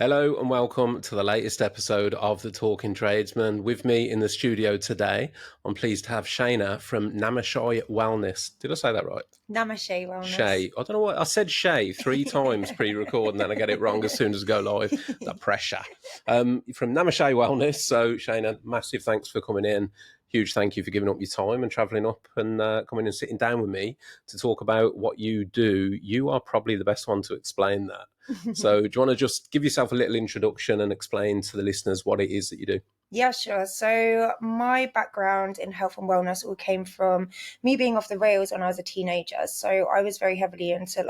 Hello and welcome to the latest episode of the Talking Tradesman. With me in the studio today, I'm pleased to have Shaina from Namashay Wellness. Did I say that right? Namashay Shay. Wellness. I don't know what I said. Shay 3 times pre-record, and then I get it wrong as soon as I go live. The pressure. From Namashay Wellness. So Shaina, massive thanks for coming in. Huge thank you for giving up your time and travelling up and coming and sitting down with me to talk about what you do. You are probably the best one to explain that. So do you want to just give yourself a little introduction and explain to the listeners what it is that you do? Yeah, sure. So my background in health and wellness all came from me being off the rails when I was a teenager. So I was very heavily into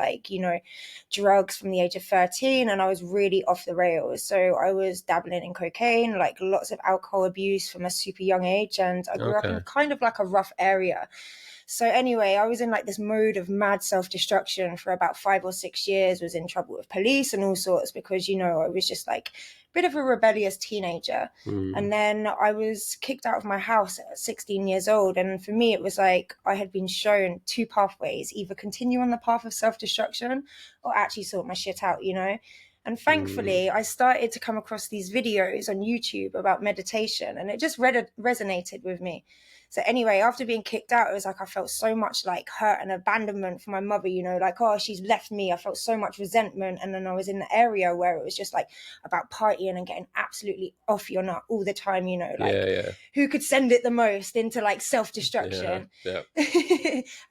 drugs from the age of 13, and I was really off the rails. So I was dabbling in cocaine, like lots of alcohol abuse from a super young age. And I grew up in kind of like a rough area. So anyway, I was in like this mode of mad self-destruction for about 5 or 6 years, was in trouble with police and all sorts because, I was just like a bit of a rebellious teenager. And then I was kicked out of my house at 16 years old. And for me, it was like I had been shown two pathways, either continue on the path of self-destruction or actually sort my shit out, And thankfully, I started to come across these videos on YouTube about meditation, and it just resonated with me. So anyway, after being kicked out, it was like I felt so much like hurt and abandonment from my mother, like, oh, she's left me. I felt so much resentment. And then I was in the area where it was just like about partying and getting absolutely off your nut all the time, who could send it the most into like self-destruction. Yeah.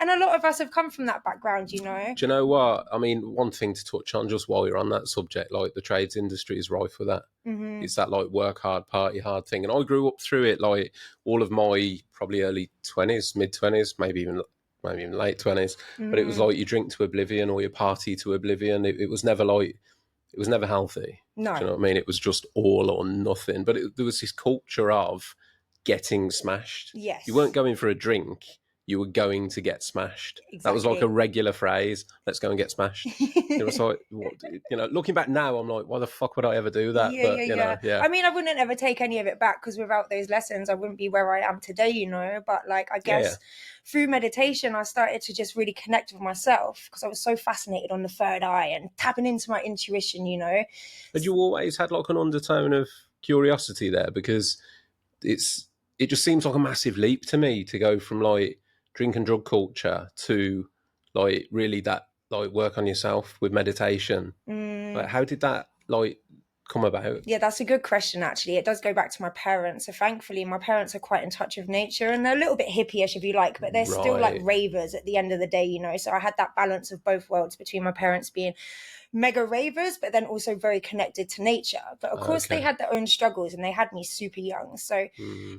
And a lot of us have come from that background, Do you know what? I mean, one thing to touch on just while you're on that subject, like the trades industry is rife with that. It's that like work hard, party hard thing. And I grew up through it, like all of my probably early 20s, mid 20s, maybe even late 20s. But it was like you drink to oblivion or you party to oblivion. It was never like, it was never healthy. No. Do you know what I mean? It was just all or nothing. But there was this culture of getting smashed. Yes. You weren't going for a drink. You were going to get smashed. Exactly. That was like a regular phrase. Let's go and get smashed. It was like, looking back now, I'm like, why the fuck would I ever do that? Yeah. I mean, I wouldn't ever take any of it back because without those lessons, I wouldn't be where I am today, But like, I guess through meditation, I started to just really connect with myself because I was so fascinated on the third eye and tapping into my intuition, Had you always had like an undertone of curiosity there? Because it just seems like a massive leap to me to go from like drink and drug culture to like really that like work on yourself with meditation. Like how did that like come about? Yeah, that's a good question, actually. It does go back to my parents. So thankfully, my parents are quite in touch with nature and they're a little bit hippie-ish, if you like, but they're still like ravers at the end of the day, So I had that balance of both worlds between my parents being mega ravers, but then also very connected to nature. But of course, they had their own struggles and they had me super young. So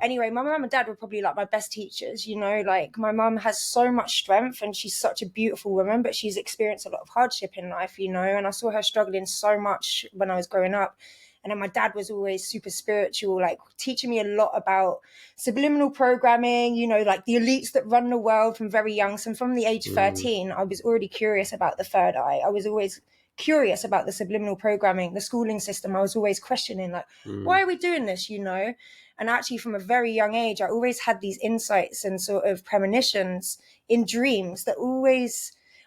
anyway, my mum and dad were probably like my best teachers, Like my mum has so much strength and she's such a beautiful woman, but she's experienced a lot of hardship in life, And I saw her struggling so much when I was growing up. And then my dad was always super spiritual, like teaching me a lot about subliminal programming, like the elites that run the world from very young. So from the age 13, I was already curious about the third eye. I was always curious about the subliminal programming, the schooling system. I was always questioning, like, why are we doing this, And actually from a very young age, I always had these insights and sort of premonitions in dreams that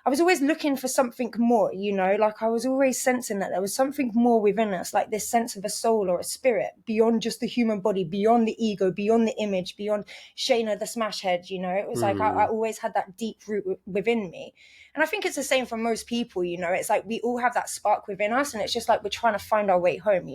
I was always looking for something more, like I was always sensing that there was something more within us, like this sense of a soul or a spirit beyond just the human body, beyond the ego, beyond the image, beyond Shaina, the smash head, It was like I always had that deep root within me. And I think it's the same for most people, It's like we all have that spark within us and it's just like we're trying to find our way home,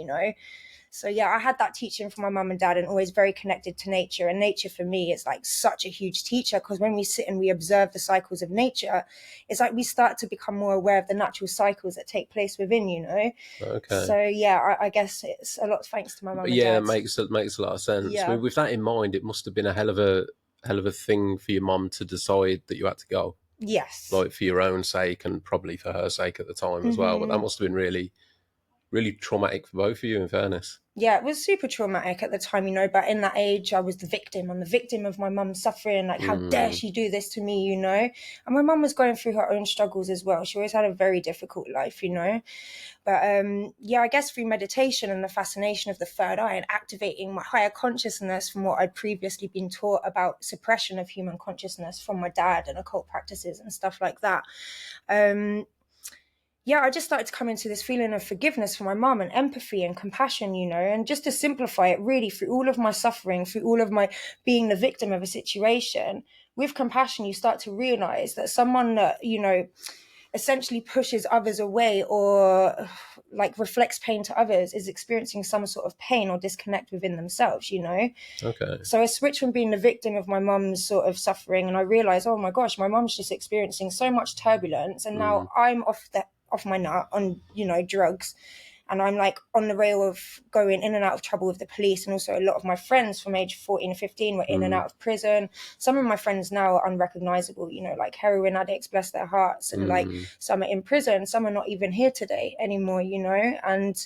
So yeah, I had that teaching from my mum and dad and always very connected to nature. And nature for me is like such a huge teacher because when we sit and we observe the cycles of nature, it's like we start to become more aware of the natural cycles that take place within, Okay. So yeah, I guess it's a lot thanks to my mum and dad. Yeah, it makes a lot of sense. Yeah. I mean, with that in mind, it must have been a hell of a thing for your mum to decide that you had to go. Yes. Like for your own sake and probably for her sake at the time as well. But that must have been really, really traumatic for both of you, in fairness. Yeah, it was super traumatic at the time, but in that age, I was the victim. I'm the victim of my mum suffering. Like, how dare she do this to me, And my mum was going through her own struggles as well. She always had a very difficult life, But I guess through meditation and the fascination of the third eye and activating my higher consciousness from what I'd previously been taught about suppression of human consciousness from my dad and occult practices and stuff like that. yeah, I just started to come into this feeling of forgiveness for my mum and empathy and compassion, you know, and just to simplify it really through all of my suffering, through all of my being the victim of a situation, with compassion, you start to realize that someone that, you know, essentially pushes others away or like reflects pain to others is experiencing some sort of pain or disconnect within themselves, you know? Okay. So I switched from being the victim of my mum's sort of suffering, and I realized, oh my gosh, my mum's just experiencing so much turbulence, and now I'm off my nut on, you know, drugs, and I'm like on the rail of going in and out of trouble with the police. And also a lot of my friends from age 14 and 15 were in and out of prison. Some of my friends now are unrecognizable, you know, like heroin addicts, bless their hearts, and like some are in prison, some are not even here today anymore, you know. And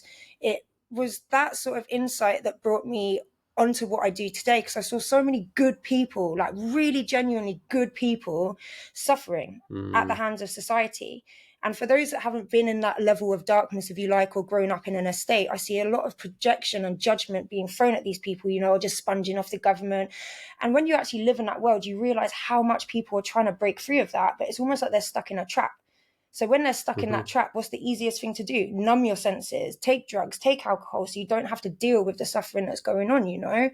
it was that sort of insight that brought me onto what I do today, because I saw so many good people, like really genuinely good people, suffering at the hands of society. And for those that haven't been in that level of darkness, if you like, or grown up in an estate, I see a lot of projection and judgment being thrown at these people, you know, or just sponging off the government. And when you actually live in that world, you realize how much people are trying to break free of that, but it's almost like they're stuck in a trap. So when they're stuck in that trap, what's the easiest thing to do? Numb your senses, take drugs, take alcohol, so you don't have to deal with the suffering that's going on, you know?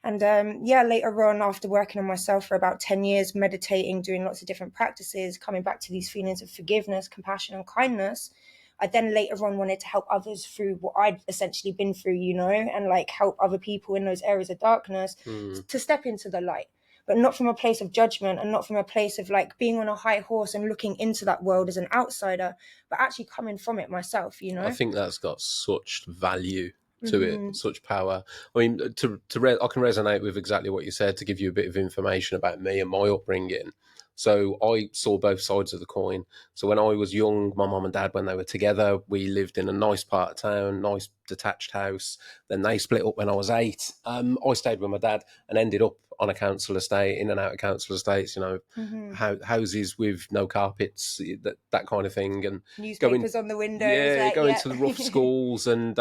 And later on, after working on myself for about 10 years, meditating, doing lots of different practices, coming back to these feelings of forgiveness, compassion, and kindness, I then later on wanted to help others through what I'd essentially been through, you know, and like help other people in those areas of darkness to step into the light, but not from a place of judgment and not from a place of like being on a high horse and looking into that world as an outsider, but actually coming from it myself, you know? I think that's got such value to it, such power. I mean, I can resonate with exactly what you said, to give you a bit of information about me and my upbringing. So I saw both sides of the coin. So when I was young, my mum and dad, when they were together, we lived in a nice part of town, nice detached house. Then they split up when I was 8. I stayed with my dad and ended up on a council estate, in and out of council estates, you know, houses with no carpets, that kind of thing. And Newspapers on the windows. going to the rough schools. And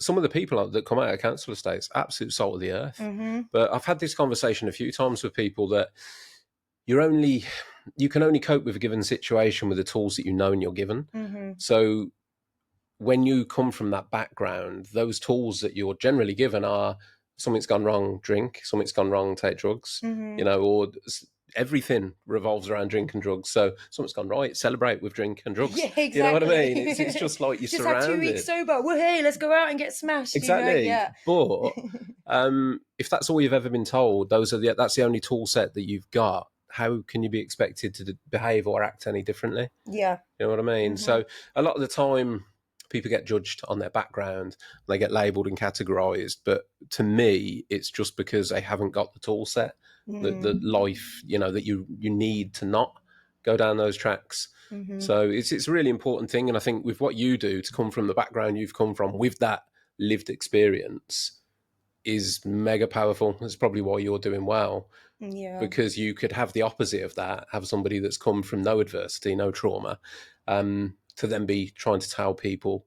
some of the people that come out of council estates, absolute salt of the earth. But I've had this conversation a few times with people that you can only cope with a given situation with the tools that you know and you're given. So when you come from that background, those tools that you're generally given are: something's gone wrong, drink; something's gone wrong, take drugs. You know, or everything revolves around drink and drugs. So something's gone right, celebrate with drink and drugs. Yeah, exactly. You know what I mean? It's just like you're just surrounded. Have 2 weeks sober. Well, hey, let's go out and get smashed. Exactly. You know? Yeah. But if that's all you've ever been told, that's the only tool set that you've got. How can you be expected to behave or act any differently? Yeah. You know what I mean? So a lot of the time, people get judged on their background, they get labelled and categorised. But to me, it's just because they haven't got the tool set, the life, you know, that you need to not go down those tracks. So it's a really important thing. And I think with what you do, to come from the background you've come from with that lived experience, is mega powerful. That's probably why you're doing well. Yeah. Because you could have the opposite of that, have somebody that's come from no adversity, no trauma, to then be trying to tell people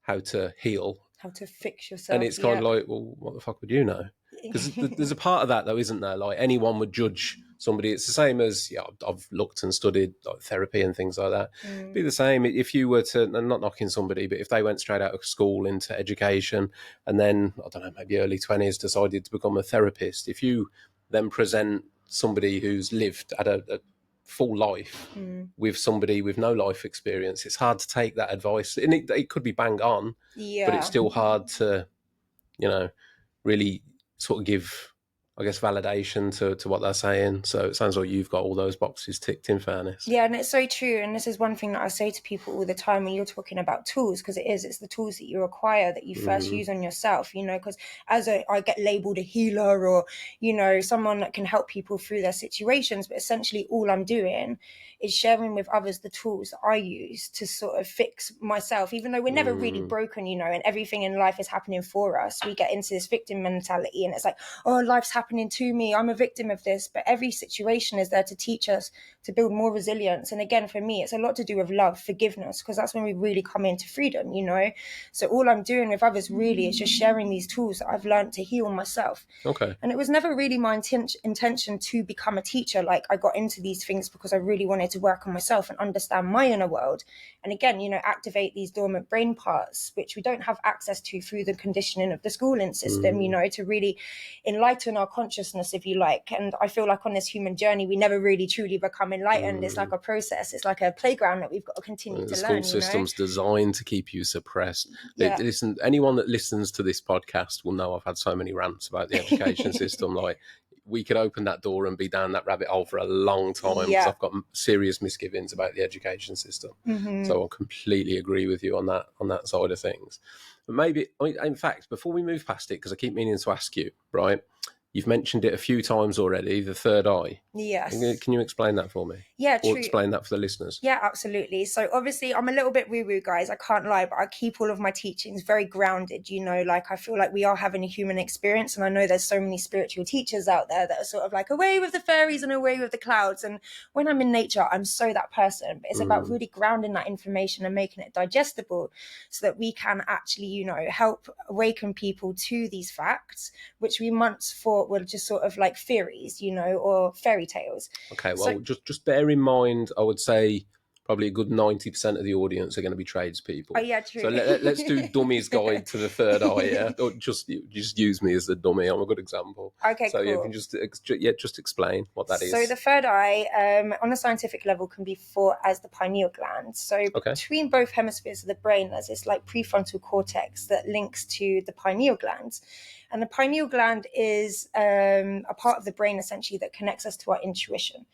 how to heal, how to fix yourself. And it's kind of like, well, what the fuck would you know? Because there's a part of that, though, isn't there? Like, anyone would judge somebody. It's the same as, I've looked and studied like therapy and things like that. It'd be the same if you were to, and not knocking somebody, but if they went straight out of school into education and then, I don't know, maybe early 20s decided to become a therapist. If you then present somebody who's lived at a full life with somebody with no life experience, it's hard to take that advice. And it could be bang on, but it's still hard to, really sort of give, I guess, validation to what they're saying. So it sounds like you've got all those boxes ticked, in fairness. Yeah, and it's so true. And this is one thing that I say to people all the time when you're talking about tools, because it's the tools that you acquire that you first use on yourself, because as I get labeled a healer or, someone that can help people through their situations, but essentially all I'm doing is sharing with others the tools that I use to sort of fix myself, even though we're never really broken, and everything in life is happening for us. We get into this victim mentality and it's like, oh, life's happening happening to me. I'm a victim of this. But every situation is there to teach us to build more resilience. And again, for me, it's a lot to do with love, forgiveness, because that's when we really come into freedom, you know. So all I'm doing with others really is just sharing these tools that I've learned to heal myself. Okay. And it was never really my intention to become a teacher. Like, I got into these things because I really wanted to work on myself and understand my inner world. And again, you know, activate these dormant brain parts, which we don't have access to through the conditioning of the schooling system, you know, to really enlighten our consciousness, if you like. And I feel like on this human journey, we never really truly become enlightened. It's like a process. It's like a playground that we've got to continue to the learn. school system's designed to keep you suppressed. Yeah. Listen, anyone that listens to this podcast will know I've had so many rants about the education system. Like, we could open that door and be down that rabbit hole for a long time, because I've got serious misgivings about the education system. So I completely agree with you on that side of things. But maybe, in fact, before we move past it, because I keep meaning to ask you, right? You've mentioned it a few times already, the third eye. Yes. Can you explain that for me? Yeah, or true. explain that for the listeners? Yeah, absolutely. So obviously I'm a little bit woo-woo, guys. I can't lie, but I keep all of my teachings very grounded, you know, like I feel like we are having a human experience. And I know there's so many spiritual teachers out there that are sort of like away with the fairies and away with the clouds. And when I'm in nature, I'm so that person. But it's about really grounding that information and making it digestible so that we can actually, you know, help awaken people to these facts, which we once thought were just sort of like theories, you know, or fairy tales. Okay, well, just bear in mind, I would say probably a good 90% of the audience are going to be tradespeople. Oh, yeah, true. So let's do Dummy's Guide to the Third Eye, yeah? Or just use me as the dummy. I'm a good example. Okay, so, cool. So you can just explain what that is. So the third eye, on a scientific level, can be thought as the pineal gland. So between both hemispheres of the brain, there's this like prefrontal cortex that links to the pineal gland. And the pineal gland is a part of the brain, essentially, that connects us to our intuition.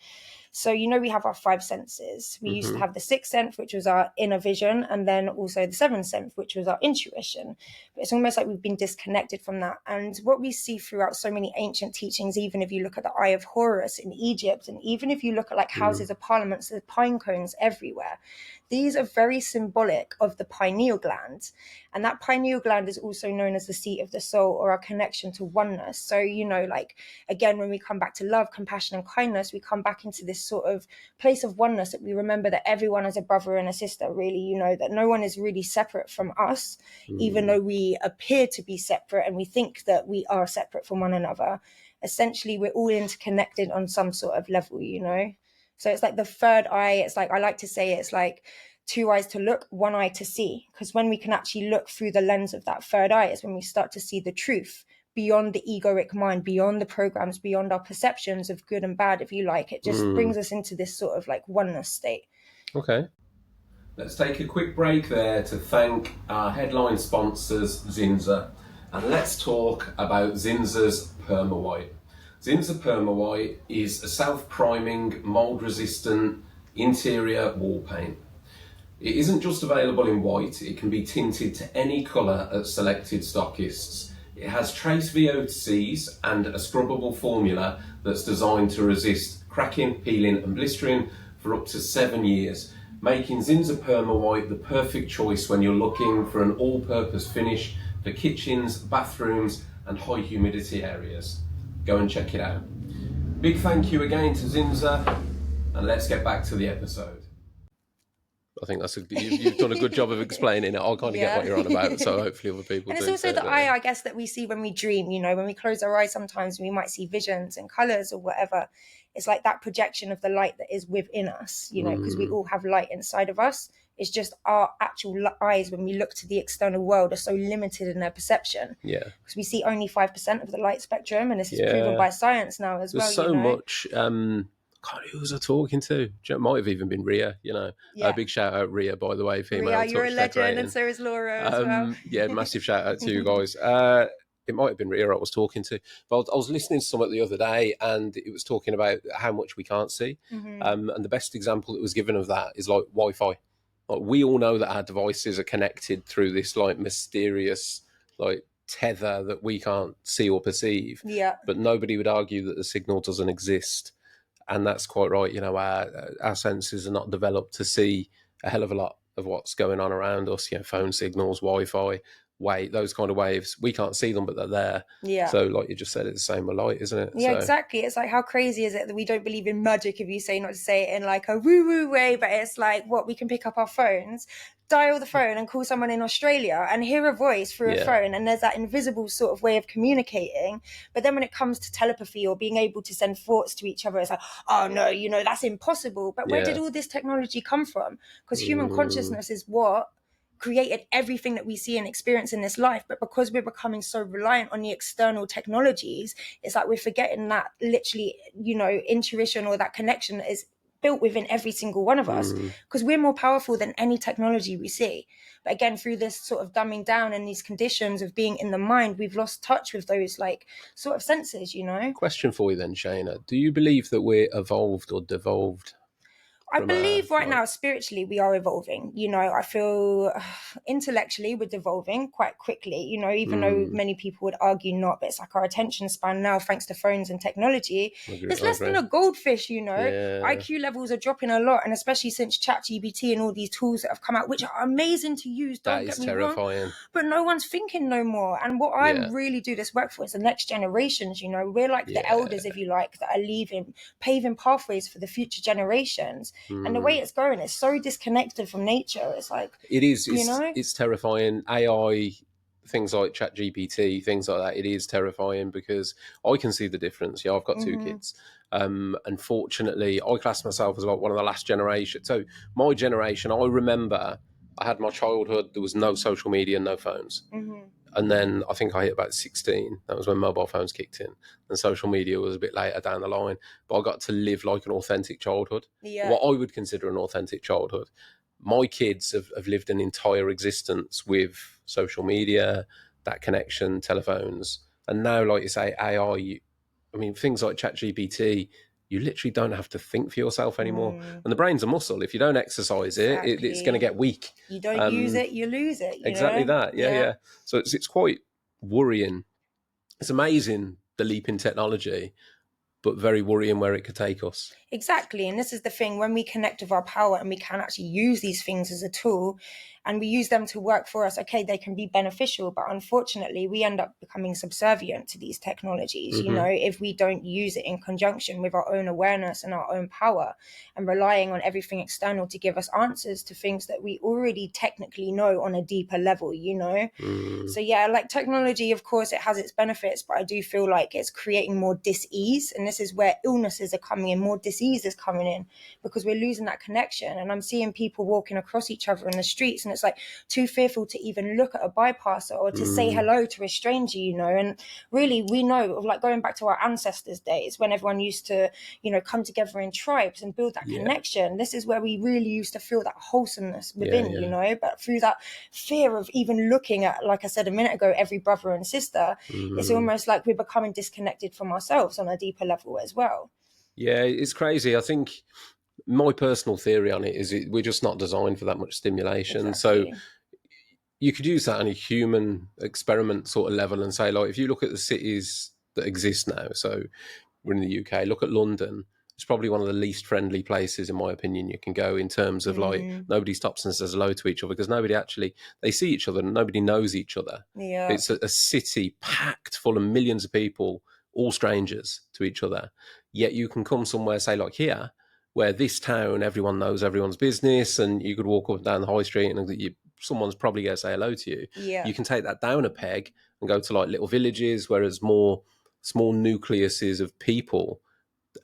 So, you know, we have our five senses. We used to have the sixth sense, which was our inner vision, and then also the seventh sense, which was our intuition. But it's almost like we've been disconnected from that. And what we see throughout so many ancient teachings, even if you look at the Eye of Horus in Egypt, and even if you look at like houses of parliaments, there's pine cones everywhere. These are very symbolic of the pineal gland. And that pineal gland is also known as the seat of the soul, or our connection to oneness. So, you know, like, again, when we come back to love, compassion, and kindness, we come back into this sort of place of oneness, that we remember that everyone is a brother and a sister, really, you know, that no one is really separate from us, even though we appear to be separate and we think that we are separate from one another. Essentially, we're all interconnected on some sort of level, you know. So it's like the third eye. It's like, I like to say, it's like two eyes to look, one eye to see. Because when we can actually look through the lens of that third eye is when we start to see the truth beyond the egoic mind, beyond the programs, beyond our perceptions of good and bad, if you like. It just brings us into this sort of like oneness state. Okay. Let's take a quick break there to thank our headline sponsors, Zinza. And let's talk about Zinza's Perma White. Zinza Perma White is a self-priming, mold-resistant interior wall paint. It isn't just available in white, it can be tinted to any colour at selected stockists. It has trace VOCs and a scrubbable formula that's designed to resist cracking, peeling and blistering for up to 7 years, making Zinza Perma White the perfect choice when you're looking for an all-purpose finish for kitchens, bathrooms and high humidity areas. Go and check it out. Big thank you again to Zinza, and let's get back to the episode. I think you've done a good job of explaining it. I'll kind of get what you're on about, so hopefully other people do. And it's also the eye, I guess, that we see when we dream, you know, when we close our eyes, sometimes we might see visions and colours or whatever. It's like that projection of the light that is within us, you know, because we all have light inside of us. It's just our actual eyes, when we look to the external world, are so limited in their perception. Yeah. Because we see only 5% of the light spectrum, and this is proven by science now as well. There's so much. God, who was I talking to? It might have even been Ria, you know. Big shout out, Ria, by the way, female. Ria, you're a legend, and so is Laura as well. Yeah, massive shout out to you guys. It might have been Ria I was talking to, but I was listening to something the other day, and it was talking about how much we can't see. And the best example that was given of that is like Wi-Fi. Like, we all know that our devices are connected through this like mysterious like tether that we can't see or perceive. Yeah. But nobody would argue that the signal doesn't exist. And that's quite right. You know, our senses are not developed to see a hell of a lot of what's going on around us. You know, phone signals, Wi-Fi. those kind of waves, we can't see them, but they're there. Yeah. So like you just said, it's the same with light, isn't it? Yeah, So, exactly. It's like, how crazy is it that we don't believe in magic, if you say, not to say it in like a woo-woo way, but it's like, what, we can pick up our phones, dial the phone and call someone in Australia and hear a voice through a phone, and there's that invisible sort of way of communicating. But then when it comes to telepathy or being able to send thoughts to each other, it's like, oh no, you know, that's impossible. But where did all this technology come from? Because human consciousness is what created everything that we see and experience in this life. But because we're becoming so reliant on the external technologies, it's like we're forgetting that literally, you know, intuition or that connection that is built within every single one of us, because we're more powerful than any technology we see. But again, through this sort of dumbing down and these conditions of being in the mind, we've lost touch with those like sort of senses, you know. question for you then, Shaina. Do you believe that we're evolved or devolved? I believe right now, spiritually, we are evolving. You know, I feel intellectually we're devolving quite quickly, you know, even though many people would argue not. But it's like our attention span now, thanks to phones and technology, it's less than a goldfish, you know. IQ levels are dropping a lot. And especially since ChatGPT and all these tools that have come out, which are amazing to use, don't get me wrong. But no one's thinking no more. And what I really do this work for is the next generations, you know. We're like the elders, if you like, that are paving pathways for the future generations. And the way it's going is so disconnected from nature. It's like, it is, you know, it's terrifying. AI, things like ChatGPT, things like that, it is terrifying because I can see the difference. Yeah, I've got two kids. Unfortunately, I class myself as like one of the last generation. So my generation, I remember I had my childhood, there was no social media, no phones. And then I think I hit about 16. That was when mobile phones kicked in. And social media was a bit later down the line. But I got to live like an authentic childhood. What I would consider an authentic childhood. My kids have lived an entire existence with social media, that connection, telephones. And now, like you say, AI, I mean, things like ChatGPT, you literally don't have to think for yourself anymore. And the brain's a muscle. If you don't exercise it's going to get weak. You don't use it, you lose it. Exactly that. Yeah. So it's quite worrying. It's amazing, the leap in technology, but very worrying where it could take us. Exactly. And this is the thing, when we connect with our power and we can actually use these things as a tool and we use them to work for us, okay, they can be beneficial, but unfortunately we end up becoming subservient to these technologies, you know, if we don't use it in conjunction with our own awareness and our own power, and relying on everything external to give us answers to things that we already technically know on a deeper level, you know. So yeah, like technology, of course, it has its benefits, but I do feel like it's creating more dis-ease, and this is where illnesses are coming in, more dis-ease is coming in, because we're losing that connection. And I'm seeing people walking across each other in the streets, and it's like too fearful to even look at a bypasser or to say hello to a stranger, you know. And really, we know of like going back to our ancestors' days when everyone used to, you know, come together in tribes and build that connection. This is where we really used to feel that wholesomeness within, you know. But through that fear of even looking at, like I said a minute ago, every brother and sister, it's almost like we're becoming disconnected from ourselves on a deeper level as well. Yeah, it's crazy. I think my personal theory on it is we're just not designed for that much stimulation. Exactly. So you could use that on a human experiment sort of level and say, like, if you look at the cities that exist now, so we're in the UK, look at London, it's probably one of the least friendly places, in my opinion, you can go in terms of like nobody stops and says hello to each other because nobody actually, they see each other and nobody knows each other. It's a city packed full of millions of people, all strangers to each other. Yet you can come somewhere, say like here, where this town, everyone knows everyone's business, and you could walk up and down the high street and someone's probably going to say hello to you. You can take that down a peg and go to like little villages, whereas more small nucleuses of people,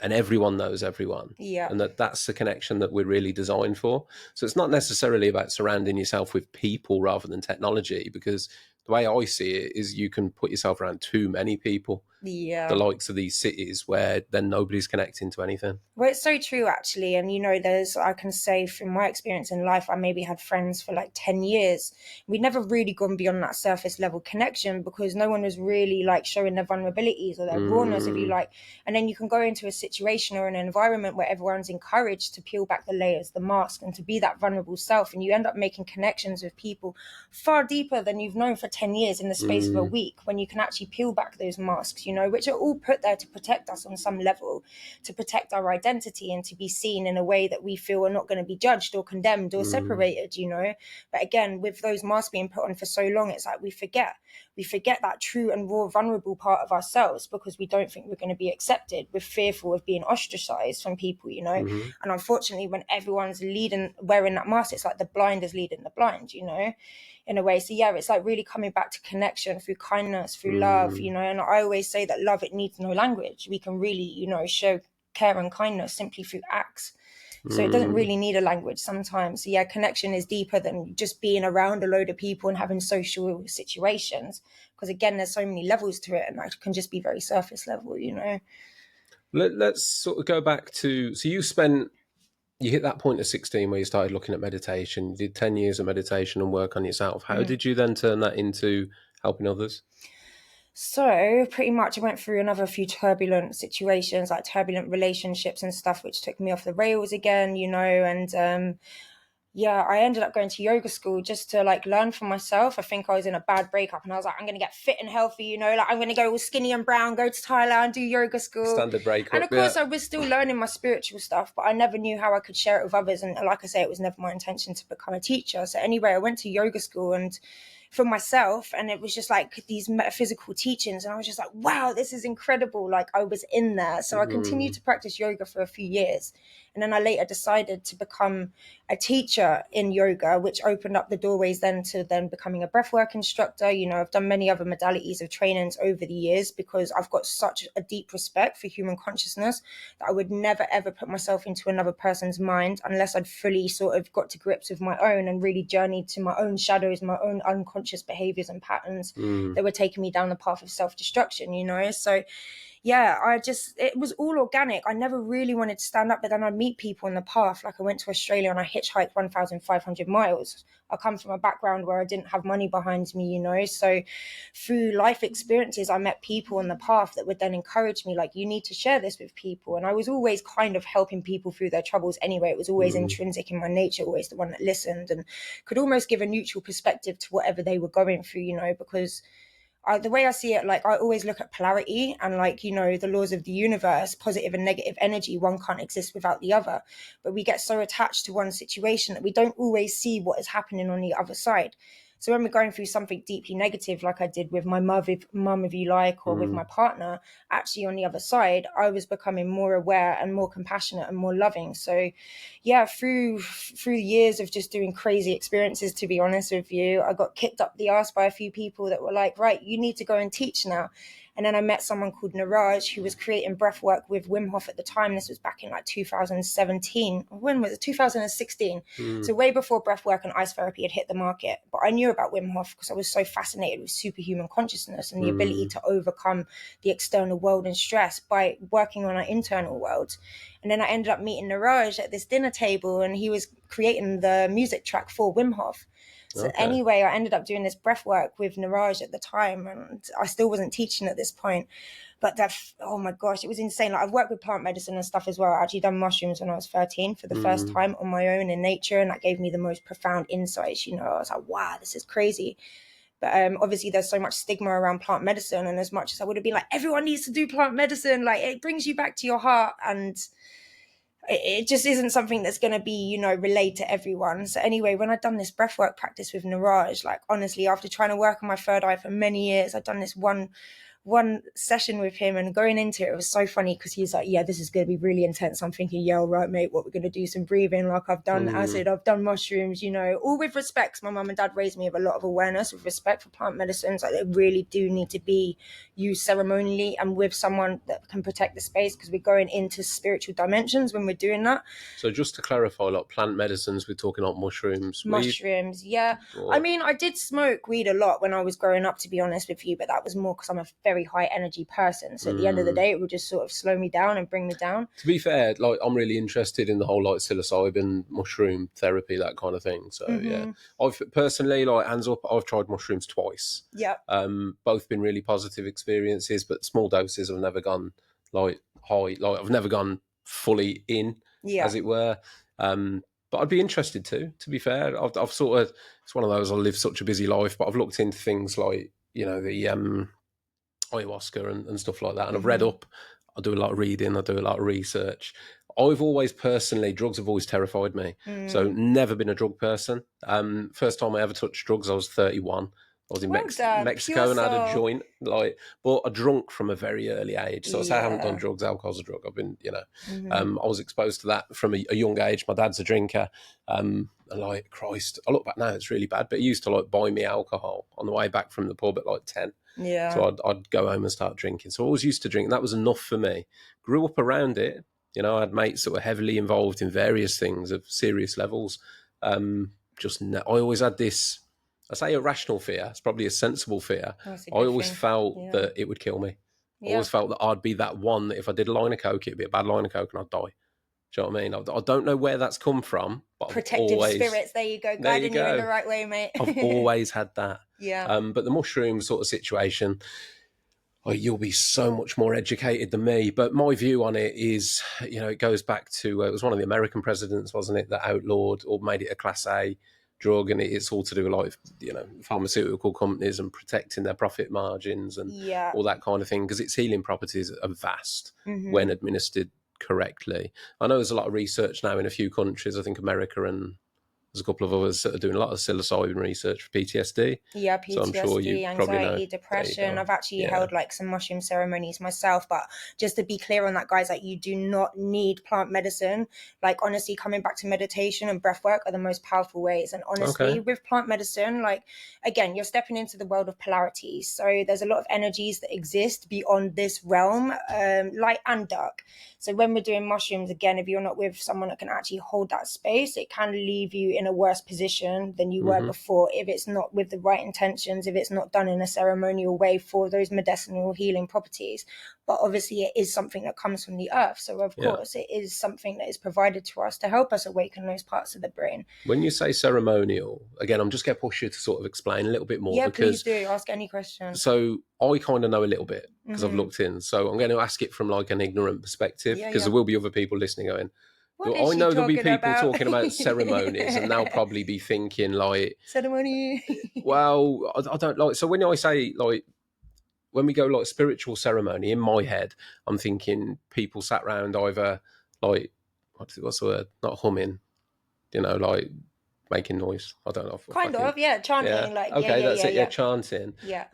and everyone knows everyone. And that's the connection that we're really designed for. So it's not necessarily about surrounding yourself with people rather than technology, because the way I see it is you can put yourself around too many people, the likes of these cities, where then nobody's connecting to anything. Well, it's so true, actually. And, you know, I can say from my experience in life, I maybe had friends for like 10 years. We'd never really gone beyond that surface level connection because no one was really like showing their vulnerabilities or their rawness, if you like. And then you can go into a situation or an environment where everyone's encouraged to peel back the layers, the mask, and to be that vulnerable self. And you end up making connections with people far deeper than you've known for 10 years in the space of a week, when you can actually peel back those masks. you know, which are all put there to protect us on some level, to protect our identity and to be seen in a way that we feel are not going to be judged or condemned or separated, you know. But again, with those masks being put on for so long, it's like we forget that true and raw vulnerable part of ourselves because we don't think we're going to be accepted. We're fearful of being ostracized from people, you know. And unfortunately, when everyone's wearing that mask, it's like the blind is leading the blind, you know, in a way. So yeah, it's like really coming back to connection through kindness, through love, you know. And I always say that love, it needs no language. We can really, you know, show care and kindness simply through acts. So it doesn't really need a language sometimes. So yeah, connection is deeper than just being around a load of people and having social situations. Because again, there's so many levels to it, and that can just be very surface level, you know. Let's sort of go back to, so you hit that point at 16 where you started looking at meditation. You did 10 years of meditation and work on yourself. How did you then turn that into helping others? So pretty much I went through another few turbulent situations, like turbulent relationships and stuff, which took me off the rails again, you know. And yeah, I ended up going to yoga school just to like learn for myself. I think I was in a bad breakup and I was like, I'm going to get fit and healthy, you know, like I'm going to go all skinny and brown, go to Thailand, do yoga school. Standard breakup. And of course I was still learning my spiritual stuff, but I never knew how I could share it with others. And like I say, it was never my intention to become a teacher. So anyway, I went to yoga school and for myself, and it was just like these metaphysical teachings, and I was just like, wow, this is incredible. Like I was in there. So I continued to practice yoga for a few years, and then I later decided to become a teacher in yoga, which opened up the doorways then to then becoming a breathwork instructor. You know, I've done many other modalities of trainings over the years because I've got such a deep respect for human consciousness that I would never ever put myself into another person's mind unless I'd fully sort of got to grips with my own and really journeyed to my own shadows, my own unconscious behaviors and patterns that were taking me down the path of self-destruction, you know. So yeah, it was all organic. I never really wanted to stand up, but then I'd meet people on the path. Like I went to Australia and I hitchhiked 1,500 miles. I come from a background where I didn't have money behind me, you know. So through life experiences, I met people on the path that would then encourage me, like, you need to share this with people. And I was always kind of helping people through their troubles anyway. It was always intrinsic in my nature, always the one that listened and could almost give a neutral perspective to whatever they were going through, you know, because the way I see it, like I always look at polarity and like, you know, the laws of the universe, positive and negative energy, one can't exist without the other. But we get so attached to one situation that we don't always see what is happening on the other side. So when we're going through something deeply negative, like I did with my mum, if you like, or with my partner, actually on the other side, I was becoming more aware and more compassionate and more loving. So yeah, through years of just doing crazy experiences, to be honest with you, I got kicked up the arse by a few people that were like, right, you need to go and teach now. And then I met someone called Niraj who was creating breath work with Wim Hof at the time. This was back in like 2017. When was it? 2016. So way before breath work and ice therapy had hit the market. But I knew about Wim Hof because I was so fascinated with superhuman consciousness and the ability to overcome the external world and stress by working on our internal world. And then I ended up meeting Niraj at this dinner table and he was creating the music track for Wim Hof. So anyway, I ended up doing this breath work with Niraj at the time, and I still wasn't teaching at this point. But oh my gosh, it was insane. Like I've worked with plant medicine and stuff as well. I actually done mushrooms when I was 13 for the first time on my own in nature, and that gave me the most profound insights. You know, I was like, wow, this is crazy. But obviously there's so much stigma around plant medicine, and as much as I would have been like, everyone needs to do plant medicine, like it brings you back to your heart, and it just isn't something that's going to be, you know, relayed to everyone. So anyway, when I'd done this breathwork practice with Niraj, like honestly, after trying to work on my third eye for many years, I'd done this one session with him, and going into it, it was so funny because he's like, yeah, this is going to be really intense. I'm thinking, yeah, all right, mate, what we're going to do, some breathing, like I've done acid, I've done mushrooms, you know, all with respect. My mum and dad raised me with a lot of awareness, with respect for plant medicines. Like they really do need to be used ceremonially and with someone that can protect the space, because we're going into spiritual dimensions when we're doing that. So just to clarify, like plant medicines, we're talking about mushrooms. Yeah. I mean, I did smoke weed a lot when I was growing up, to be honest with you, but that was more because I'm a very high energy person. So at the end of the day, it would just sort of slow me down and bring me down. To be fair, like I'm really interested in the whole like psilocybin mushroom therapy, that kind of thing. So yeah, I've personally, like hands up, I've tried mushrooms twice. Yeah. Both been really positive experiences, but small doses. I've never gone like high, like I've never gone fully in, as it were. But I'd be interested to be fair. I've sort of, it's one of those, I live such a busy life, but I've looked into things like, you know, the ayahuasca and stuff like that. And I've read up, I do a lot of reading, I do a lot of research. I've always personally, drugs have always terrified me. So never been a drug person. First time I ever touched drugs, I was 31. I was in Mexico and I had a joint, but I drunk from a very early age. So I say I haven't done drugs, alcohol's a drug. I've been, I was exposed to that from a young age. My dad's a drinker. And Christ, I look back now, it's really bad, but he used to buy me alcohol on the way back from the pub at 10. Yeah. So I'd go home and start drinking. So I was used to drinking. That was enough for me. Grew up around it. I had mates that were heavily involved in various things of serious levels. I always had this, I say irrational fear. It's probably a sensible fear. I always felt that it would kill me. I always felt that I'd be that one that if I did a line of coke, it'd be a bad line of coke and I'd die. Do you know what I mean? I don't know where that's come from. But protective spirits, there you go, guiding you in the right way, mate. I've always had that. Yeah. But the mushroom sort of situation, you'll be so much more educated than me. But my view on it is, it goes back to, it was one of the American presidents, wasn't it, that outlawed or made it a Class A drug, and it's all to do with pharmaceutical companies and protecting their profit margins and all that kind of thing, because its healing properties are vast when administered correctly. I know there's a lot of research now in a few countries. I think America and there's a couple of others that are doing a lot of psilocybin research for PTSD. Yeah, PTSD, so I'm sure you anxiety, depression. I've actually held some mushroom ceremonies myself, but just to be clear on that, guys, you do not need plant medicine. Honestly, coming back to meditation and breath work are the most powerful ways. And honestly, with plant medicine, again, you're stepping into the world of polarities. So there's a lot of energies that exist beyond this realm, light and dark. So when we're doing mushrooms, again, if you're not with someone that can actually hold that space, it can leave you in a worse position than you were before if it's not with the right intentions, if it's not done in a ceremonial way for those medicinal healing properties. But obviously it is something that comes from the earth. So of course it is something that is provided to us to help us awaken those parts of the brain. When you say ceremonial, again, I'm just going to push you to sort of explain a little bit more. Yeah, please do. Ask any question. So I kind of know a little bit because I've looked in. So I'm going to ask it from an ignorant perspective, because there will be other people listening going, I know there'll be people talking about ceremonies and they'll probably be thinking ceremony. Well, I don't so when I say when we go spiritual ceremony, in my head, I'm thinking people sat around either what's the word? Not humming, making noise. I don't know. Chanting. Chanting. Yeah.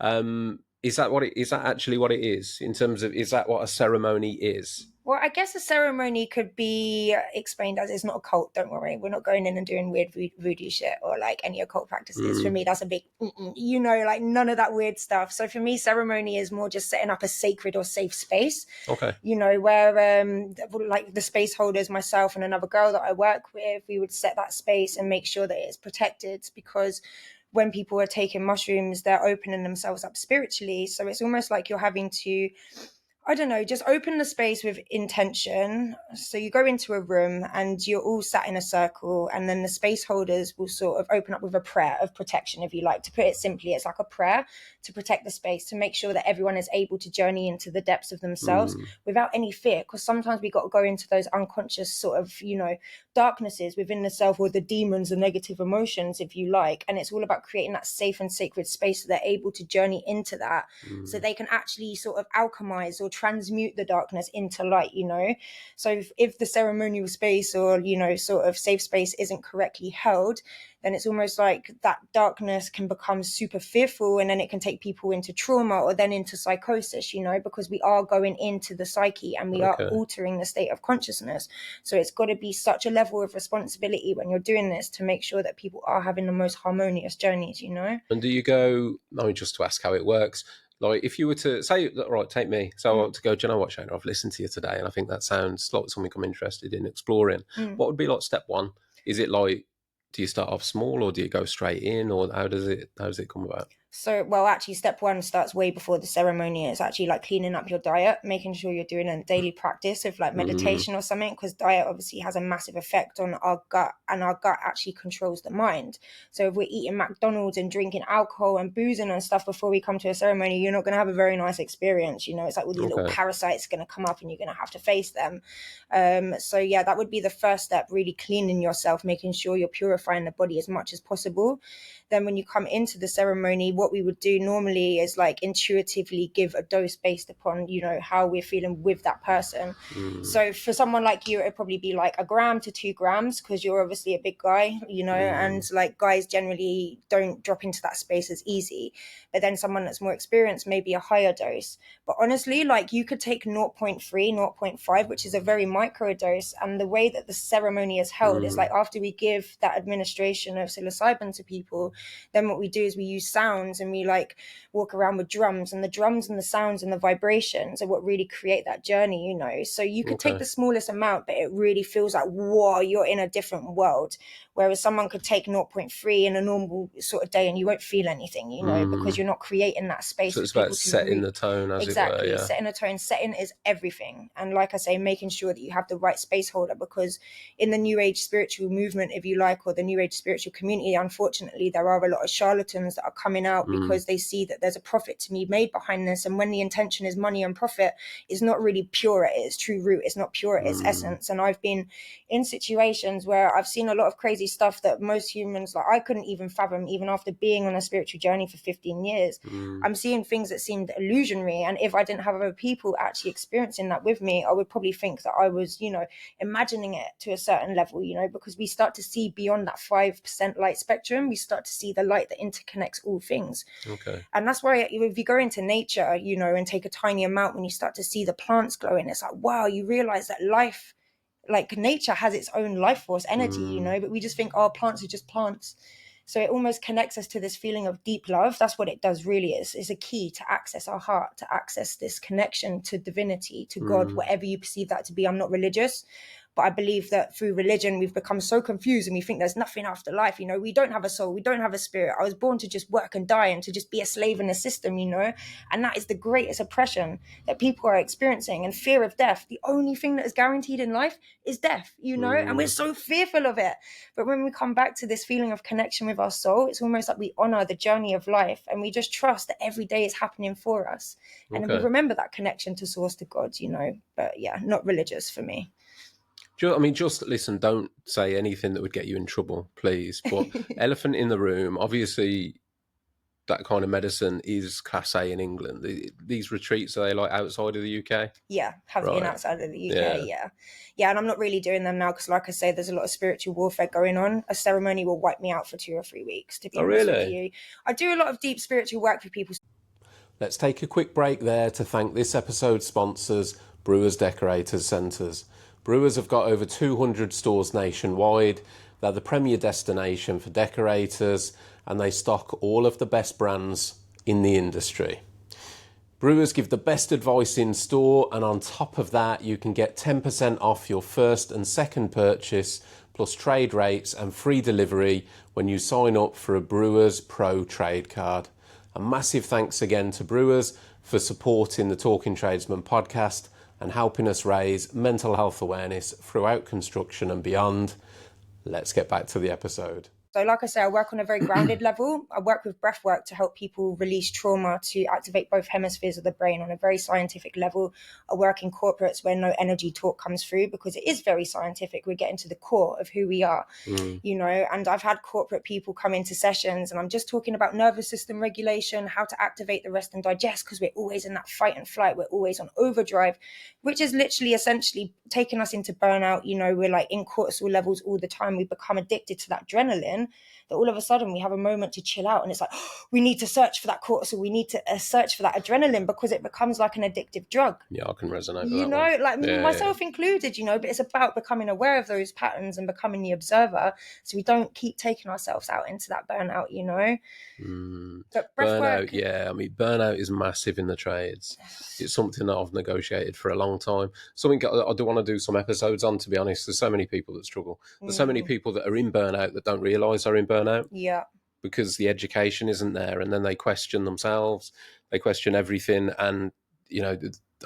Is that actually what it is in terms of, is that what a ceremony is? Well, I guess a ceremony could be explained as, it's not a cult, don't worry. We're not going in and doing weird voodoo shit or any occult practices. For me, that's a big, none of that weird stuff. So for me, ceremony is more just setting up a sacred or safe space. Okay. Where the space holders, myself and another girl that I work with, we would set that space and make sure that it's protected, because when people are taking mushrooms, they're opening themselves up spiritually. So it's almost like you're having to, just open the space with intention. So you go into a room and you're all sat in a circle, and then the space holders will sort of open up with a prayer of protection, if you like. To put it simply, it's like a prayer to protect the space, to make sure that everyone is able to journey into the depths of themselves without any fear. Because sometimes we got to go into those unconscious sort of, darknesses within the self, or the demons, the negative emotions, if you like. And it's all about creating that safe and sacred space so they're able to journey into that, so they can actually sort of alchemize or transmute the darkness into light, So if the ceremonial space or, sort of safe space isn't correctly held, then it's almost like that darkness can become super fearful, and then it can take people into trauma or then into psychosis, because we are going into the psyche and we are altering the state of consciousness. So it's got to be such a level of responsibility when you're doing this to make sure that people are having the most harmonious journeys, And do you go, just to ask how it works, if you were to say, right, take me, so I want to go, do you know what, Shaina, I've listened to you today and I think that sounds like something I'm interested in exploring. What would be step one? Is it do you start off small, or do you go straight in, or how does it come about? So, well, actually, step one starts way before the ceremony. It's actually cleaning up your diet, making sure you're doing a daily practice of meditation or something, because diet obviously has a massive effect on our gut, and our gut actually controls the mind. So if we're eating McDonald's and drinking alcohol and boozing and stuff before we come to a ceremony, you're not going to have a very nice experience. It's like all these little parasites going to come up and you're going to have to face them. So yeah, that would be the first step, really cleaning yourself, making sure you're purifying the body as much as possible. Then when you come into the ceremony, what what we would do normally is like intuitively give a dose based upon, you know, how we're feeling with that person. So for someone like you, it'd probably be like 1 gram to 2 grams, because you're obviously a big guy, you know, and like guys generally don't drop into that space as easy. But then someone that's more experienced, maybe a higher dose. But honestly, like you could take 0.3, 0.5, which is a very micro dose. And the way that the ceremony is held is like after we give that administration of psilocybin to people, then what we do is we use sounds and we like walk around with drums, and the drums and the sounds and the vibrations are what really create that journey, you know. So you could take the smallest amount, but it really feels like, whoa, you're in a different world. Whereas someone could take 0.3 in a normal sort of day and you won't feel anything, you know, because you're not creating that space. So it's about setting the tone, as it were. Yeah. Setting a tone. Setting is everything. And like I say, making sure that you have the right space holder, because in the New Age spiritual movement, if you like, or the New Age spiritual community, unfortunately, there are a lot of charlatans that are coming out because they see that there's a profit to be made behind this. And when the intention is money and profit, it's not really pure at its true root. It's not pure at its essence. And I've been in situations where I've seen a lot of crazy stuff that most humans, like I couldn't even fathom, even after being on a spiritual journey for 15 years. I'm seeing things that seemed illusionary, and if I didn't have other people actually experiencing that with me, I would probably think that I was, you know, imagining it to a certain level, you know, because we start to see beyond that 5% light spectrum. We start to see the light that interconnects all things. And that's why if you go into nature, you know, and take a tiny amount, when you start to see the plants glowing, it's like, wow, you realize that life, like nature has its own life force energy, you know, but we just think, oh, plants are just plants. So it almost connects us to this feeling of deep love. That's what it does really is a key to access our heart, to access this connection to divinity, to God, whatever you perceive that to be. I'm not religious, but I believe that through religion, we've become so confused and we think there's nothing after life. You know, we don't have a soul. We don't have a spirit. I was born to just work and die and to just be a slave in the system, you know, and that is the greatest oppression that people are experiencing, and fear of death. The only thing that is guaranteed in life is death, you know, and we're so fearful of it. But when we come back to this feeling of connection with our soul, it's almost like we honor the journey of life, and we just trust that every day is happening for us. And then we remember that connection to source, to God, you know. But yeah, not religious for me. I mean, just listen, don't say anything that would get you in trouble, please. But elephant in the room, obviously, that kind of medicine is class A in England. These retreats, are they like outside of the UK? Yeah, have been outside of the UK, yeah. And I'm not really doing them now because, like I say, there's a lot of spiritual warfare going on. A ceremony will wipe me out for 2 or 3 weeks, to be honest with you. I do a lot of deep spiritual work for people. Let's take a quick break there to thank this episode's sponsors, Brewers Decorators Centres. Brewers have got over 200 stores nationwide. They're the premier destination for decorators, and they stock all of the best brands in the industry. Brewers give the best advice in store, and on top of that, you can get 10% off your first and second purchase, plus trade rates and free delivery when you sign up for a Brewers Pro trade card. A massive thanks again to Brewers for supporting the Talking Tradesman podcast and helping us raise mental health awareness throughout construction and beyond. Let's get back to the episode. So like I say, I work on a very grounded level. I work with breath work to help people release trauma, to activate both hemispheres of the brain on a very scientific level. I work in corporates where no energy talk comes through, because it is very scientific. We're getting to the core of who we are, you know, and I've had corporate people come into sessions and I'm just talking about nervous system regulation, how to activate the rest and digest, because we're always in that fight and flight. We're always on overdrive, which is literally essentially taking us into burnout. You know, we're like in cortisol levels all the time. We become addicted to that adrenaline, that all of a sudden we have a moment to chill out and it's like, oh, we need to search for that cortisol, we need to search for that adrenaline, because it becomes like an addictive drug. Yeah, I can resonate with you that know one. Like myself included, you know, but it's about becoming aware of those patterns and becoming the observer, so we don't keep taking ourselves out into that burnout, you know. But burnout, I mean, burnout is massive in the trades. It's something that I've negotiated for a long time, something I do want to do some episodes on, to be honest. There's so many people that struggle. There's so many people that are in burnout that don't realise they're in burnout, because the education isn't there, and then they question themselves, they question everything. And you know,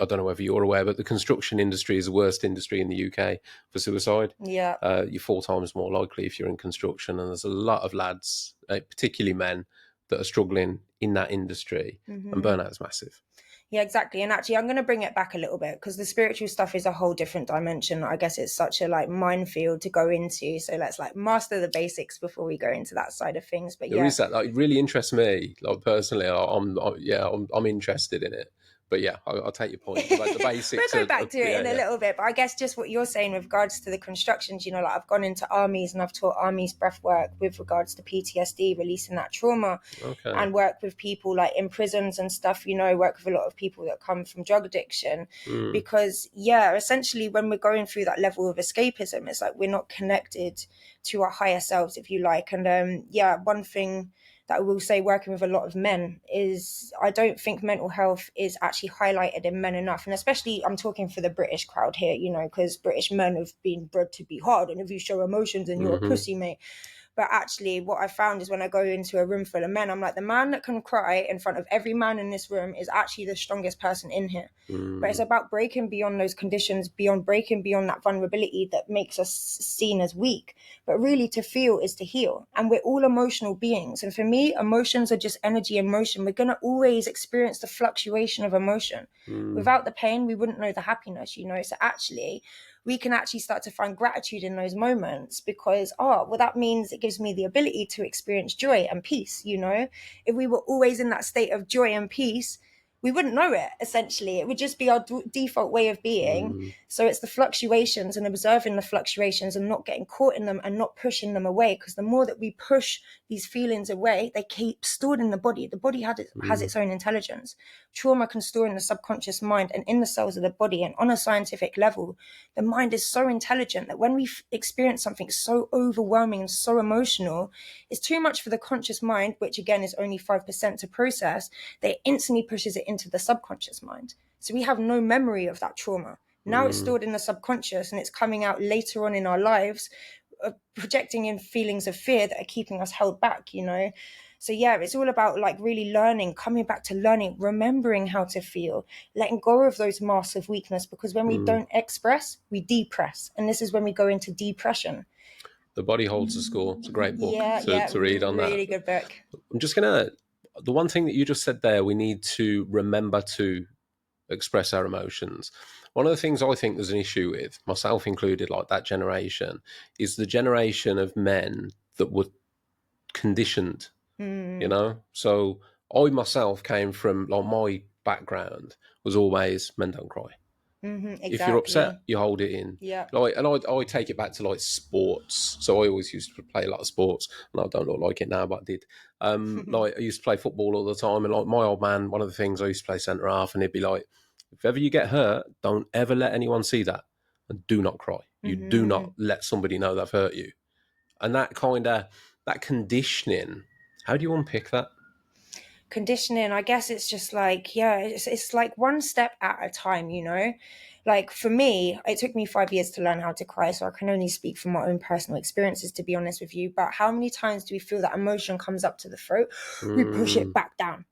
I don't know whether you're aware, but the construction industry is the worst industry in the UK for suicide. You're 4 times more likely if you're in construction, and there's a lot of lads, particularly men, that are struggling in that industry, and burnout is massive. Yeah, exactly. And actually, I'm going to bring it back a little bit because the spiritual stuff is a whole different dimension. I guess it's such a like minefield to go into. So let's like master the basics before we go into that side of things. But There yeah, is that. Like, it really interests me. Like personally, I'm interested in it. But yeah, I'll take your point. The basics we'll are, go back to it in a yeah. little bit. But I guess just what you're saying with regards to the constructions, you know, like I've gone into armies and I've taught armies breath work with regards to PTSD, releasing that trauma, Okay. and work with people like in prisons and stuff, you know, work with a lot of people that come from drug addiction. Because, yeah, essentially when we're going through that level of escapism, it's like we're not connected to our higher selves, if you like. And yeah, one thing that I will say working with a lot of men is I don't think mental health is actually highlighted in men enough. And especially I'm talking for the British crowd here, you know, because British men have been bred to be hard. And if you show emotions, then you're a pussy, mate. But actually, what I found is when I go into a room full of men, I'm like, the man that can cry in front of every man in this room is actually the strongest person in here. But it's about breaking beyond those conditions, breaking beyond that vulnerability that makes us seen as weak. But really, to feel is to heal. And we're all emotional beings. And for me, emotions are just energy and motion. We're going to always experience the fluctuation of emotion. Without the pain, we wouldn't know the happiness, you know? So actually, we can actually start to find gratitude in those moments because, that means it gives me the ability to experience joy and peace, you know? If we were always in that state of joy and peace, we wouldn't know it, essentially. It would just be our default way of being. So it's the fluctuations and observing the fluctuations and not getting caught in them and not pushing them away. Because the more that we push these feelings away, they keep stored in the body. The body has its own intelligence. Trauma can store in the subconscious mind and in the cells of the body. And on a scientific level, the mind is so intelligent that when we experience something so overwhelming and so emotional, it's too much for the conscious mind, which again is only 5% to process, that it instantly pushes it into the subconscious mind. So we have no memory of that trauma. Now it's stored in the subconscious and it's coming out later on in our lives, projecting in feelings of fear that are keeping us held back, you know? So yeah, it's all about like really learning, coming back to learning, remembering how to feel, letting go of those masks of weakness, because when we don't express, we depress. And this is when we go into depression. The Body Holds the Score. It's a great book Yeah, to read on that. really good book. I'm just the one thing that you just said there, we need to remember to express our emotions. One of the things I think there's an issue with, myself included, like that generation, is the generation of men that were conditioned, you know? So I myself came from, like, my background was always men don't cry. Exactly. If you're upset, you hold it in. Yeah. Like, and I take it back to like sports. So I always used to play a lot of sports, and I don't look like it now, but I did. Like I used to play football all the time, and like my old man, one of the things I used to play centre half, and he'd be like, "If ever you get hurt, don't ever let anyone see that, and do not cry. You do not let somebody know they've hurt you." And that conditioning. How do you unpick that? Conditioning, I guess it's just like, yeah, it's like one step at a time, you know? Like for me, it took me 5 years to learn how to cry, so I can only speak from my own personal experiences, to be honest with you. But how many times do we feel that emotion comes up to the throat, we push it back down?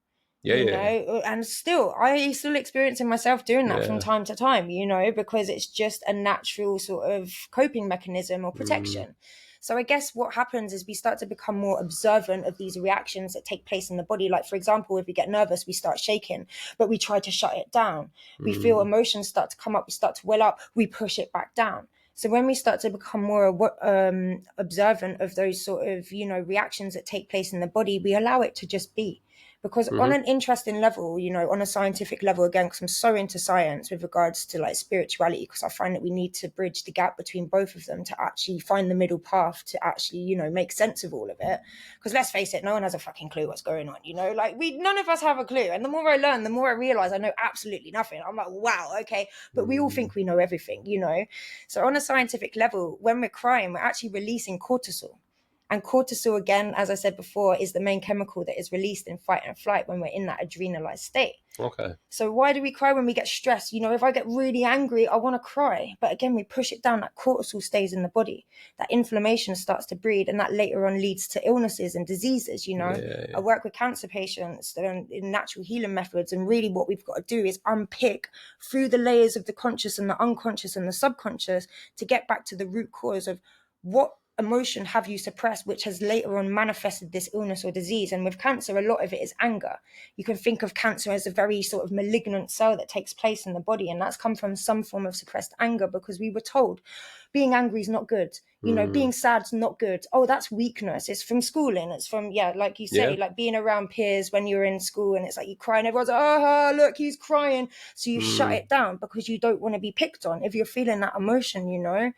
Yeah. And still I still experiencing myself doing that from Yeah. time to time, you know, because it's just a natural sort of coping mechanism or protection. So I guess what happens is we start to become more observant of these reactions that take place in the body. Like, for example, if we get nervous, we start shaking, but we try to shut it down. We feel emotions start to come up, we start to well up, we push it back down. So when we start to become more observant of those sort of, you know, reactions that take place in the body, we allow it to just be. Because on an interesting level, you know, on a scientific level, again, because I'm so into science with regards to like spirituality, because I find that we need to bridge the gap between both of them to actually find the middle path to actually, you know, make sense of all of it. Because let's face it, no one has a fucking clue what's going on, you know, like none of us have a clue. And the more I learn, the more I realize I know absolutely nothing. I'm like, wow, okay. But we all think we know everything, you know. So on a scientific level, when we're crying, we're actually releasing cortisol. And cortisol, again, as I said before, is the main chemical that is released in fight and flight when we're in that adrenalized state. Okay. So why do we cry when we get stressed? You know, if I get really angry, I want to cry. But again, we push it down. That cortisol stays in the body. That inflammation starts to breed, and that later on leads to illnesses and diseases, you know. Yeah. I work with cancer patients in natural healing methods, and really what we've got to do is unpick through the layers of the conscious and the unconscious and the subconscious to get back to the root cause of what emotion have you suppressed, which has later on manifested this illness or disease? And with cancer, a lot of it is anger. You can think of cancer as a very sort of malignant cell that takes place in the body, and that's come from some form of suppressed anger, because we were told being angry is not good. You know, being sad is not good. Oh, that's weakness. It's from schooling. It's from, like you say, like being around peers when you're in school and it's like you cry and everyone's like, oh, look, he's crying. So you shut it down because you don't want to be picked on if you're feeling that emotion, you know?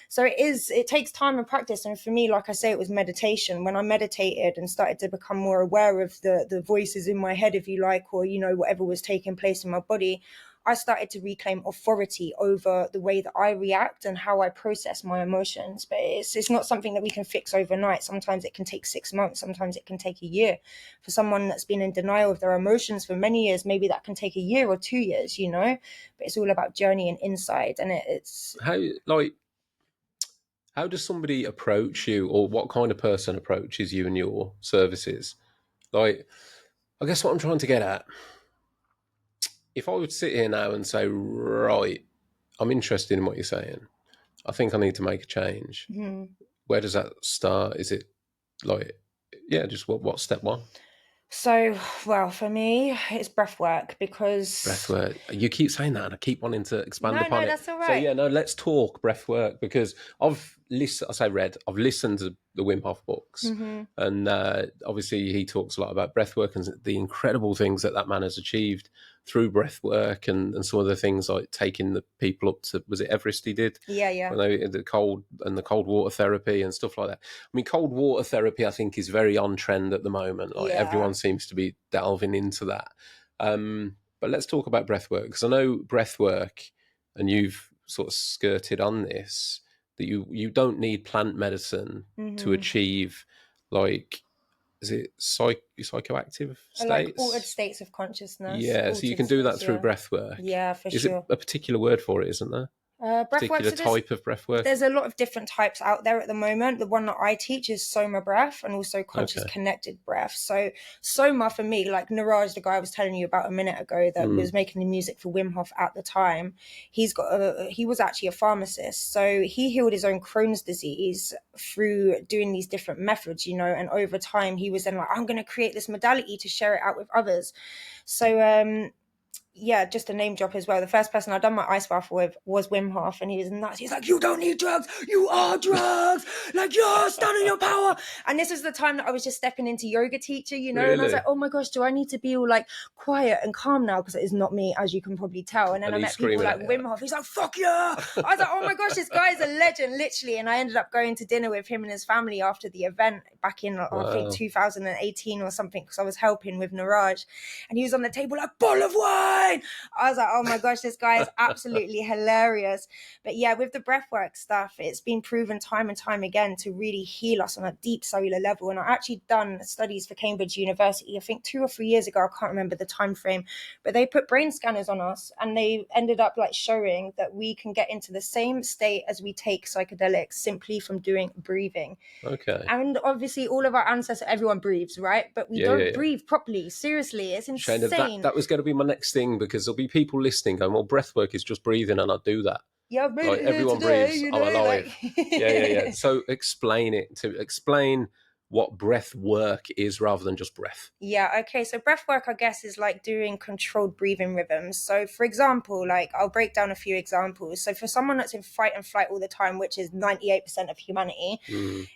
So it takes time and practice. And for me, like I say, it was meditation. When I meditated and started to become more aware of the voices in my head, if you like, or, you know, whatever was taking place in my body, I started to reclaim authority over the way that I react and how I process my emotions. But it's not something that we can fix overnight. Sometimes it can take 6 months. Sometimes it can take a year. For someone that's been in denial of their emotions for many years, maybe that can take a year or 2 years, you know. But it's all about journey and insight. And it's... How does somebody approach you, or what kind of person approaches you and your services? Like, I guess what I'm trying to get at, if I would sit here now and say, right, I'm interested in what you're saying, I think I need to make a change. Where does that start? Is it like, just what's step one? So, well, for me, it's breath work, because... Breath work. You keep saying that and I keep wanting to expand upon it. No, that's all right. So, let's talk breath work, because I've listened to the Wim Hof books. And obviously he talks a lot about breath work and the incredible things that man has achieved through breath work, and some of the things like taking the people up to, was it Everest he did? Yeah. When they, the cold water therapy and stuff like that. I mean, cold water therapy, I think, is very on trend at the moment. Like everyone seems to be delving into that. But let's talk about breath work, because I know breath work, and you've sort of skirted on this, that you don't need plant medicine to achieve, like, is it psychoactive states? Like altered states of consciousness. Yeah, so you can do that through breath work. Yeah, for sure. Is it a particular word for it, isn't there? Particular type of breath work? There's a lot of different types out there at the moment. The one that I teach is Soma breath, and also conscious connected breath. So Soma, for me, like Niraj, the guy I was telling you about a minute ago that was making the music for Wim Hof at the time, he was actually a pharmacist. So he healed his own Crohn's disease through doing these different methods, you know, and over time he was then like, I'm going to create this modality to share it out with others. So just a name drop as well. The first person I'd done my ice bath with was Wim Hof, and he was nuts. He's like, you don't need drugs, you are drugs, like you're standing your power. And this was the time that I was just stepping into yoga teacher, you know. Really? And I was like, oh my gosh, do I need to be all like quiet and calm now? Because it is not me, as you can probably tell. And then I met people like Wim Hof. He's like, fuck yeah. I was like, oh my gosh, this guy's a legend, literally. And I ended up going to dinner with him and his family after the event back in, I think, 2018 or something, because I was helping with Niraj. And he was on the table like, bottle of wine. I was like, oh my gosh, this guy is absolutely hilarious. But yeah, with the breathwork stuff, it's been proven time and time again to really heal us on a deep cellular level. And I actually done studies for Cambridge University, I think 2 or 3 years ago, I can't remember the time frame, but they put brain scanners on us, and they ended up like showing that we can get into the same state as we take psychedelics simply from doing breathing. Okay. And obviously all of our ancestors, everyone breathes, right? But we don't breathe properly. Seriously, it's insane. Shaina, that was going to be my next thing, because there'll be people listening going, well, breath work is just breathing, and I do that. Yeah, like everyone today, breathes, you know, I'm alive. Like... yeah. So explain what breath work is rather than just breath. Yeah, okay. So breath work, I guess, is like doing controlled breathing rhythms. So for example, like I'll break down a few examples. So for someone that's in fight and flight all the time, which is 98% of humanity,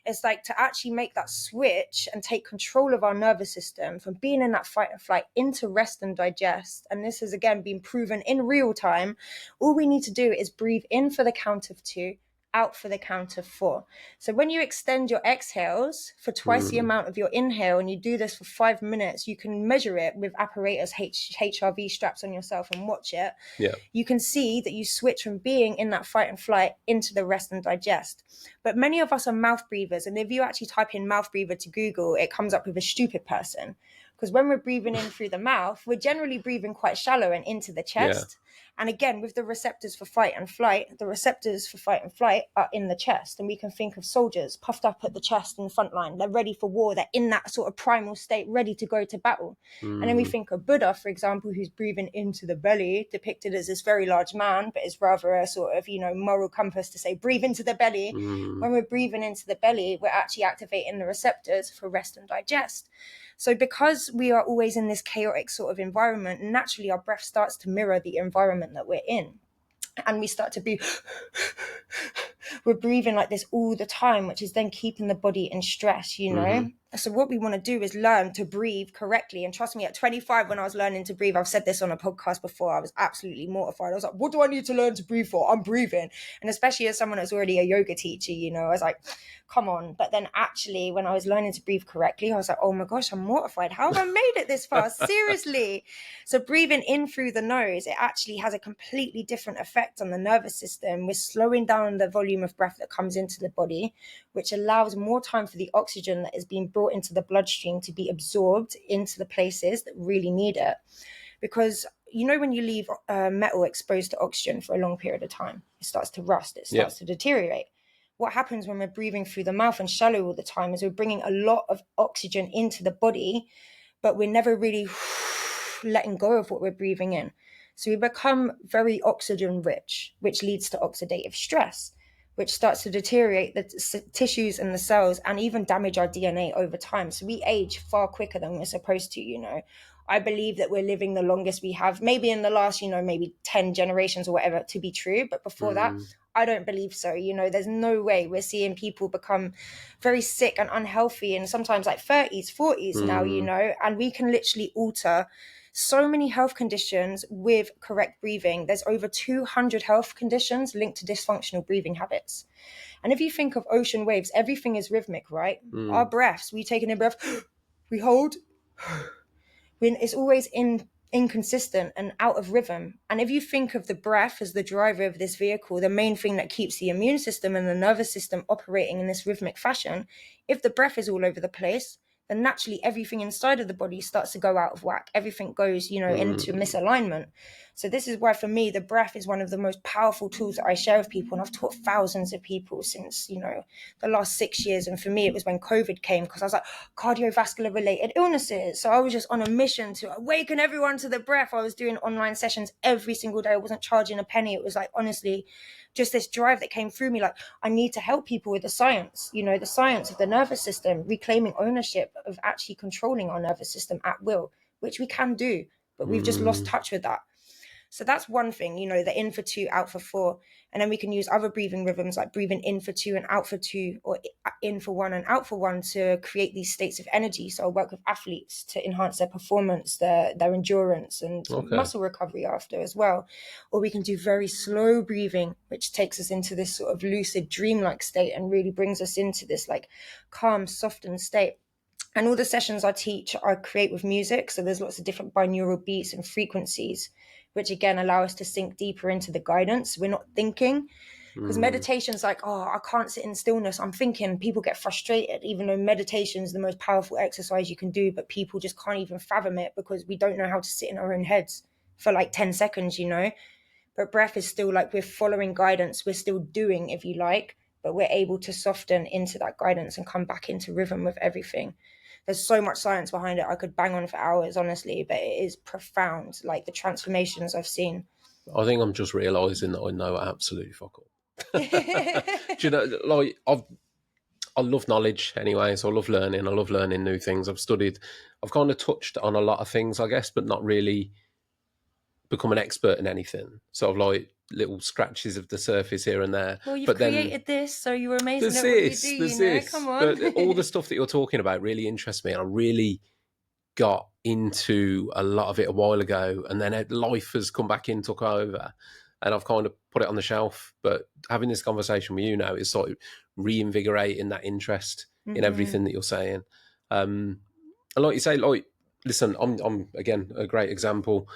it's like to actually make that switch and take control of our nervous system from being in that fight and flight into rest and digest. And this has again been proven in real time. All we need to do is breathe in for the count of 2, out for the count of 4. So when you extend your exhales for twice the amount of your inhale, and you do this for 5 minutes, you can measure it with apparatus HRV straps on yourself and watch it. Yeah. You can see that you switch from being in that fight and flight into the rest and digest. But many of us are mouth breathers. And if you actually type in mouth breather to Google, it comes up with a stupid person. Because when we're breathing in through the mouth, we're generally breathing quite shallow and into the chest. And again, with the receptors for fight and flight, the receptors for fight and flight are in the chest. And we can think of soldiers puffed up at the chest in the front line. They're ready for war. They're in that sort of primal state, ready to go to battle. And then we think of Buddha, for example, who's breathing into the belly, depicted as this very large man, but is rather a sort of, moral compass to say, breathe into the belly. When we're breathing into the belly, we're actually activating the receptors for rest and digest. So because we are always in this chaotic sort of environment, naturally our breath starts to mirror the environment that we're in. And we start to breathe. We're breathing like this all the time, which is then keeping the body in stress, So what we want to do is learn to breathe correctly. And trust me, at 25, when I was learning to breathe, I've said this on a podcast before, I was absolutely mortified. I was like, what do I need to learn to breathe for? I'm breathing. And especially as someone that's already a yoga teacher, I was like, come on. But then actually, when I was learning to breathe correctly, I was like, oh my gosh, I'm mortified. How have I made it this far? Seriously. So breathing in through the nose, it actually has a completely different effect on the nervous system. We're slowing down the volume of breath that comes into the body, which allows more time for the oxygen that is being brought into the bloodstream to be absorbed into the places that really need it. Because when you leave metal exposed to oxygen for a long period of time, it starts to rust, it starts to deteriorate. What happens when we're breathing through the mouth and shallow all the time is we're bringing a lot of oxygen into the body, but we're never really letting go of what we're breathing in. So we become very oxygen rich, which leads to oxidative stress, which starts to deteriorate the tissues and the cells and even damage our DNA over time. So we age far quicker than we're supposed to, I believe that we're living the longest we have, maybe in the last, maybe 10 generations or whatever, to be true. But before that, I don't believe so. There's no way. We're seeing people become very sick and unhealthy and sometimes like 30s, 40s now, and we can literally alter so many health conditions with correct breathing. There's over 200 health conditions linked to dysfunctional breathing habits. And if you think of ocean waves, everything is rhythmic, right? Our breaths, we take in a breath, we hold, it's always inconsistent and out of rhythm. And if you think of the breath as the driver of this vehicle, the main thing that keeps the immune system and the nervous system operating in this rhythmic fashion, if the breath is all over the place, then naturally everything inside of the body starts to go out of whack. Everything goes, into misalignment. So this is why for me, the breath is one of the most powerful tools that I share with people. And I've taught thousands of people since, the last 6 years. And for me, it was when COVID came, because I was like, cardiovascular related illnesses. So I was just on a mission to awaken everyone to the breath. I was doing online sessions every single day. I wasn't charging a penny. It was like, honestly, just this drive that came through me, like, I need to help people with the science, the science of the nervous system, reclaiming ownership of actually controlling our nervous system at will, which we can do, but we've just lost touch with that. So that's one thing, the in for 2, out for 4. And then we can use other breathing rhythms like breathing in for 2 and out for 2, or in for 1 and out for 1 to create these states of energy. So I work with athletes to enhance their performance, their endurance and muscle recovery after as well. Or we can do very slow breathing, which takes us into this sort of lucid dreamlike state and really brings us into this like calm, softened state. And all the sessions I teach, I create with music. So there's lots of different binaural beats and frequencies, which again allow us to sink deeper into the guidance. We're not thinking, because meditation's like, oh, I can't sit in stillness, I'm thinking. People get frustrated, even though meditation is the most powerful exercise you can do, but people just can't even fathom it because we don't know how to sit in our own heads for like 10 seconds, But breath is still like, we're following guidance, we're still doing, if you like, but we're able to soften into that guidance and come back into rhythm with everything. There's so much science behind it. I could bang on for hours, honestly, but it is profound, like the transformations I've seen. I think I'm just realising that I know absolutely fuck all. Do you know, like, I love knowledge anyway, so I love learning new things. I've kind of touched on a lot of things, I guess, but not really become an expert in anything. Sort of like little scratches of the surface here and there. Well, you've but created this, so you're amazing at what you do, Come on. But all the stuff that you're talking about really interests me, and I really got into a lot of it a while ago, and then life has come back in, took over, and I've kind of put it on the shelf. But having this conversation with you now is sort of reinvigorating that interest in everything that you're saying. And like you say, like, listen, I'm again a great example.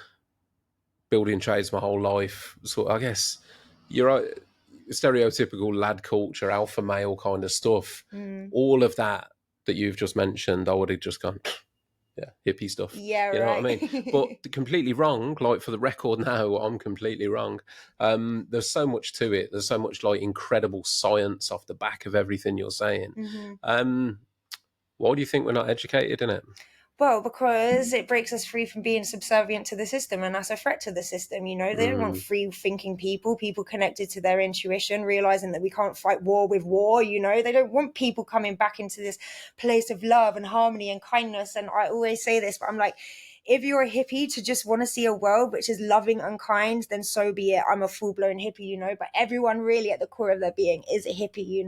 Building trades my whole life, so I guess you're stereotypical lad culture, alpha male kind of stuff. All of that you've just mentioned, I would have just gone, Yeah, hippie stuff. Yeah, You know what I right. mean? But completely wrong. Like, for the record now, I'm completely wrong. There's so much to it. There's so much like incredible science off the back of everything you're saying. hmm Why do you think we're not educated in it? Well, because it breaks us free from being subservient to the system, and that's a threat to the system. They don't want free thinking people connected to their intuition, realizing that we can't fight war with war. They don't want people coming back into this place of love and harmony and kindness. And I always say this, but I'm like, if you're a hippie to just want to see a world which is loving and kind, then so be it. I'm a full-blown hippie, but everyone really at the core of their being is a hippie,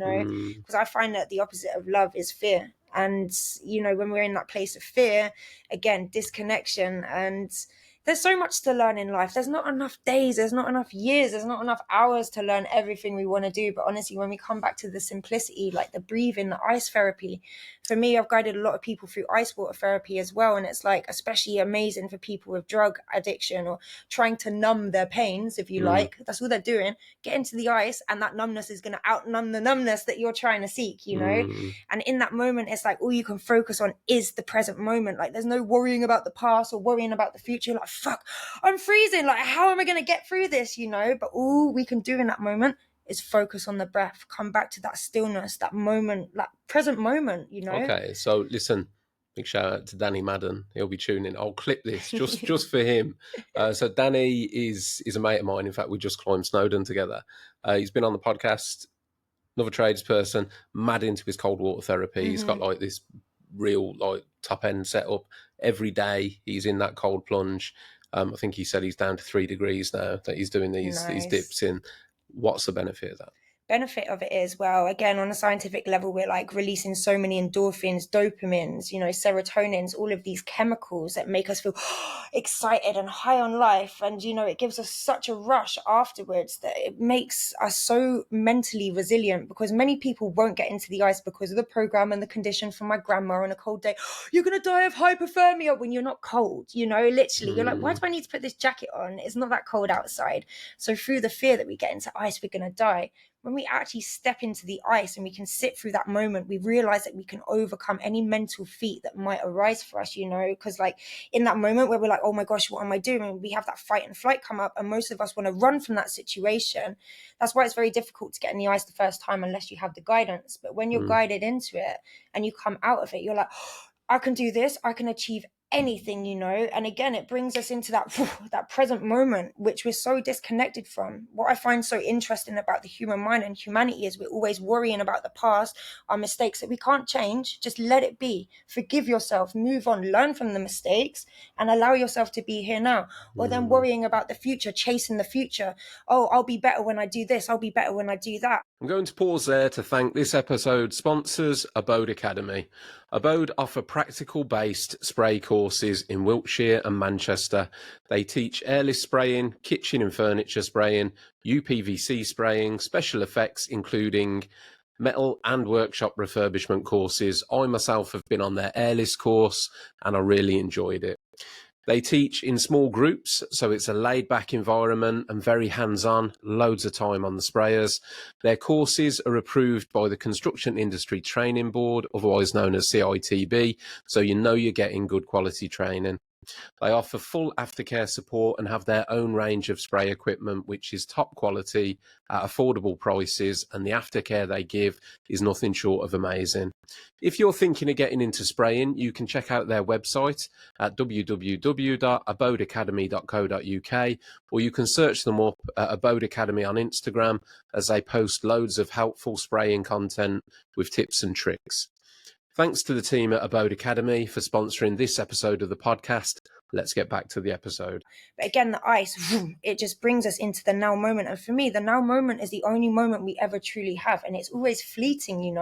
because I find that the opposite of love is fear. And when we're in that place of fear, again, disconnection, and there's so much to learn in life. There's not enough days, there's not enough years, there's not enough hours to learn everything we want to do. But honestly, when we come back to the simplicity, like the breathing, the ice therapy, for me, I've guided a lot of people through ice water therapy as well. And it's like especially amazing for people with drug addiction or trying to numb their pains, if you like. That's all they're doing. Get into the ice, and that numbness is going to outnumb the numbness that you're trying to seek, And in that moment, it's like all you can focus on is the present moment. Like there's no worrying about the past or worrying about the future. Like, fuck, I'm freezing. Like, how am I going to get through this, But all we can do in that moment is focus on the breath, come back to that stillness, that moment, that present moment, Okay, so listen, big shout out to Danny Madden. He'll be tuning. I'll clip this just for him. So Danny is a mate of mine. In fact, we just climbed Snowdon together. He's been on the podcast. Another tradesperson, mad into his cold water therapy. He's got like this real like top end setup. Every day he's in that cold plunge. I think he said he's down to 3 degrees now that he's doing these dips in. What's the benefit of that? Benefit of it is, well, again, on a scientific level, we're like releasing so many endorphins, dopamines, serotonins, all of these chemicals that make us feel excited and high on life. And it gives us such a rush afterwards that it makes us so mentally resilient, because many people won't get into the ice because of the program and the condition from my grandma on a cold day. You're gonna die of hypothermia when you're not cold, literally. You're like, why do I need to put this jacket on? It's not that cold outside. So through the fear that we get into ice, we're gonna die. When we actually step into the ice and we can sit through that moment, we realize that we can overcome any mental feat that might arise for us, because like in that moment where we're like, oh my gosh, what am I doing? We have that fight and flight come up, and most of us want to run from that situation. That's why it's very difficult to get in the ice the first time unless you have the guidance. But when you're guided into it and you come out of it, you're like, I can do this, I can achieve anything, and again it brings us into that present moment, which we're so disconnected from. What I find so interesting about the human mind and humanity is we're always worrying about the past, our mistakes that we can't change. Just let it be, forgive yourself, move on, learn from the mistakes, and allow yourself to be here now. Or then worrying about the future, chasing the future. Oh, I'll be better when I do this, I'll be better when I do that. I'm going to pause there to thank this episode's sponsors, Abode Academy. Abode offer practical-based spray courses in Wiltshire and Manchester. They teach airless spraying, kitchen and furniture spraying, UPVC spraying, special effects including metal and workshop refurbishment courses. I myself have been on their airless course and I really enjoyed it. They teach in small groups, so it's a laid-back environment and very hands-on, loads of time on the sprayers. Their courses are approved by the Construction Industry Training Board, otherwise known as CITB, so you're getting good quality training. They offer full aftercare support and have their own range of spray equipment, which is top quality at affordable prices, and the aftercare they give is nothing short of amazing. If you're thinking of getting into spraying, you can check out their website at www.abodeacademy.co.uk, or you can search them up at Abode Academy on Instagram, as they post loads of helpful spraying content with tips and tricks. Thanks to the team at Abode Academy for sponsoring this episode of the podcast. Let's get back to the episode. But again, the ice, it just brings us into the now moment. And for me, the now moment is the only moment we ever truly have. And it's always fleeting,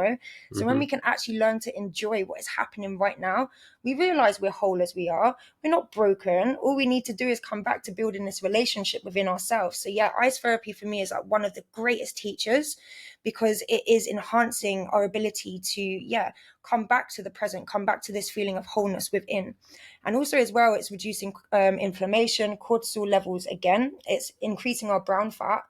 So when we can actually learn to enjoy what is happening right now, we realize we're whole as we are. We're not broken. All we need to do is come back to building this relationship within ourselves. So yeah, ice therapy for me is like one of the greatest teachers, because it is enhancing our ability to, come back to the present, come back to this feeling of wholeness within. And also as well, it's reducing inflammation, cortisol levels again. It's increasing our brown fat.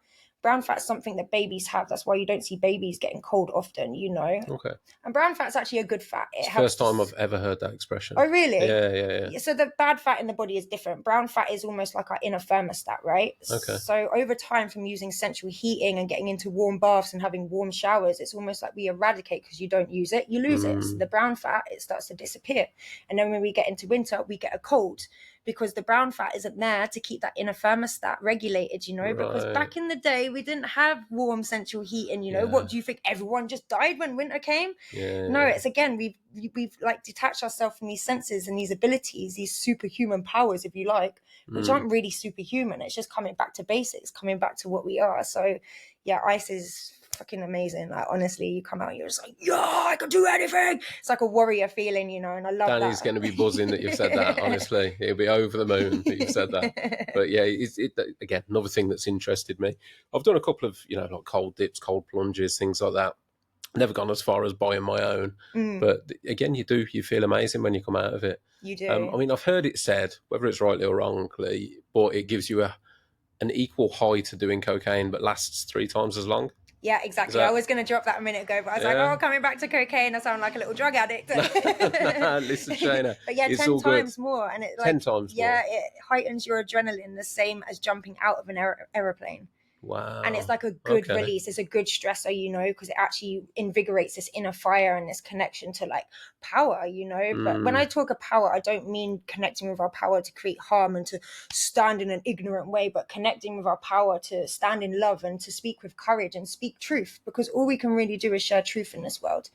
Brown fat's something that babies have. That's why you don't see babies getting cold often, you know. Okay. And brown fat's actually a good fat. It's the first time I've ever heard that expression. Oh, really? Yeah. So the bad fat in the body is different. Brown fat is almost like our inner thermostat, right? Okay. So over time, from using central heating and getting into warm baths and having warm showers, it's almost like we eradicate, because you don't use it, you lose it. So the brown fat, it starts to disappear. And then when we get into winter, we get a cold, because the brown fat isn't there to keep that inner thermostat regulated, you know, Right. because back in the day, we didn't have warm central heating, you know. What do you think? Everyone just died when winter came? No, it's, again, we've like detached ourselves from these senses and these abilities, these superhuman powers, if you like, which aren't really superhuman. It's just coming back to basics, coming back to what we are. So yeah, ice is fucking amazing. Like, honestly, you come out, you're just like, yeah, I can do anything. It's like a warrior feeling, you know, and I love that. Danny's going to be buzzing that you've said that, honestly. He'll be over the moon that you've said that. But yeah, again, another thing that's interested me. I've done a couple of, you know, like cold dips, cold plunges, things like that. Never gone as far as buying my own. But again, you feel amazing when you come out of it. You do. I mean, I've heard it said, whether it's rightly or wrongly, but it gives you an equal high to doing cocaine, but lasts 3 times as long. Yeah, exactly. I was going to drop that a minute ago, but I was like, oh, coming back to cocaine, I sound like a little drug addict. Listen, Shaina, but yeah, it's 10 all times good. more. And it, like, 10 times more. Yeah, it heightens your adrenaline the same as jumping out of an aeroplane. Wow. And it's like a good release. It's a good stressor, you know, because it actually invigorates this inner fire and this connection to like power, you know. But when I talk of power, I don't mean connecting with our power to create harm and to stand in an ignorant way, but connecting with our power to stand in love and to speak with courage and speak truth, because all we can really do is share truth in this world.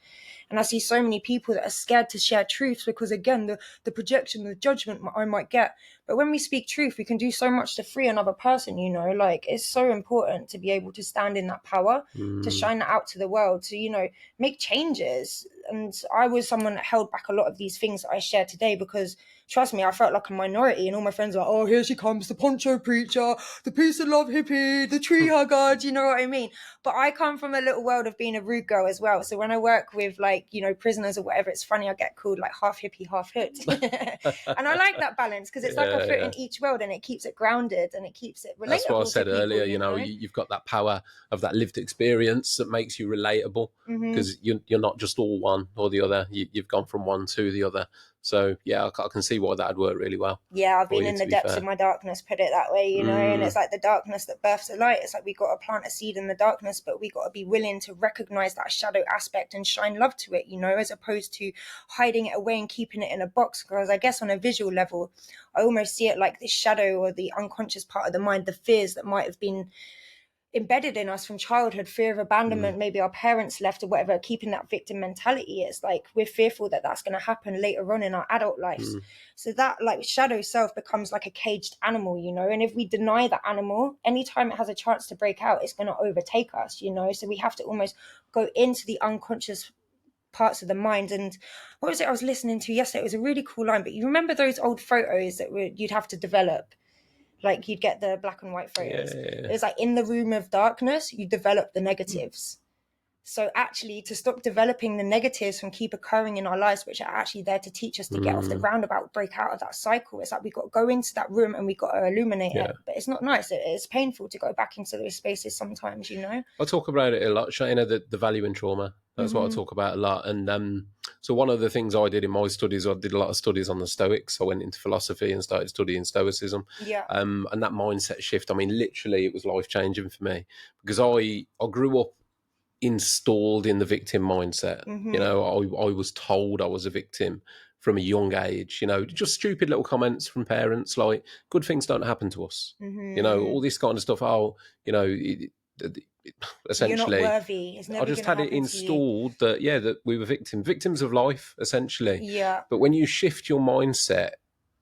And I see so many people that are scared to share truth because, again, the projection, the judgment I might get. But when we speak truth, we can do so much to free another person, you know. Like, it's so important to be able to stand in that power, to shine that out to the world, to, you know, make changes. And I was someone that held back a lot of these things that I share today because, trust me, I felt like a minority, and all my friends were like, oh, here she comes, the poncho preacher, the peace and love hippie, the tree hugger, do you know what I mean? But I come from a little world of being a rude girl as well. So when I work with, like, you know, prisoners or whatever, it's funny, I get called like half hippie, half hood. And I like that balance, because it's like a foot in each world, and it keeps it grounded and it keeps it relatable. That's what I said to people, earlier, you know, you've got that power of that lived experience that makes you relatable, because you're not just all one or the other. You've gone from one to the other. So yeah, I can see why that'd work really well. Yeah, I've been in the depths of my darkness, put it that way, you know. And it's like the darkness that births the light. It's like we got to plant a seed in the darkness, but we got to be willing to recognize that shadow aspect and shine love to it, you know, as opposed to hiding it away and keeping it in a box. Because I guess on a visual level, I almost see it like this shadow or the unconscious part of the mind, the fears that might have been embedded in us from childhood, fear of abandonment, maybe our parents left or whatever, keeping that victim mentality. It's like we're fearful that that's going to happen later on in our adult lives. So that like shadow self becomes like a caged animal, you know. And if we deny that animal, anytime it has a chance to break out, it's going to overtake us, you know. So we have to almost go into the unconscious parts of the mind. And what was it I was listening to yesterday? It was a really cool line, but you remember those old photos that you'd have to develop? Like, you'd get the black and white photos. It was like, in the room of darkness, you develop the negatives. So actually, to stop developing the negatives from keep occurring in our lives, which are actually there to teach us to get off the roundabout, break out of that cycle. It's like we got to go into that room and we got to illuminate it. But it's not nice. It's painful to go back into those spaces sometimes, you know. I talk about it a lot, Shaina, the value in trauma. That's what I talk about a lot. And so one of the things I did in my studies, I did a lot of studies on the Stoics. I went into philosophy and started studying Stoicism. And that mindset shift, I mean, literally, it was life-changing for me, because I grew up installed in the victim mindset. You know, I was told I was a victim from a young age, you know, just stupid little comments from parents like, good things don't happen to us. You know, all this kind of stuff. Oh, you know, essentially, you're not worthy. It's never I just had it installed that, that we were victims of life, essentially. But when you shift your mindset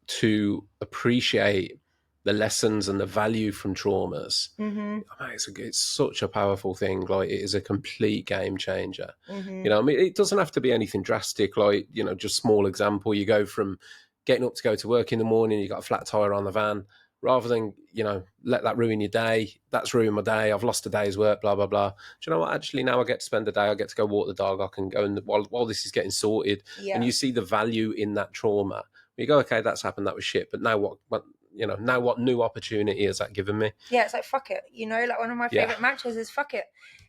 to appreciate the lessons and the value from traumas, it's such a powerful thing. Like, it is a complete game changer. You know, I mean, it doesn't have to be anything drastic. Like, you know, just small example, you go from getting up to go to work in the morning, you got a flat tire on the van, rather than, you know, let that ruin your day. That's ruined my day. I've lost a day's work, blah, blah, blah. Do you know what? Actually, now I get to spend the day. I get to go walk the dog. I can go and while this is getting sorted. And you see the value in that trauma. You go, okay, that's happened. That was shit. But now what? now what new opportunity has that given me? Yeah, it's like, fuck it. Like one of my favorite mantras is fuck it.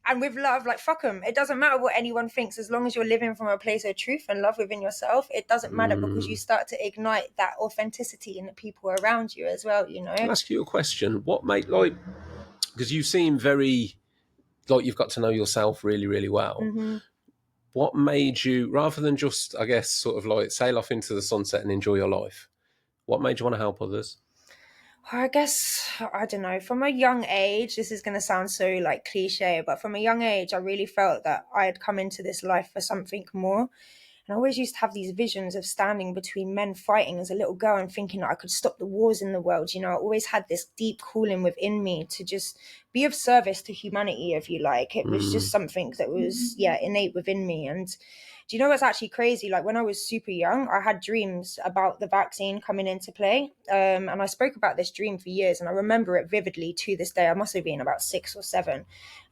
And with love, like, fuck them. It doesn't matter what anyone thinks, as long as you're living from a place of truth and love within yourself. It doesn't matter, because you start to ignite that authenticity in the people around you as well, I'll ask you a question. What made, because you seem very, you've got to know yourself really, really well. Mm-hmm. What made you, rather than just, I guess, sort of sail off into the sunset and enjoy your life, what made you want to help others? I guess, I don't know, from a young age, this is going to sound so cliche, but from a young age, I really felt that I had come into this life for something more. And I always used to have these visions of standing between men fighting as a little girl and thinking that I could stop the wars in the world. I always had this deep calling within me to just be of service to humanity, if you like. It was just something that was, innate within me. And do you know what's actually crazy? When I was super young, I had dreams about the vaccine coming into play. And I spoke about this dream for years, and I remember it vividly to this day. I must have been about 6 or 7. And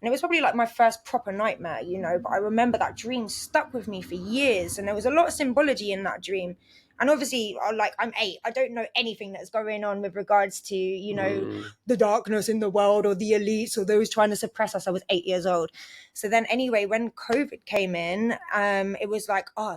it was probably my first proper nightmare, but I remember that dream stuck with me for years. And there was a lot of symbology in that dream. And obviously, I'm 8. I don't know anything that's going on with regards to, the darkness in the world or the elites or those trying to suppress us. I was 8 years old. So then anyway, when COVID came in, it was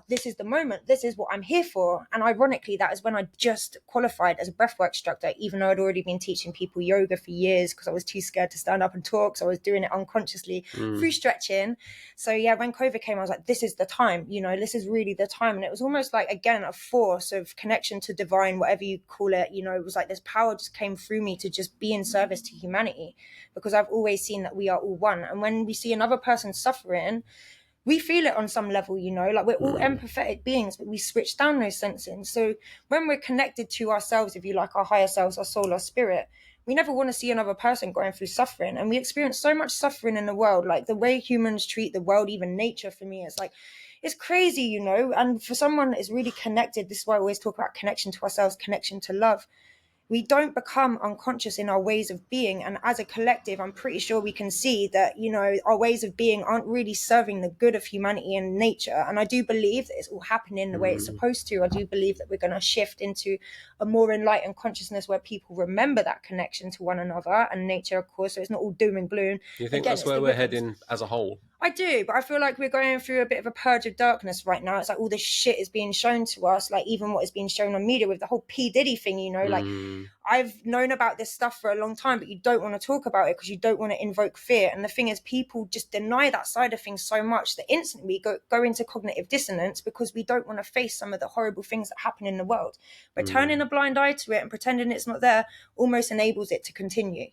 this is the moment. This is what I'm here for. And ironically, that is when I just qualified as a breathwork instructor, even though I'd already been teaching people yoga for years because I was too scared to stand up and talk. So I was doing it unconsciously through stretching. So yeah, when COVID came, I was like, this is the time, this is really the time. And it was almost again, a force of connection to divine, whatever you call it. It was this power just came through me to just be in service to humanity, because I've always seen that we are all one. And when we see another person suffering, we feel it on some level, we're all empathetic beings, but we switch down those senses. So when we're connected to ourselves, if you like, our higher selves, our soul, our spirit, we never want to see another person going through suffering. And we experience so much suffering in the world, the way humans treat the world, even nature. For me, it's crazy, and for someone that is really connected, this is why I always talk about connection to ourselves, connection to love. We don't become unconscious in our ways of being. And as a collective, I'm pretty sure we can see that, our ways of being aren't really serving the good of humanity and nature. And I do believe that it's all happening the way it's supposed to. I do believe that we're going to shift into a more enlightened consciousness where people remember that connection to one another and nature, of course. So it's not all doom and gloom. Do you think that's where we're heading as a whole? I do, but I feel like we're going through a bit of a purge of darkness right now. It's all this shit is being shown to us, even what is being shown on media with the whole P. Diddy thing, I've known about this stuff for a long time, but you don't want to talk about it because you don't want to invoke fear. And the thing is, people just deny that side of things so much that instantly go into cognitive dissonance because we don't want to face some of the horrible things that happen in the world. But turning a blind eye to it and pretending it's not there almost enables it to continue,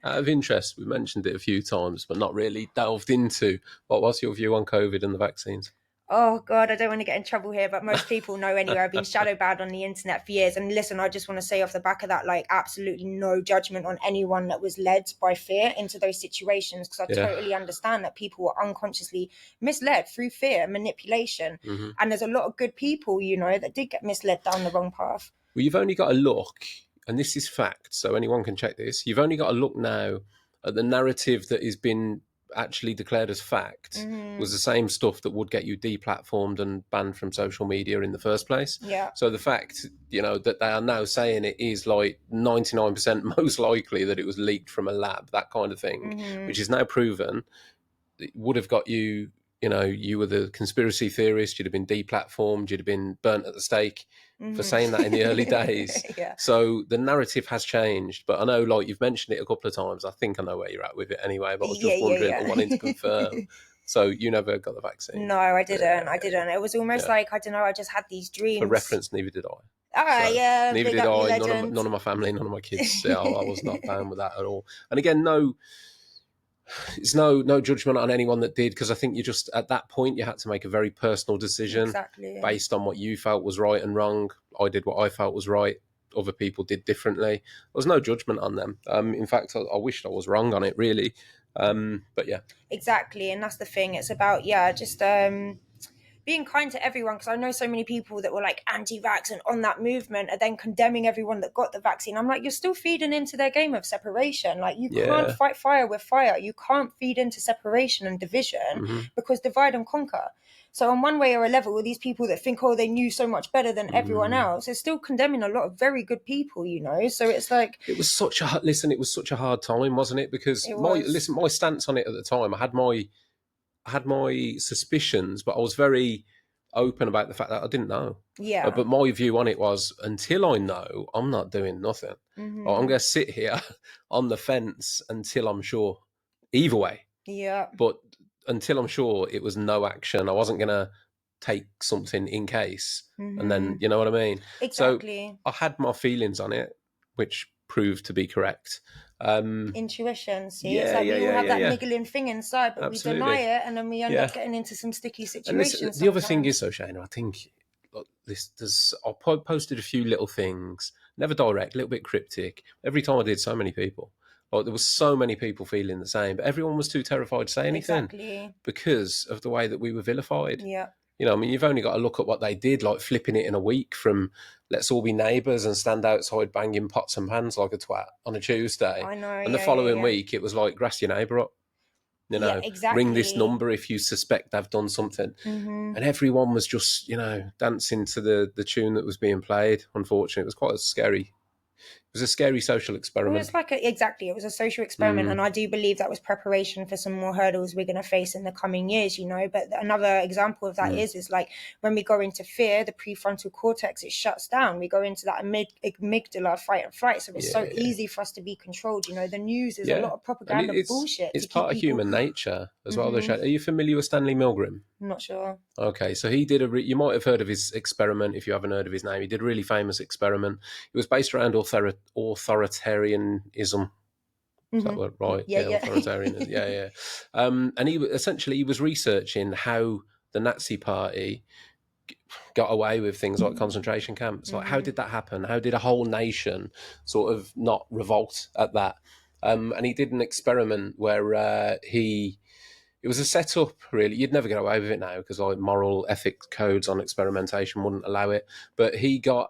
Out of interest, we mentioned it a few times, but not really delved into. What was your view on COVID and the vaccines? Oh God, I don't want to get in trouble here, but most people know anyway. I've been shadow banned on the internet for years. And listen, I just want to say off the back of that, absolutely no judgment on anyone that was led by fear into those situations, because I totally understand that people were unconsciously misled through fear and manipulation. And there's a lot of good people, that did get misled down the wrong path. Well, you've only got to look, and this is fact, so anyone can check this. You've only got to look now at the narrative that has been actually declared as fact was the same stuff that would get you deplatformed and banned from social media in the first place. Yeah. So the fact, that they are now saying it is 99% most likely that it was leaked from a lab, that kind of thing, which is now proven, it would have got you, you were the conspiracy theorist, you'd have been deplatformed, you'd have been burnt at the stake for saying that in the early days. Yeah. So the narrative has changed, but I know you've mentioned it a couple of times. I think I know where you're at with it anyway, but I was just wondering, I wanted to confirm. So you never got the vaccine? No, I didn't. I didn't. It was almost I don't know, I just had these dreams. For reference, neither did I. All right, yeah. Neither did I. None of my family, none of my kids. I was not down with that at all. And again, it's no judgment on anyone that did, because I think you just, at that point, you had to make a very personal decision based on what you felt was right and wrong. I did what I felt was right. Other people did differently. There was no judgment on them. In fact, I wished I was wrong on it, really. But yeah. Exactly. And that's the thing. It's about, just being kind to everyone, because I know so many people that were like anti-vax and on that movement are then condemning everyone that got the vaccine. I'm like, you're still feeding into their game of separation. Like, you can't fight fire with fire. You can't feed into separation and division, because divide and conquer. So on one way or a level, these people that think, oh, they knew so much better than everyone else, are still condemning a lot of very good people, you know? So it's like... It was such a hard time, wasn't it? Because my stance on it at the time, I had my suspicions, but I was very open about the fact that I didn't know. Yeah. But my view on it was, until I know, I'm not doing nothing. I'm going to sit here on the fence until I'm sure. Either way. Yeah. But until I'm sure, it was no action. I wasn't going to take something in case. And then, you know what I mean? Exactly. So I had my feelings on it, which proved to be correct. Intuition, see? It's like we all have that niggling thing inside, but we deny it, and then we end up getting into some sticky situations. The other thing is, though, Shaina, I think I posted a few little things, never direct, a little bit cryptic. Every time I did, so many people. Like, there was so many people feeling the same, but everyone was too terrified to say anything because of the way that we were vilified. Yeah. You know, I mean, you've only got to look at what they did, like flipping it in a week from let's all be neighbours and stand outside banging pots and pans like a twat on a Tuesday. I know. And the following week, it was like, grass your neighbour up. You know, ring this number if you suspect they've done something. And everyone was just, you know, dancing to the tune that was being played. Unfortunately, it was quite scary. It was a scary social experiment. Well, it's like it was a social experiment, and I do believe that was preparation for some more hurdles we're going to face in the coming years, you know. But another example of that is like when we go into fear, the prefrontal cortex, it shuts down. We go into that amygdala, fight and flight. So it's so easy for us to be controlled. You know, the news is a lot of propaganda bullshit. It's part of human nature as well. Are you familiar with Stanley Milgram? I'm not sure. Okay, so he did you might have heard of his experiment if you haven't heard of his name. He did a really famous experiment. It was based around authoritarianism. Is that what, right? Yeah. Authoritarianism. yeah. And he was researching how the Nazi Party got away with things like concentration camps. Like, how did that happen? How did a whole nation sort of not revolt at that? And he did an experiment where it was a setup, really. You'd never get away with it now because like moral ethics codes on experimentation wouldn't allow it. But he got,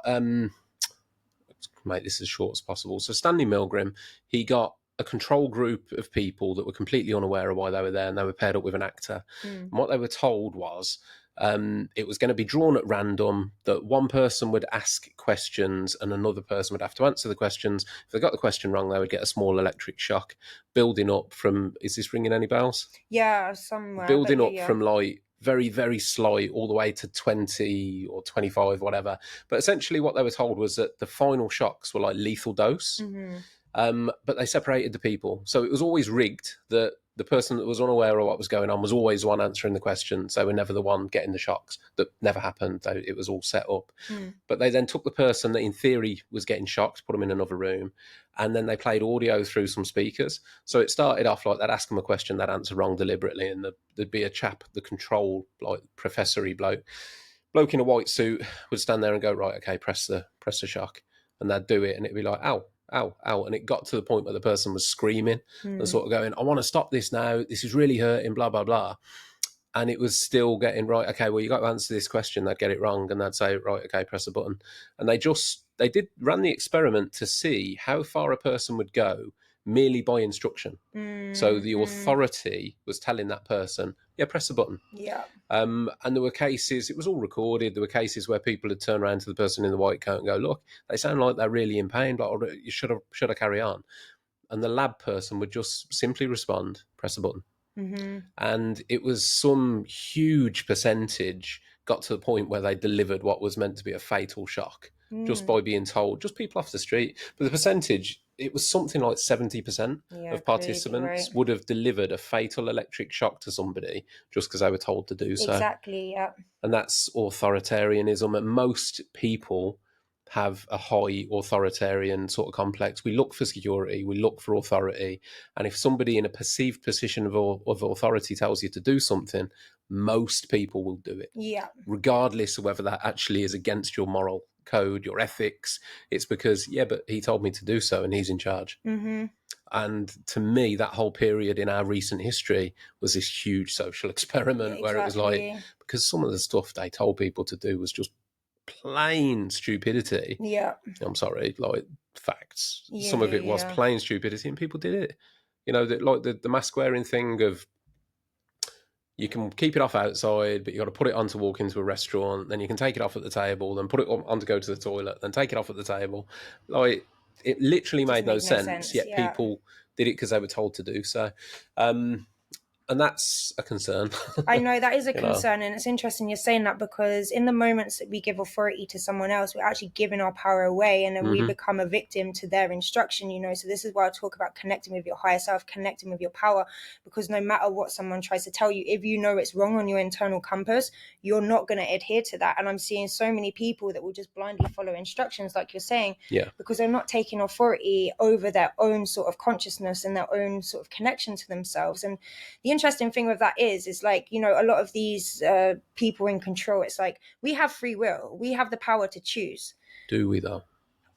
make this as short as possible. So Stanley Milgram, he got a control group of people that were completely unaware of why they were there, and they were paired up with an actor. And what they were told was it was going to be drawn at random, that one person would ask questions and another person would have to answer the questions. If they got the question wrong, they would get a small electric shock building up from, is this ringing any bells? Yeah, somewhere. Building up from like very, very slight all the way to 20 or 25, whatever. But essentially what they were told was that the final shocks were like lethal dose. But they separated the people. So it was always rigged that the person that was unaware of what was going on was always the one answering the questions. They were never the one getting the shocks. That never happened. It was all set up. But they then took the person that in theory was getting shocked, put them in another room, and then they played audio through some speakers. So it started off like they'd ask them a question, they'd answer wrong deliberately, and there'd be a chap, the control, like professory bloke in a white suit would stand there and go, right, okay, press the shock. And they'd do it, and it'd be like, ow, ow, ow. And it got to the point where the person was screaming and sort of going, I want to stop this now. This is really hurting, blah, blah, blah. And it was still getting, right, okay, well, you got to answer this question. They'd get it wrong, and they'd say, right, okay, press a button. And they ran the experiment to see how far a person would go merely by instruction. So the authority was telling that person, yeah, press a button. Yeah. And there were cases, it was all recorded, there were cases where people had turned around to the person in the white coat and go, look, they sound like they're really in pain, but should I carry on? And the lab person would just simply respond, press a button. And it was some huge percentage got to the point where they delivered what was meant to be a fatal shock just by being told, just people off the street. But the percentage, it was something like 70% of participants would have delivered a fatal electric shock to somebody just because they were told to do so. Exactly, yeah. And that's authoritarianism. And most people have a high authoritarian sort of complex. We look for security, we look for authority. And if somebody in a perceived position of authority tells you to do something, most people will do it. Yeah. Regardless of whether that actually is against your moral code, your ethics. It's because, yeah, but he told me to do so and he's in charge. And to me, that whole period in our recent history was this huge social experiment where it was like, because some of the stuff they told people to do was just plain stupidity. Yeah. I'm sorry, like facts. Yeah, Some of it was yeah. plain stupidity and people did it. You know, like the mask wearing thing of, you can keep it off outside, but you got to put it on to walk into a restaurant. Then you can take it off at the table, then put it on to go to the toilet, then take it off at the table. Like, it literally made no sense. Yet yeah. people did it because they were told to do so. And that's a concern. I know that is a You know? concern, and it's interesting you're saying that, because in the moments that we give authority to someone else, we're actually giving our power away, and then we become a victim to their instruction, you know. So this is why I talk about connecting with your higher self, connecting with your power, because no matter what someone tries to tell you, if you know it's wrong on your internal compass, you're not going to adhere to that. And I'm seeing so many people that will just blindly follow instructions, like you're saying, because they're not taking authority over their own sort of consciousness and their own sort of connection to themselves. And the interesting thing with that is like, you know, a lot of these people in control, it's like, we have free will, we have the power to choose. Do we though?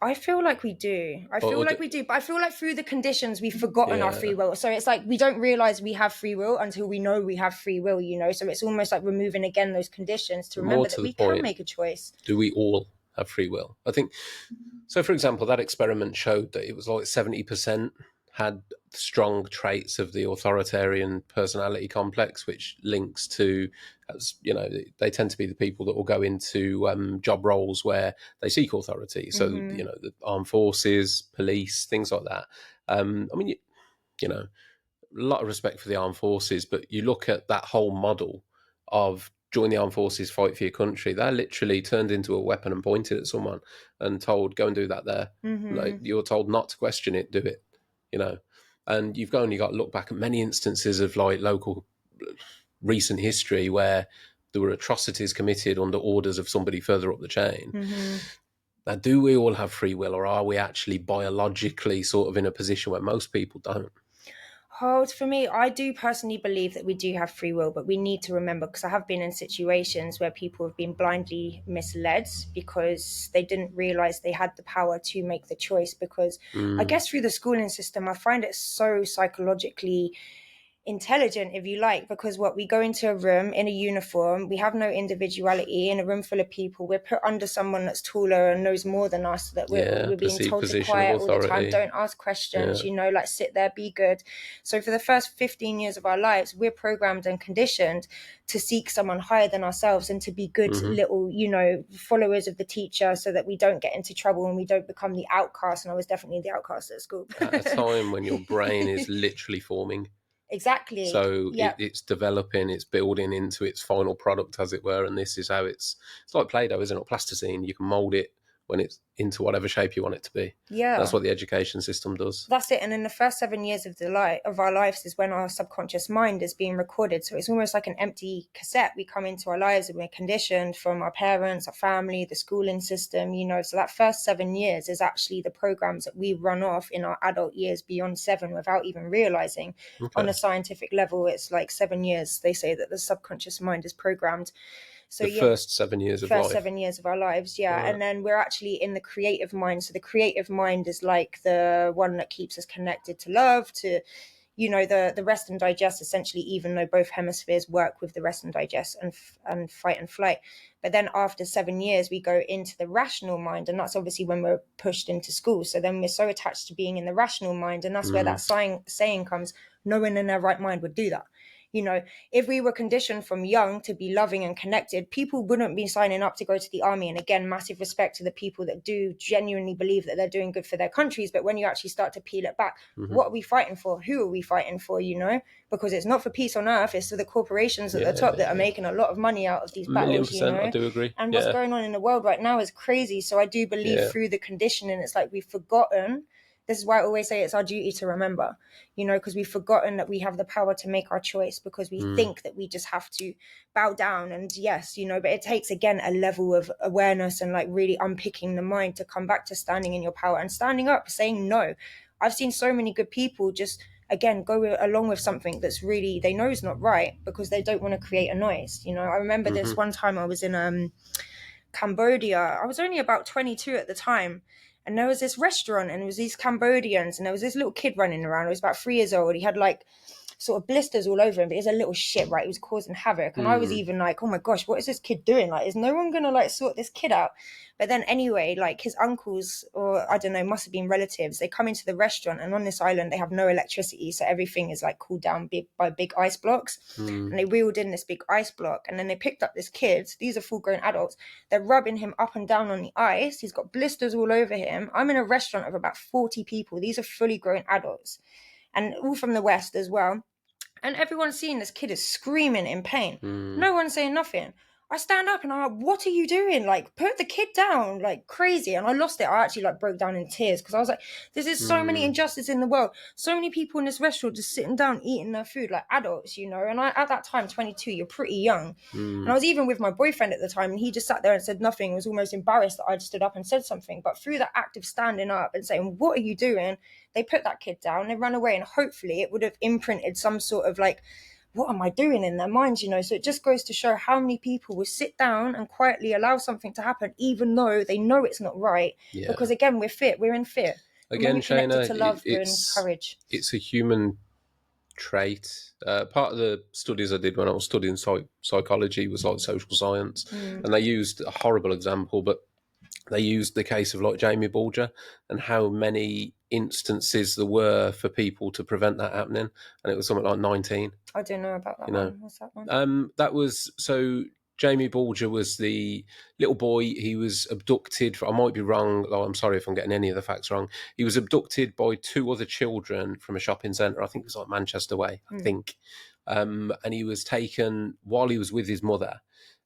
I feel like we do. I feel like we do. But I feel like through the conditions, we've forgotten our free will. So it's like we don't realize we have free will until we know we have free will, you know. So it's almost like removing again those conditions to remember that we can make a choice. Do we all have free will? I think so. For example, that experiment showed that it was like 70% had strong traits of the authoritarian personality complex, which links to, as you know, they tend to be the people that will go into job roles where they seek authority. So, you know, the armed forces, police, things like that. I mean, you know, a lot of respect for the armed forces, but you look at that whole model of join the armed forces, fight for your country. They're literally turned into a weapon and pointed at someone and told, go and do that there. Like, you're told not to question it, do it, you know. And you've only got to look back at many instances of like local recent history where there were atrocities committed under orders of somebody further up the chain. Now, do we all have free will, or are we actually biologically sort of in a position where most people don't? Oh, for me, I do personally believe that we do have free will, but we need to remember, because I have been in situations where people have been blindly misled because they didn't realize they had the power to make the choice. Because I guess through the schooling system, I find it so psychologically intelligent, if you like, because what we go into a room in a uniform, we have no individuality in a room full of people, we're put under someone that's taller and knows more than us, that we're being told to quiet all the time, don't ask questions, you know, like sit there, be good. So for the first 15 years of our lives, we're programmed and conditioned to seek someone higher than ourselves and to be good little, you know, followers of the teacher, so that we don't get into trouble and we don't become the outcast. And I was definitely the outcast at school. At a time when your brain is literally forming. Exactly. So it's developing, it's building into its final product, as it were. And this is how it's like Play-Doh, isn't it? Plasticine. You can mold it when it's into whatever shape you want it to be. Yeah. That's what the education system does. That's it. And in the first 7 years of our lives is when our subconscious mind is being recorded. So it's almost like an empty cassette. We come into our lives and we're conditioned from our parents, our family, the schooling system, you know. So that first 7 years is actually the programs that we run off in our adult years beyond 7 without even realizing. On a scientific level, it's like 7 years. They say that the subconscious mind is programmed. So the first 7 years of life. First 7 years of our lives, yeah. Right. And then we're actually in the creative mind. So the creative mind is like the one that keeps us connected to love, to, you know, the rest and digest, essentially, even though both hemispheres work with the rest and digest and fight and flight. But then after 7 years, we go into the rational mind. And that's obviously when we're pushed into school. So then we're so attached to being in the rational mind. And that's where that saying comes, no one in their right mind would do that. You know, if we were conditioned from young to be loving and connected, people wouldn't be signing up to go to the army. And again, massive respect to the people that do genuinely believe that they're doing good for their countries. But when you actually start to peel it back, what are we fighting for? Who are we fighting for, you know? Because it's not for peace on earth. It's for the corporations at the top that are making a lot of money out of these battles, you know? I do agree. And what's going on in the world right now is crazy. So I do believe through the conditioning, it's like we've forgotten. This is why I always say it's our duty to remember, you know, because we've forgotten that we have the power to make our choice, because we think that we just have to bow down. And yes, you know, but it takes, again, a level of awareness and like really unpicking the mind to come back to standing in your power and standing up, saying no. I've seen so many good people just, again, go along with something that's really, they know is not right, because they don't want to create a noise. You know, I remember this one time I was in Cambodia. I was only about 22 at the time. And there was this restaurant, and it was these Cambodians, and there was this little kid running around. He was about 3 years old. He had like sort of blisters all over him, but he was a little shit, right? He was causing havoc. And I was even like, oh my gosh, what is this kid doing? Like, is no one gonna like sort this kid out? But then anyway, like his uncles, or I don't know, must have been relatives, they come into the restaurant, and on this island they have no electricity, so everything is like cooled down by big ice blocks. And they wheeled in this big ice block, and then they picked up this kid. These are full grown adults. They're rubbing him up and down on the ice. He's got blisters all over him. I'm in a restaurant of about 40 people. These are fully grown adults, and all from the West as well. And everyone's seeing this kid is screaming in pain. No one's saying nothing. I stand up and I'm like, what are you doing? Like, put the kid down, like crazy. And I lost it. I actually like broke down in tears, because I was like, there's just so many injustices in the world. So many people in this restaurant just sitting down eating their food, like adults, you know. And I, at that time, 22, you're pretty young. And I was even with my boyfriend at the time, and he just sat there and said nothing. Was almost embarrassed that I'd stood up and said something. But through that act of standing up and saying, what are you doing? They put that kid down, they ran away, and hopefully it would have imprinted some sort of like, what am I doing in their minds, you know? So it just goes to show how many people will sit down and quietly allow something to happen, even though they know it's not right. Yeah. Because again, we're in fear. Again, Shaina, to love and courage. It's a human trait. Part of the studies I did when I was studying psychology was like social science, and they used a horrible example, but they used the case of like Jamie Bulger and how many instances there were for people to prevent that happening, and it was something like 19. I don't know about that one. What's that one? That was, so Jamie Bulger was the little boy. He was abducted. I might be wrong. Oh, I'm sorry if I'm getting any of the facts wrong. He was abducted by 2 other children from a shopping centre. I think it was like Manchester way, I think. And he was taken while he was with his mother.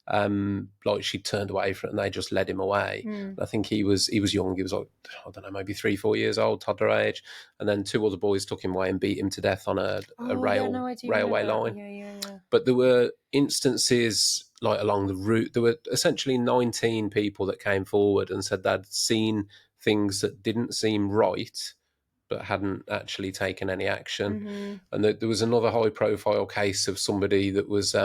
Like she turned away from it, and they just led him away. I think he was young. He was like, I don't know, maybe 3-4 years old, toddler age. And then 2 other boys took him away and beat him to death on a railway line. Yeah. But there were instances like along the route. There were essentially 19 people that came forward and said they'd seen things that didn't seem right, but hadn't actually taken any action. And there was another high-profile case of somebody that was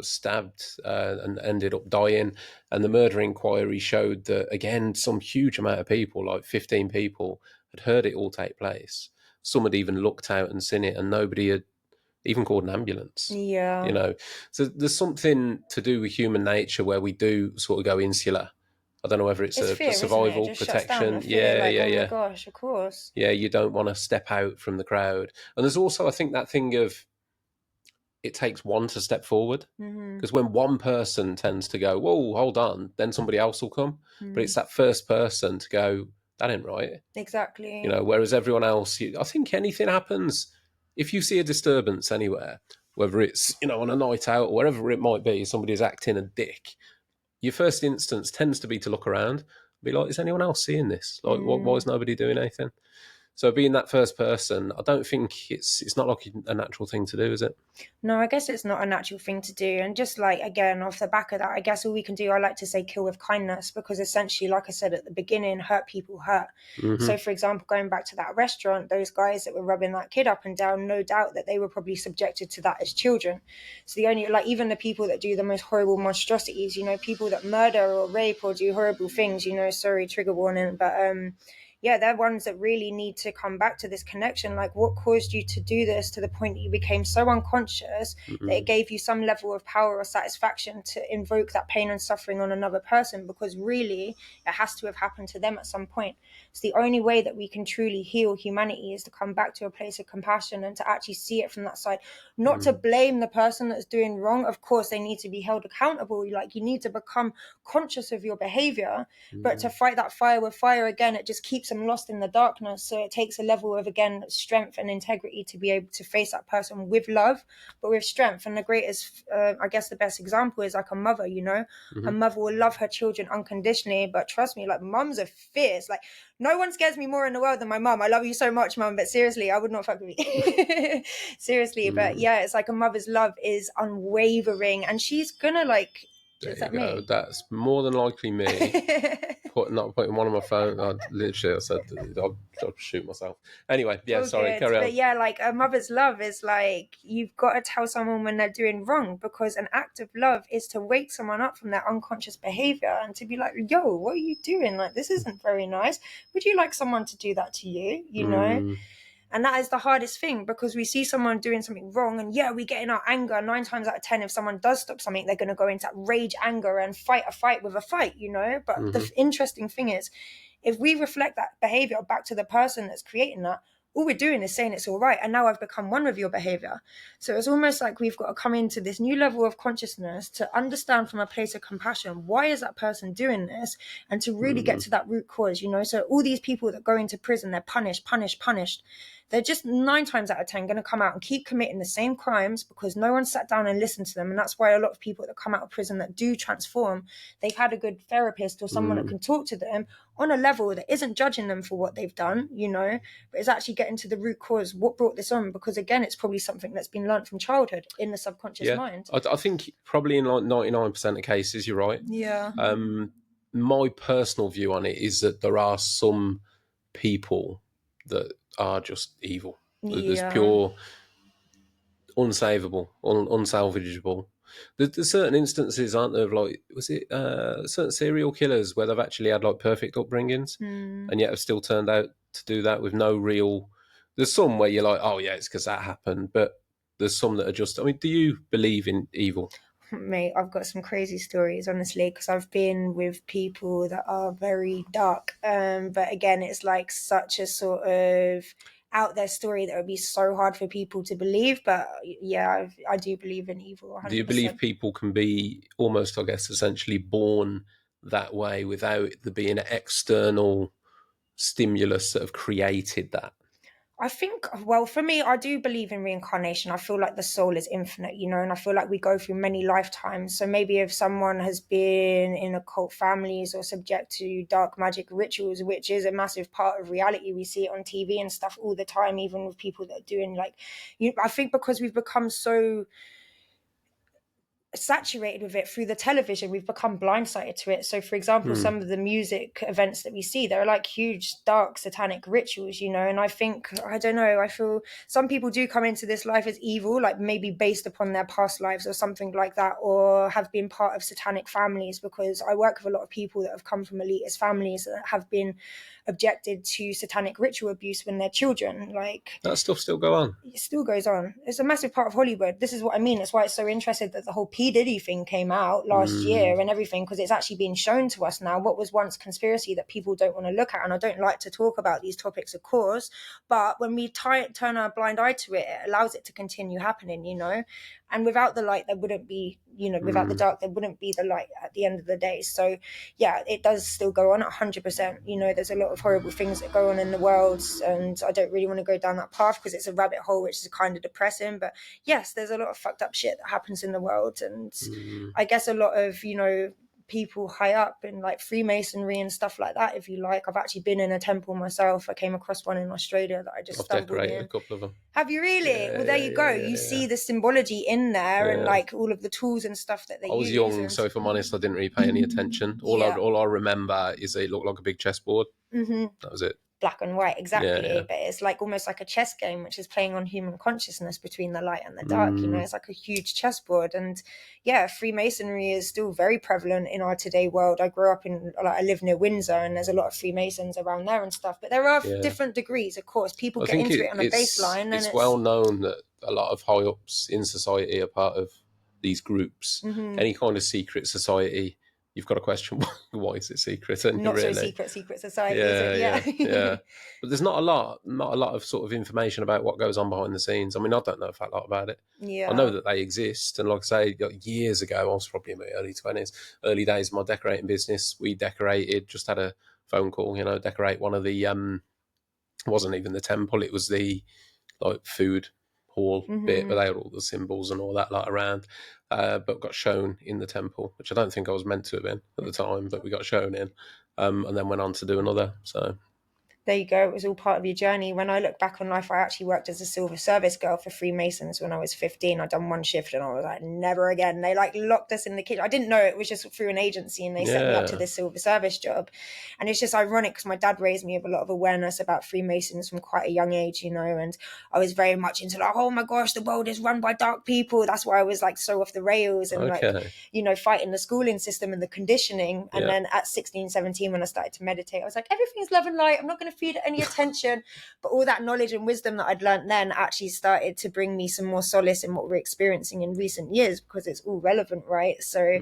stabbed and ended up dying. And the murder inquiry showed that, again, some huge amount of people, like 15 people, had heard it all take place. Some had even looked out and seen it, and nobody had even called an ambulance. Yeah. You know, so there's something to do with human nature where we do sort of go insular. I don't know whether it's a fear, survival protection. Yeah. Oh my gosh, of course. Yeah, you don't want to step out from the crowd. And there's also, I think, that thing of, it takes one to step forward, because when one person tends to go, whoa, hold on, then somebody else will come. But it's that first person to go, that ain't right. Exactly. You know, whereas everyone else, I think anything happens, if you see a disturbance anywhere, whether it's, you know, on a night out or wherever it might be, somebody's acting a dick, your first instance tends to be to look around, be like, is anyone else seeing this? Like, why is nobody doing anything? So being that first person, I don't think it's not like a natural thing to do, is it? No, I guess it's not a natural thing to do. And just like, again, off the back of that, I guess all we can do, I like to say kill with kindness, because essentially, like I said at the beginning, hurt people hurt. So for example, going back to that restaurant, those guys that were rubbing that kid up and down, no doubt that they were probably subjected to that as children. So the only, like, even the people that do the most horrible monstrosities, you know, people that murder or rape or do horrible things, you know, sorry, trigger warning, but yeah, they're ones that really need to come back to this connection. Like, what caused you to do this to the point that you became so unconscious that it gave you some level of power or satisfaction to invoke that pain and suffering on another person? Because really, it has to have happened to them at some point. It's the only way that we can truly heal humanity is to come back to a place of compassion and to actually see it from that side. Not to blame the person that's doing wrong. Of course, they need to be held accountable. Like, you need to become conscious of your behavior, but to fight that fire with fire, again, it just keeps them lost in the darkness. So it takes a level of, again, strength and integrity to be able to face that person with love, but with strength. And the greatest, I guess the best example is like a mother, you know, a mother will love her children unconditionally, but trust me, like, mums are fierce. Like, no one scares me more in the world than my mum. I love you so much, mum, but seriously, I would not fuck with you. Seriously. But yeah, it's like a mother's love is unwavering, and she's gonna, like, Is that me? That's more than likely me. Not putting one on my phone. I said I'll shoot myself. Anyway, yeah, Oh, sorry, good. carry on. But yeah, like a mother's love is like, you've got to tell someone when they're doing wrong, because an act of love is to wake someone up from their unconscious behavior and to be like, yo, what are you doing? Like, this isn't very nice. Would you like someone to do that to you? You know? And that is the hardest thing, because we see someone doing something wrong and yeah, we get in our anger. 9 times out of 10, if someone does stop something, they're going to go into rage, anger and fight a fight with a fight, you know? But the interesting thing is, if we reflect that behavior back to the person that's creating that, all we're doing is saying it's all right. And now I've become one with your behavior. So it's almost like we've got to come into this new level of consciousness to understand from a place of compassion, why is that person doing this? And to really get to that root cause, you know? So all these people that go into prison, they're punished. They're just 9 times out of 10 going to come out and keep committing the same crimes because no one sat down and listened to them. And that's why a lot of people that come out of prison that do transform, they've had a good therapist or someone that can talk to them on a level that isn't judging them for what they've done, you know, but it's actually getting to the root cause. What brought this on? Because again, it's probably something that's been learned from childhood in the subconscious mind. I think probably in like 99% of cases, you're right. Yeah. My personal view on it is that there are some people that are just evil. There's pure unsavable, unsalvageable. There's certain instances, aren't there, of like, was it certain serial killers where they've actually had like perfect upbringings and yet have still turned out to do that with no real... There's some where you're like, oh yeah, it's because that happened, but there's some that are just... I mean, do you believe in evil? Mate, I've got some crazy stories, honestly, because I've been with people that are very dark. But again, it's like such a sort of out there story that would be so hard for people to believe. But yeah, I do believe in evil 100%. Do you believe people can be almost, I guess, essentially born that way without there being an external stimulus that have created that? I think, well, for me, I do believe in reincarnation. I feel like the soul is infinite, you know, and I feel like we go through many lifetimes. So maybe if someone has been in occult families or subject to dark magic rituals, which is a massive part of reality, we see it on TV and stuff all the time, even with people that are doing like, I think because we've become so saturated with it through the television, we've become blindsided to it. So for example, some of the music events that we see, they're like huge dark satanic rituals, you know. And I think, I don't know, I feel some people do come into this life as evil, like maybe based upon their past lives or something like that, or have been part of satanic families, because I work with a lot of people that have come from elitist families that have been objected to satanic ritual abuse when they're children. Like, That stuff still go on. it still goes on. It's a massive part of Hollywood. This is what I mean. That's why it's so interesting that the whole P. Diddy thing came out last year and everything, because it's actually being shown to us now what was once conspiracy that people don't want to look at. And I don't like to talk about these topics, of course, but when we turn our blind eye to it, it allows it to continue happening, you know. And without the light, there wouldn't be, you know, without the dark, there wouldn't be the light at the end of the day. So yeah, it does still go on 100%. You know, there's a lot of horrible things that go on in the world, and I don't really want to go down that path because it's a rabbit hole, which is kind of depressing. But yes, there's a lot of fucked up shit that happens in the world. And I guess a lot of, you know, people high up in like Freemasonry and stuff like that, if you like. I've actually been in a temple myself. I came across one in Australia that I just stumbled decorated in. a couple of them. Have you really? Well, there you go. You see the symbology in there and like all of the tools and stuff that they use. I was young, so if I'm honest, I didn't really pay any attention. All I remember is it looked like a big chessboard. That was it. Black and white, exactly. But it's like almost like a chess game, which is playing on human consciousness between the light and the dark. You know, it's like a huge chessboard. And yeah, Freemasonry is still very prevalent in our today world. I grew up in, like, I live near Windsor, and there's a lot of Freemasons around there and stuff. But there are different degrees, of course. People get into it on a baseline. And it's well known that a lot of high ups in society are part of these groups. Any kind of secret society, you've got to question why is it secret? And not really, so secret society, is it? Yeah. But there's not a lot of sort of information about what goes on behind the scenes. I mean, I don't know a fat lot about it. Yeah. I know that they exist, and like I say, years ago, I was probably in my early 20s, early days of my decorating business. We decorated, just had a phone call, you know, decorate one of the it wasn't even the temple, it was the like food hall bit where they had all the symbols and all that like around, but got shown in the temple, which I don't think I was meant to have been at the time, but we got shown in, and then went on to do another. So There you go. It was all part of your journey. When I look back on life, I actually worked as a silver service girl for Freemasons when I was 15. I'd done one shift and I was like, never again. They like locked us in the kitchen. I didn't know it was just through an agency, and they set me up to this silver service job. And it's just ironic because my dad raised me with a lot of awareness about Freemasons from quite a young age, you know, and I was very much into like, oh my gosh, the world is run by dark people. That's why I was like so off the rails and like, you know, fighting the schooling system and the conditioning. And then at 16, 17, when I started to meditate, I was like, everything's love and light. I'm not going to feed it any attention. But all that knowledge and wisdom that I'd learned then actually started to bring me some more solace in what we're experiencing in recent years, because it's all relevant, right? So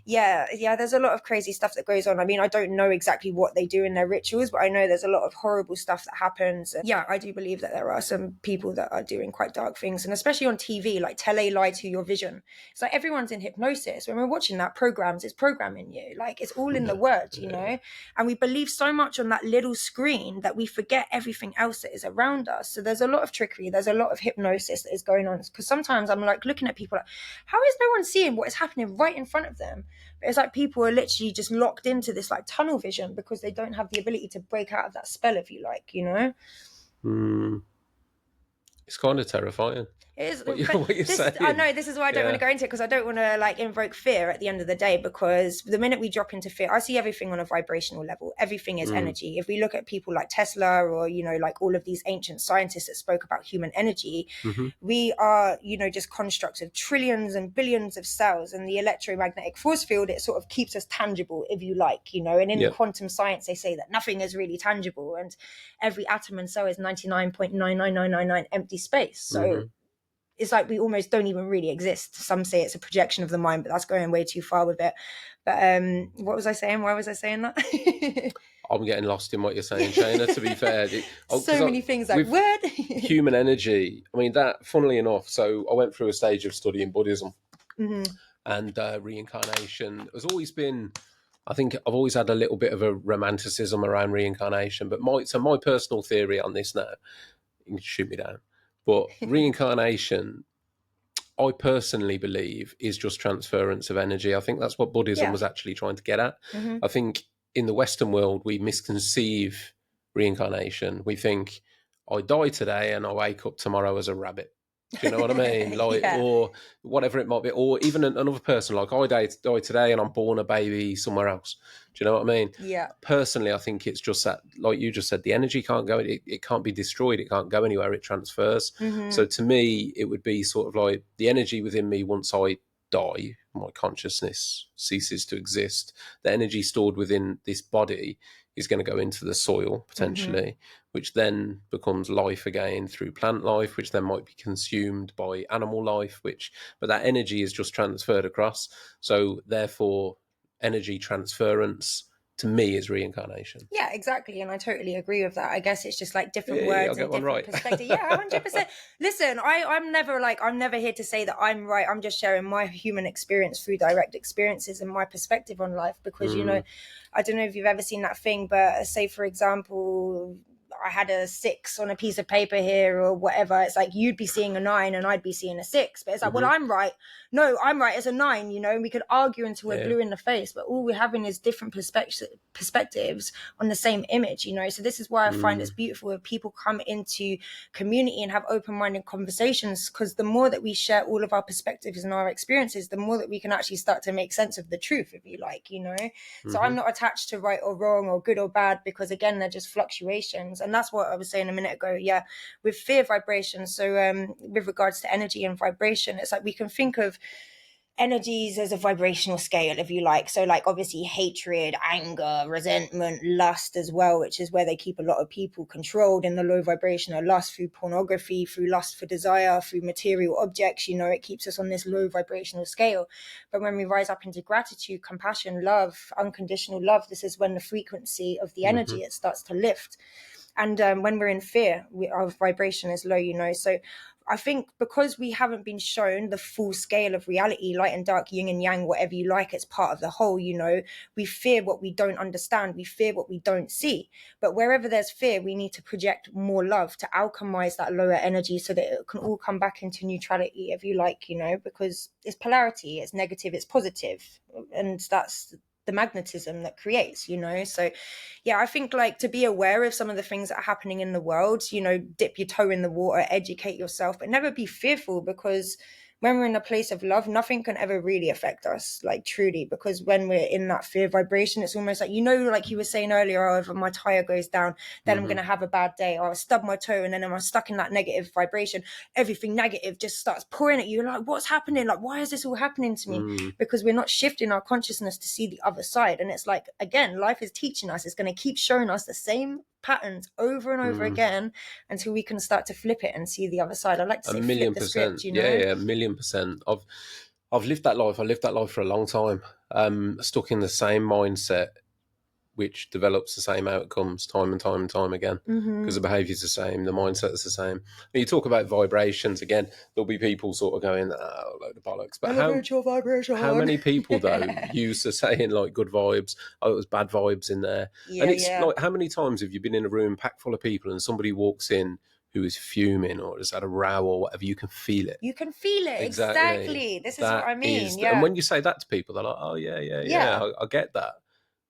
yeah, there's a lot of crazy stuff that goes on. I mean, I don't know exactly what they do in their rituals, but I know there's a lot of horrible stuff that happens. And yeah, I do believe that there are some people that are doing quite dark things, and especially on TV, like tell a lie to your vision. It's like everyone's in hypnosis. When we're watching that programs, it's programming you. Like it's all in the words, you know? And we believe so much on that little screen that we forget everything else that is around us. So there's a lot of trickery, there's a lot of hypnosis that is going on. Because sometimes I'm like looking at people like, how is no one seeing what is happening right in front of them? But it's like people are literally just locked into this like tunnel vision because they don't have the ability to break out of that spell, if you like, you know? It's kind of terrifying. It is, what you're saying. I know this is why I don't want to go into it, because I don't want to like invoke fear at the end of the day, because the minute we drop into fear, I see everything on a vibrational level. Everything is energy. If we look at people like Tesla or, you know, like all of these ancient scientists that spoke about human energy, we are, you know, just constructs of trillions and billions of cells, and the electromagnetic force field, it sort of keeps us tangible, if you like, you know. And in quantum science, they say that nothing is really tangible, and every atom and cell is 99.99999 empty space. So it's like we almost don't even really exist. Some say it's a projection of the mind, but that's going way too far with it. But what was I saying? Why was I saying that? I'm getting lost in what you're saying, Shaina, to be fair. So many things like, what? Human energy. I mean, that, funnily enough, so I went through a stage of studying Buddhism and reincarnation. There's always been, I think I've always had a little bit of a romanticism around reincarnation. But my personal theory on this now, you can shoot me down, but reincarnation, I personally believe, is just transference of energy. I think that's what Buddhism was actually trying to get at. I think in the Western world, we misconceive reincarnation. We think, I die today and I wake up tomorrow as a rabbit. Do you know what I mean? Like, or whatever it might be. Or even another person, like I die today and I'm born a baby somewhere else. Do you know what I mean? Yeah. Personally, I think it's just that, like you just said, the energy can't go, it can't be destroyed. It can't go anywhere. It transfers. So to me, it would be sort of like the energy within me once I die, my consciousness ceases to exist. The energy stored within this body is going to go into the soil potentially, which then becomes life again through plant life, which then might be consumed by animal life, but that energy is just transferred across. So therefore, energy transference to me is reincarnation. Yeah, exactly. And I totally agree with that. I guess it's just like different words and different perspectives. Yeah, 100%. Listen, I'm never here to say that I'm right. I'm just sharing my human experience through direct experiences and my perspective on life, because, you know, I don't know if you've ever seen that thing, but say, for example, I had a 6 on a piece of paper here or whatever. It's like you'd be seeing a 9 and I'd be seeing a 6. But it's like, well, I'm right. No, I'm right. It's a 9, you know, and we could argue until we're blue in the face, but all we're having is different perspectives on the same image, you know. So this is why I find it's beautiful if people come into community and have open-minded conversations, because the more that we share all of our perspectives and our experiences, the more that we can actually start to make sense of the truth, if you like, you know. So I'm not attached to right or wrong or good or bad, because again, they're just fluctuations. And that's what I was saying a minute ago. Yeah, with fear vibration. So with regards to energy and vibration, it's like we can think of energies as a vibrational scale, if you like. So like obviously hatred, anger, resentment, lust as well, which is where they keep a lot of people controlled in the low vibrational lust, through pornography, through lust for desire, through material objects, you know. It keeps us on this low vibrational scale. But when we rise up into gratitude, compassion, love, unconditional love, this is when the frequency of the energy, it starts to lift. And when we're in fear, our vibration is low, you know. So I think because we haven't been shown the full scale of reality, light and dark, yin and yang, whatever you like, it's part of the whole, you know. We fear what we don't understand. We fear what we don't see. But wherever there's fear, we need to project more love to alchemize that lower energy so that it can all come back into neutrality, if you like, you know, because it's polarity, it's negative, it's positive. And that's the magnetism that creates, you know. So yeah, I think like to be aware of some of the things that are happening in the world, you know, dip your toe in the water, educate yourself, but never be fearful, because when we're in a place of love, nothing can ever really affect us, like truly, because when we're in that fear vibration, it's almost like, you know, like you were saying earlier, oh, if my tire goes down, then I'm going to have a bad day, or I stub my toe and then I'm stuck in that negative vibration. Everything negative just starts pouring at you. Like, what's happening? Like, why is this all happening to me? Because we're not shifting our consciousness to see the other side. And it's like, again, life is teaching us. It's going to keep showing us the same patterns over and over again until we can start to flip it and see the other side. I like to say flip the script, you know? Yeah, 1,000,000%. I've lived that life. I lived that life for a long time. Stuck in the same mindset, which develops the same outcomes time and time and time again, because the behaviour is the same, the mindset is the same. And you talk about vibrations again. There'll be people sort of going, "Oh, load of bollocks." But how many people though use the saying like good vibes? Oh, it was bad vibes in there. And it's like, how many times have you been in a room packed full of people and somebody walks in who is fuming or has had a row or whatever? You can feel it. You can feel it. Exactly. This is what I mean. And when you say that to people, they're like, "Oh yeah, I get that."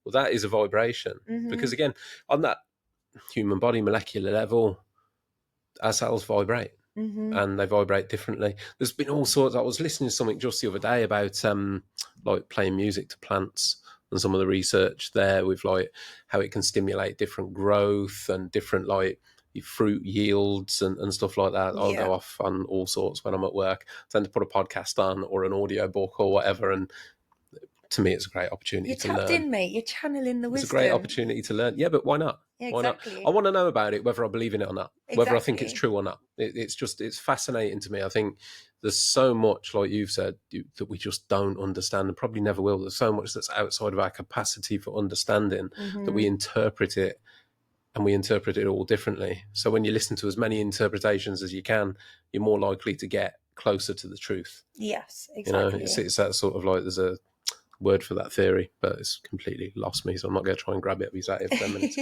Well, that is a vibration, because again, on that human body molecular level, our cells vibrate, and they vibrate differently. There's been all sorts. I was listening to something just the other day about like playing music to plants and some of the research there with like how it can stimulate different growth and different like fruit yields and stuff like that. I'll go off on all sorts when I'm at work. I tend to put a podcast on or an audio book or whatever, and to me, it's a great opportunity to learn. You're tapped in, mate. You're channeling the wisdom. It's a great opportunity to learn. Yeah, but why not? Yeah, why not? I want to know about it, whether I believe in it or not, whether I think it's true or not. It's fascinating to me. I think there's so much, like you've said, that we just don't understand and probably never will. There's so much that's outside of our capacity for understanding that we interpret it, and we interpret it all differently. So when you listen to as many interpretations as you can, you're more likely to get closer to the truth. Yes, exactly. You know, it's that sort of like, there's a word for that theory, but it's completely lost me, so I'm not going to try and grab it. He's at it for 10 minutes.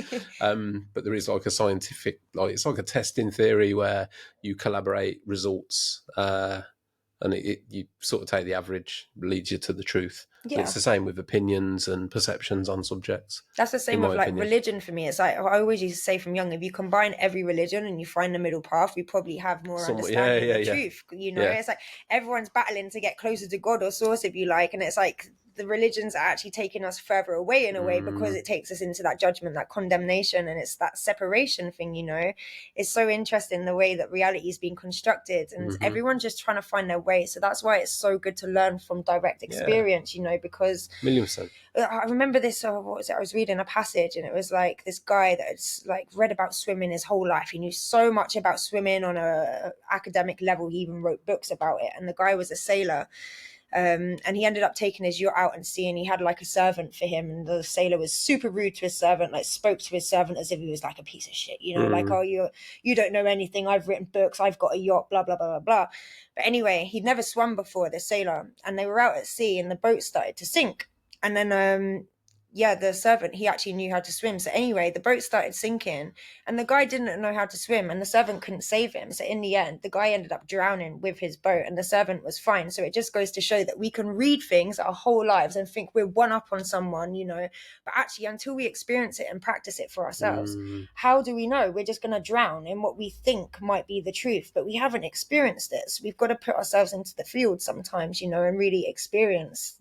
But there is like a scientific, like it's like a testing theory where you collaborate results, and you sort of take the average, leads you to the truth. Yeah. But it's the same with opinions and perceptions on subjects. That's the same with like religion for me. It's like I always used to say from young, if you combine every religion and you find the middle path, we probably have more understanding of the truth. You know, it's like everyone's battling to get closer to God or source, if you like, and it's like the religions are actually taking us further away in a way, because it takes us into that judgment, that condemnation, and it's that separation thing, you know. It's so interesting the way that reality is being constructed, and everyone's just trying to find their way. So that's why it's so good to learn from direct experience, you know, because 1,000,000%. I remember this, what was it? I was reading a passage, and it was like this guy that's like read about swimming his whole life. He knew so much about swimming on a academic level. He even wrote books about it. And the guy was a sailor. And he ended up taking his yacht out and sea, and he had like a servant for him, and the sailor was super rude to his servant, like spoke to his servant as if he was like a piece of shit, you know, like, oh, you don't know anything, I've written books, I've got a yacht, blah blah blah blah blah. But anyway, he'd never swum before, the sailor, and they were out at sea and the boat started to sink, and then the servant, he actually knew how to swim. So anyway, the boat started sinking and the guy didn't know how to swim, and the servant couldn't save him. So in the end, the guy ended up drowning with his boat and the servant was fine. So it just goes to show that we can read things our whole lives and think we're one up on someone, you know, but actually until we experience it and practice it for ourselves, how do we know? We're just going to drown in what we think might be the truth, but we haven't experienced it. So we've got to put ourselves into the field sometimes, you know, and really experience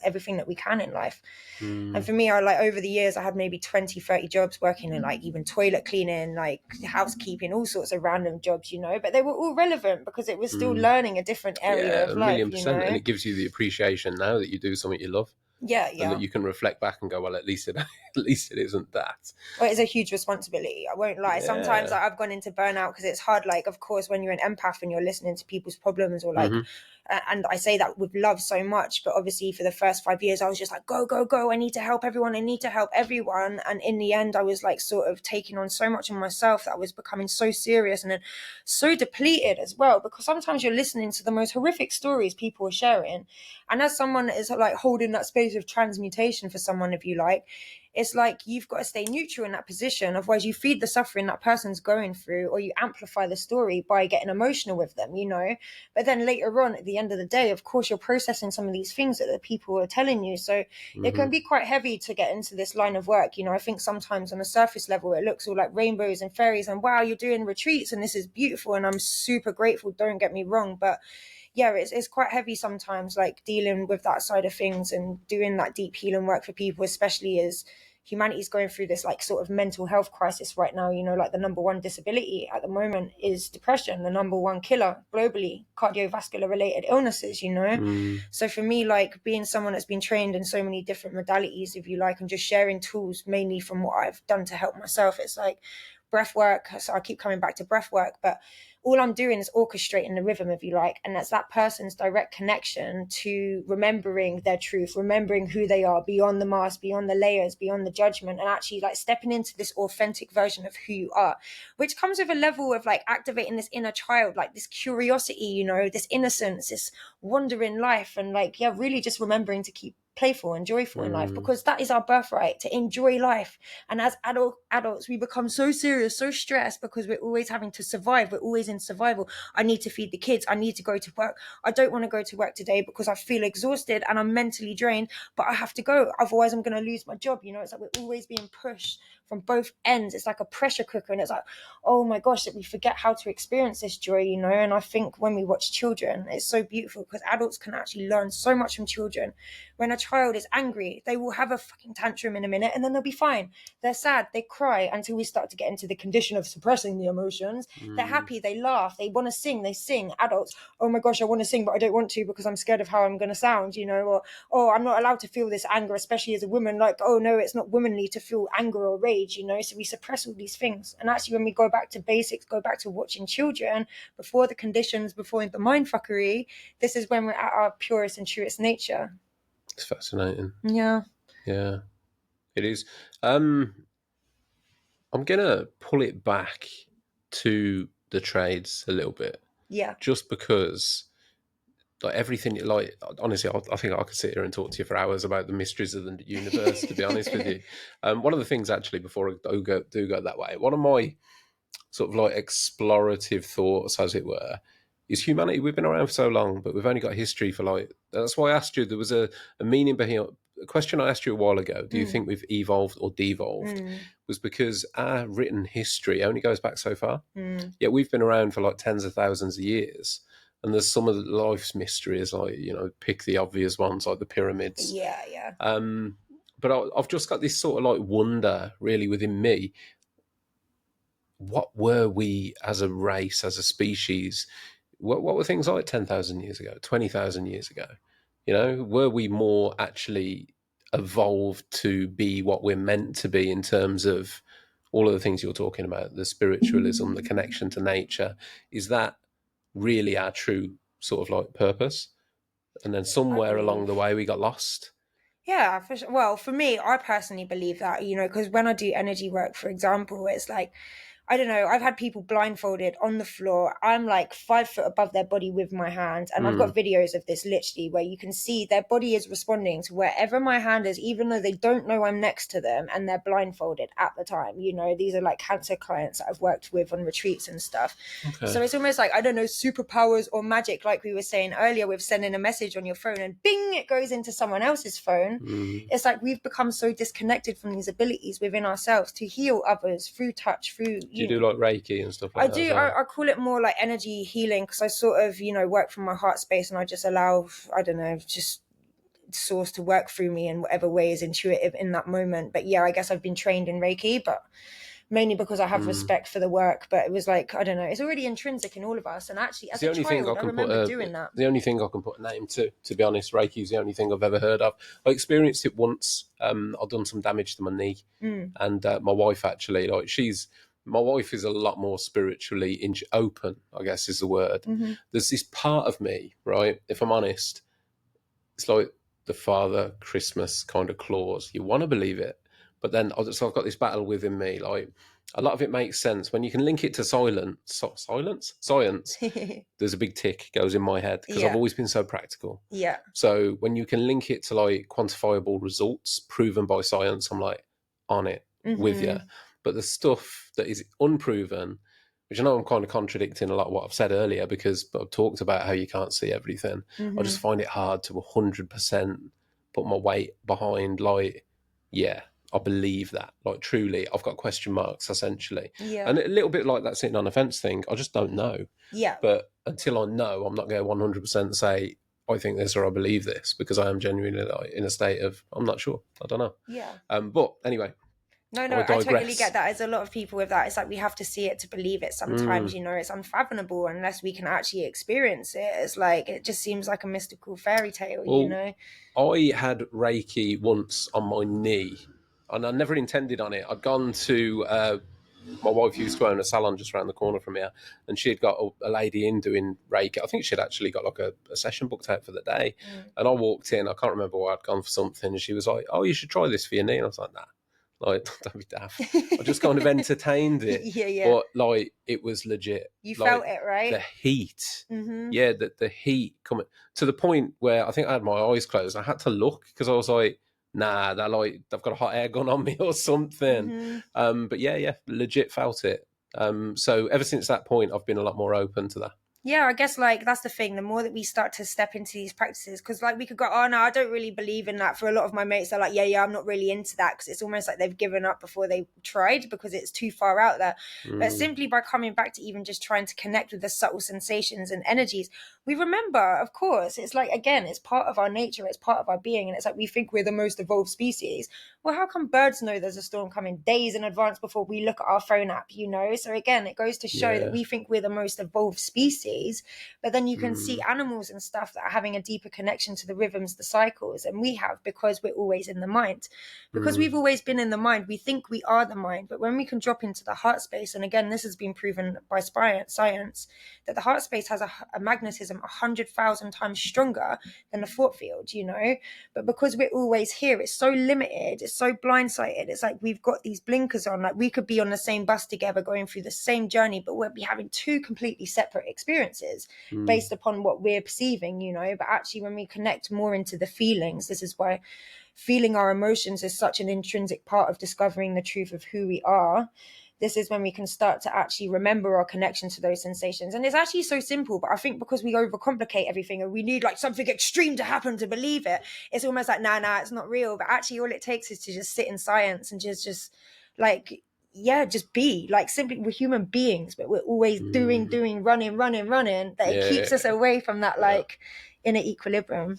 everything that we can in life. And for me, I like over the years I had maybe 20-30 jobs, working in like even toilet cleaning, like housekeeping, all sorts of random jobs, you know, but they were all relevant because it was still learning a different area of life, 1,000,000%, you know? And it gives you the appreciation now that you do something you love. And that you can reflect back and go, well, at least it isn't that. Well, it's a huge responsibility, I won't lie. Sometimes I've gone into burnout because it's hard, like, of course, when you're an empath and you're listening to people's problems or like and I say that with love so much, but obviously for the first 5 years I was just like, go, I need to help everyone, and in the end I was like sort of taking on so much of myself that I was becoming so serious and then so depleted as well, because sometimes you're listening to the most horrific stories people are sharing, and as someone that is like holding that space of transmutation for someone, if you like, it's like you've got to stay neutral in that position. Otherwise you feed the suffering that person's going through, or you amplify the story by getting emotional with them, you know. But then later on, at the end of the day, of course, you're processing some of these things that the people are telling you. So it can be quite heavy to get into this line of work. You know, I think sometimes on a surface level, it looks all like rainbows and fairies and wow, you're doing retreats and this is beautiful. And I'm super grateful. Don't get me wrong. But yeah, it's quite heavy sometimes, like dealing with that side of things and doing that deep healing work for people, especially as humanity's going through this like sort of mental health crisis right now. You know, like the number one disability at the moment is depression, the number one killer globally, cardiovascular related illnesses, you know. So for me, like being someone that's been trained in so many different modalities, if you like, and just sharing tools mainly from what I've done to help myself, it's like breath work. So I keep coming back to breath work, but all I'm doing is orchestrating the rhythm, if you like, and that's that person's direct connection to remembering their truth, remembering who they are beyond the mask, beyond the layers, beyond the judgment, and actually like stepping into this authentic version of who you are, which comes with a level of like activating this inner child, like this curiosity, you know, this innocence, this wonder in life, and like, yeah, really just remembering to keep playful and joyful in life, because that is our birthright, to enjoy life. And as adults we become so serious, so stressed, because we're always having to survive, we're always in survival. I need to feed the kids, I need to go to work, I don't want to go to work today because I feel exhausted and I'm mentally drained, but I have to go, otherwise I'm going to lose my job. You know, it's like we're always being pushed from both ends. It's like a pressure cooker, and it's like, oh my gosh, that we forget how to experience this joy, you know. And I think when we watch children, it's so beautiful because adults can actually learn so much from children. When a child is angry, they will have a fucking tantrum in a minute and then they'll be fine. They're sad, they cry, until we start to get into the condition of suppressing the emotions. They're happy, they laugh, they want to sing, they sing. Adults, oh my gosh, I want to sing but I don't want to because I'm scared of how I'm going to sound, you know. Or, oh, I'm not allowed to feel this anger, especially as a woman. Like, oh no, it's not womanly to feel anger or rage, you know. So we suppress all these things. And actually when we go back to basics, go back to watching children before the conditions, before the mindfuckery, this is when we're at our purest and truest nature. It's fascinating. Yeah. Yeah, it is. I'm going to pull it back to the trades a little bit. Yeah. Just because, like, everything, like, honestly, I think I could sit here and talk to you for hours about the mysteries of the universe, to be honest with you. One of the things, actually, before I do go that way, one of my sort of like explorative thoughts, as it were, is humanity. We've been around for so long, but we've only got history for like. That's why I asked you. There was a meaning behind a question I asked you a while ago. Do you think we've evolved or devolved? Was because our written history only goes back so far. Yet we've been around for like tens of thousands of years. And there's some of life's mysteries, like, you know, pick the obvious ones, like the pyramids. Yeah. But I've just got this sort of like wonder, really, within me. What were we as a race, as a species? What were things like 10,000 years ago, 20,000 years ago? You know, were we more actually evolved to be what we're meant to be in terms of all of the things you're talking about, the spiritualism, the connection to nature? Is that really our true sort of like purpose? And then somewhere along the way we got lost. Yeah, for sure. Well, for me, I personally believe that, you know, because when I do energy work, for example, it's like, I don't know, I've had people blindfolded on the floor. I'm like 5 foot above their body with my hand. And I've got videos of this literally where you can see their body is responding to wherever my hand is, even though they don't know I'm next to them, and they're blindfolded at the time. You know, these are like cancer clients that I've worked with on retreats and stuff. Okay. So it's almost like, I don't know, superpowers or magic, like we were saying earlier with sending a message on your phone and bing, it goes into someone else's phone. It's like we've become so disconnected from these abilities within ourselves to heal others through touch, through... Do you do like Reiki and stuff like I that? do. I call it more like energy healing, because I sort of, you know, work from my heart space, and I just allow, I don't know, just source to work through me in whatever way is intuitive in that moment. But yeah, I guess I've been trained in Reiki, but mainly because I have respect for the work. But it was like, I don't know, it's already intrinsic in all of us. And actually, as a child, I remember doing that. The only thing I can put a name to be honest, Reiki is the only thing I've ever heard of. I experienced it once. I've done some damage to my knee, and my wife actually, like, my wife is a lot more spiritually open, I guess is the word. There's this part of me, right, if I'm honest, it's like the Father Christmas kind of clause. You want to believe it, but then so I've got this battle within me. Like, a lot of it makes sense when you can link it to science. There's a big tick goes in my head because I've always been so practical. Yeah. So when you can link it to like quantifiable results proven by science, I'm like, on it with you. But the stuff that is unproven, which I know I'm kind of contradicting a lot of what I've said earlier, because I've talked about how you can't see everything. I just find it hard to 100% put my weight behind, like, yeah, I believe that. Like, truly, I've got question marks, essentially. Yeah. And a little bit like that sitting on a fence thing, I just don't know. Yeah. But until I know, I'm not going to 100% say, I think this or I believe this, because I am genuinely like, in a state of, I'm not sure. I don't know. Yeah. But anyway, No, I I totally digress. get that. There's a lot of people with that. It's like we have to see it to believe it sometimes, you know, it's unfathomable unless we can actually experience it. It's like, it just seems like a mystical fairy tale, you know? I had Reiki once on my knee, and I never intended on it. I'd gone to, my wife used to own a salon just around the corner from here, and she'd got a lady in doing Reiki. I think she'd actually got like a session booked out for the day. And I walked in, I can't remember why I'd gone for something, and she was like, oh, you should try this for your knee. And I was like, nah. Like, don't be daft. I just kind of entertained it. Yeah. But like, it was legit. You like, felt it, right? The heat. Yeah, the heat coming to the point where I think I had my eyes closed. I had to look because I was like, nah, they're like, they've got a hot air gun on me or something. But yeah, legit felt it. So ever since that point, I've been a lot more open to that. Yeah, I guess like that's the thing. The more that we start to step into these practices, because like we could go, oh no, I don't really believe in that. For a lot of my mates, they're like, yeah, I'm not really into that, because it's almost like they've given up before they tried because it's too far out there. But simply by coming back to even just trying to connect with the subtle sensations and energies, we remember, of course, it's like, again, it's part of our nature, it's part of our being, and it's like we think we're the most evolved species. Well, how come birds know there's a storm coming days in advance before we look at our phone app, you know? So again, it goes to show that we think we're the most evolved species, but then you can see animals and stuff that are having a deeper connection to the rhythms, the cycles, and we have, because we're always in the mind. Because we've always been in the mind, we think we are the mind, but when we can drop into the heart space, and again, this has been proven by science, that the heart space has a magnetism 100,000 times stronger than the thought field, you know? But because we're always here, it's so limited, it's so blindsided, it's like we've got these blinkers on, like we could be on the same bus together going through the same journey, but we'll be having two completely separate experiences based upon what we're perceiving, you know? But actually, when we connect more into the feelings, this is why feeling our emotions is such an intrinsic part of discovering the truth of who we are. This is when we can start to actually remember our connection to those sensations. And it's actually so simple, but I think because we overcomplicate everything and we need like something extreme to happen to believe it, it's almost like, nah, it's not real. But actually all it takes is to just sit in science and just like, yeah, just be like, simply, we're human beings, but we're always doing, running, that it keeps us away from that like inner equilibrium.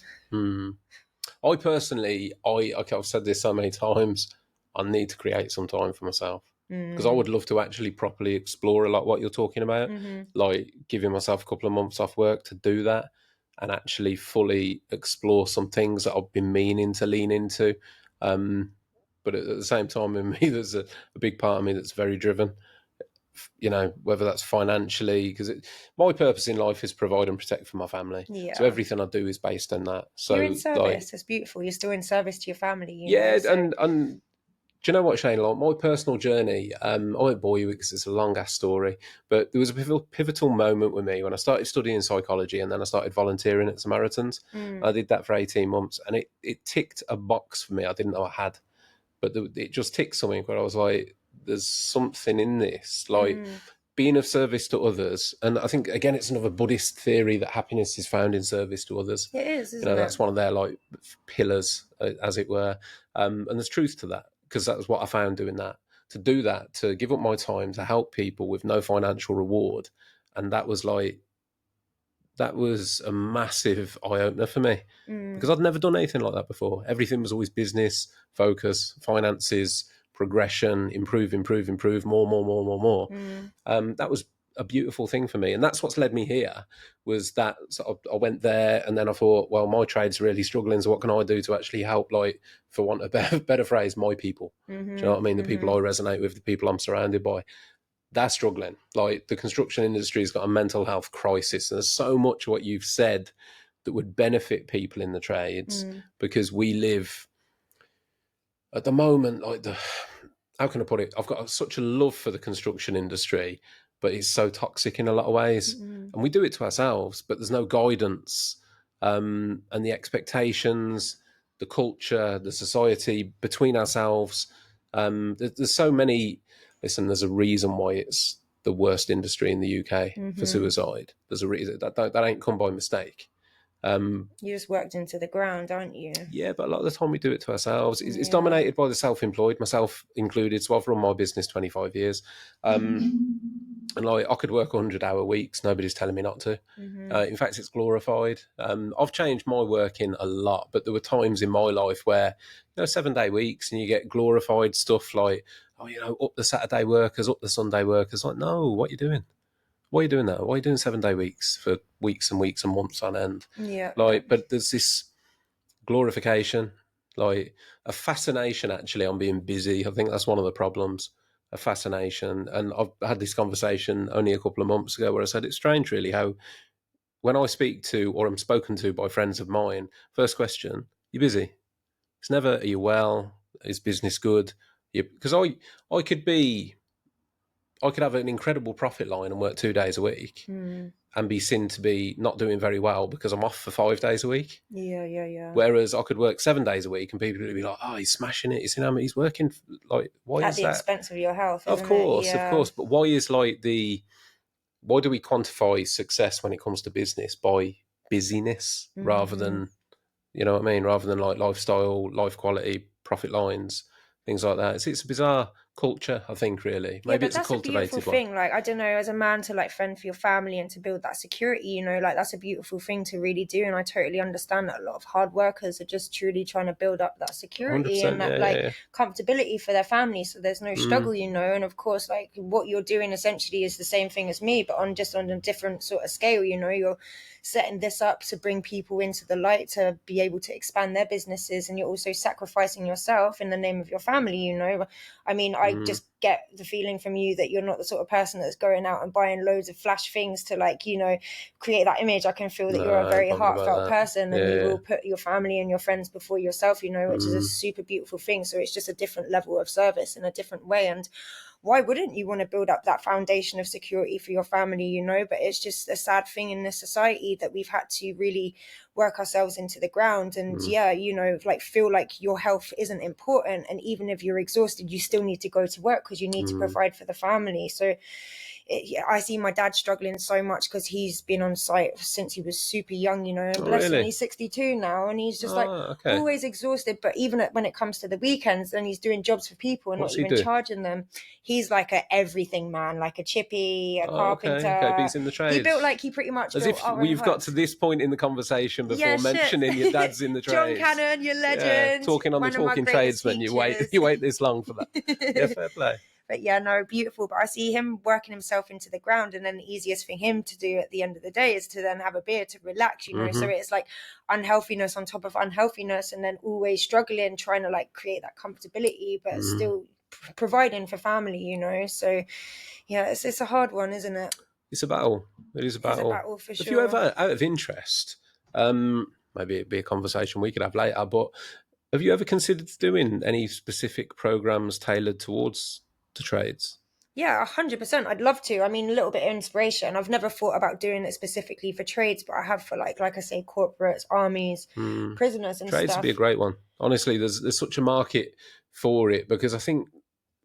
I personally, I've said this so many times, I need to create some time for myself, because I would love to actually properly explore a lot what you're talking about, like giving myself a couple of months off work to do that and actually fully explore some things that I've been meaning to lean into. But at the same time, in me, there's a big part of me that's very driven, you know, whether that's financially, because my purpose in life is provide and protect for my family. So everything I do is based on that. So you're in service. Like, it's beautiful. You're still in service to your family. You know, so. And do you know what, Shane? Like, my personal journey, I won't bore you because it's a long ass story, but there was a pivotal moment with me when I started studying psychology, and then I started volunteering at Samaritans. I did that for 18 months, and it ticked a box for me I didn't know I had, but it just ticked something where I was like, there's something in this, like being of service to others. And I think, again, it's another Buddhist theory that happiness is found in service to others. It is, isn't you know, that's one of their like pillars, as it were. And there's truth to that, because that was what I found doing that. To do that, to give up my time to help people with no financial reward. And that was a massive eye-opener for me, because I'd never done anything like that before. Everything was always business, focus, finances, progression, improve, more. That was a beautiful thing for me, and that's what's led me here, was that I went there, and then I thought, well, my trade's really struggling, so what can I do to actually help, like, for want of a better phrase, my people? Do you know what I mean? The people I resonate with, the people I'm surrounded by, they're struggling. Like, the construction industry has got a mental health crisis, and there's so much what you've said that would benefit people in the trades, because we live at the moment, like, how can I put it? I've got such a love for the construction industry, but it's so toxic in a lot of ways. And we do it to ourselves, but there's no guidance, and the expectations, the culture, the society between ourselves, There's so many. Listen, there's a reason why it's the worst industry in the UK for suicide. There's a reason that ain't come by mistake. You just worked into the ground, aren't you? Yeah, but a lot of the time we do it to ourselves. It's dominated by the self-employed, myself included. So I've run my business 25 years. And like I could work 100-hour weeks. Nobody's telling me not to. In fact, it's glorified. I've changed my working a lot, but there were times in my life where, 7-day weeks and you get glorified stuff like, up the Saturday workers, up the Sunday workers. Like, no, what are you doing? Why are you doing that? Why are you doing 7-day weeks for weeks and weeks and months on end? Yeah. But there's this glorification, like a fascination actually on being busy. I think that's one of the problems, a fascination. And I've had this conversation only a couple of months ago where I said it's strange really how when I speak to or am spoken to by friends of mine, first question, you busy? It's never, are you well? Is business good? Because I could have an incredible profit line and work 2 days a week and be seen to be not doing very well because I'm off for 5 days a week. Yeah. Whereas I could work 7 days a week and people would be like, oh, he's smashing it. He's working, like, why at is the that? expense of your health, Of isn't course, it? of course. But why do we quantify success when it comes to business by busyness rather than, you know what I mean? Rather than like lifestyle, life quality, profit lines, things like that. It's a bizarre culture, I think, really. Maybe it's a cultivated one. Thing. Like, I don't know, as a man to like fend for your family and to build that security, like that's a beautiful thing to really do. And I totally understand that a lot of hard workers are just truly trying to build up that security and that comfortability for their family. So there's no struggle, And of course, like what you're doing essentially is the same thing as me, but on a different sort of scale, you're setting this up to bring people into the light to be able to expand their businesses, and you're also sacrificing yourself in the name of your family. I mean, I just get the feeling from you that you're not the sort of person that's going out and buying loads of flash things to create that image. I can feel that you're a very heartfelt person, and you will put your family and your friends before yourself, which is a super beautiful thing. So it's just a different level of service in a different way. And why wouldn't you want to build up that foundation of security for your family, but it's just a sad thing in this society that we've had to really work ourselves into the ground and feel like your health isn't important, and even if you're exhausted you still need to go to work because you need to provide for the family. So I see my dad struggling so much because he's been on site since he was super young, and bless him, he's 62 now, and he's just always exhausted. But even when it comes to the weekends, then he's doing jobs for people and not even charging them. He's like a everything man, like a chippy, a carpenter. Okay, he's in the trades. He pretty much as if we've got to this point in the conversation before mentioning your dad's in the trades. John Cannon, your legend. Talking on the Talking Tradesman, you wait this long for that. Yeah, fair play. But yeah, no, beautiful. But I see him working himself into the ground, and then the easiest for him to do at the end of the day is to then have a beer to relax, So it's like unhealthiness on top of unhealthiness, and then always struggling, trying to create that comfortability, but still providing for family, So yeah, it's a hard one, isn't it? It's a battle. It is a battle. It's a battle for sure. If you ever, out of interest, maybe it'd be a conversation we could have later, but have you ever considered doing any specific programs tailored towards the trades? Yeah, 100%. I'd love to. I mean, a little bit of inspiration. I've never thought about doing it specifically for trades, but I have for like I say, corporates, armies, prisoners and trades stuff. Would be a great one. Honestly, there's such a market for it, because I think,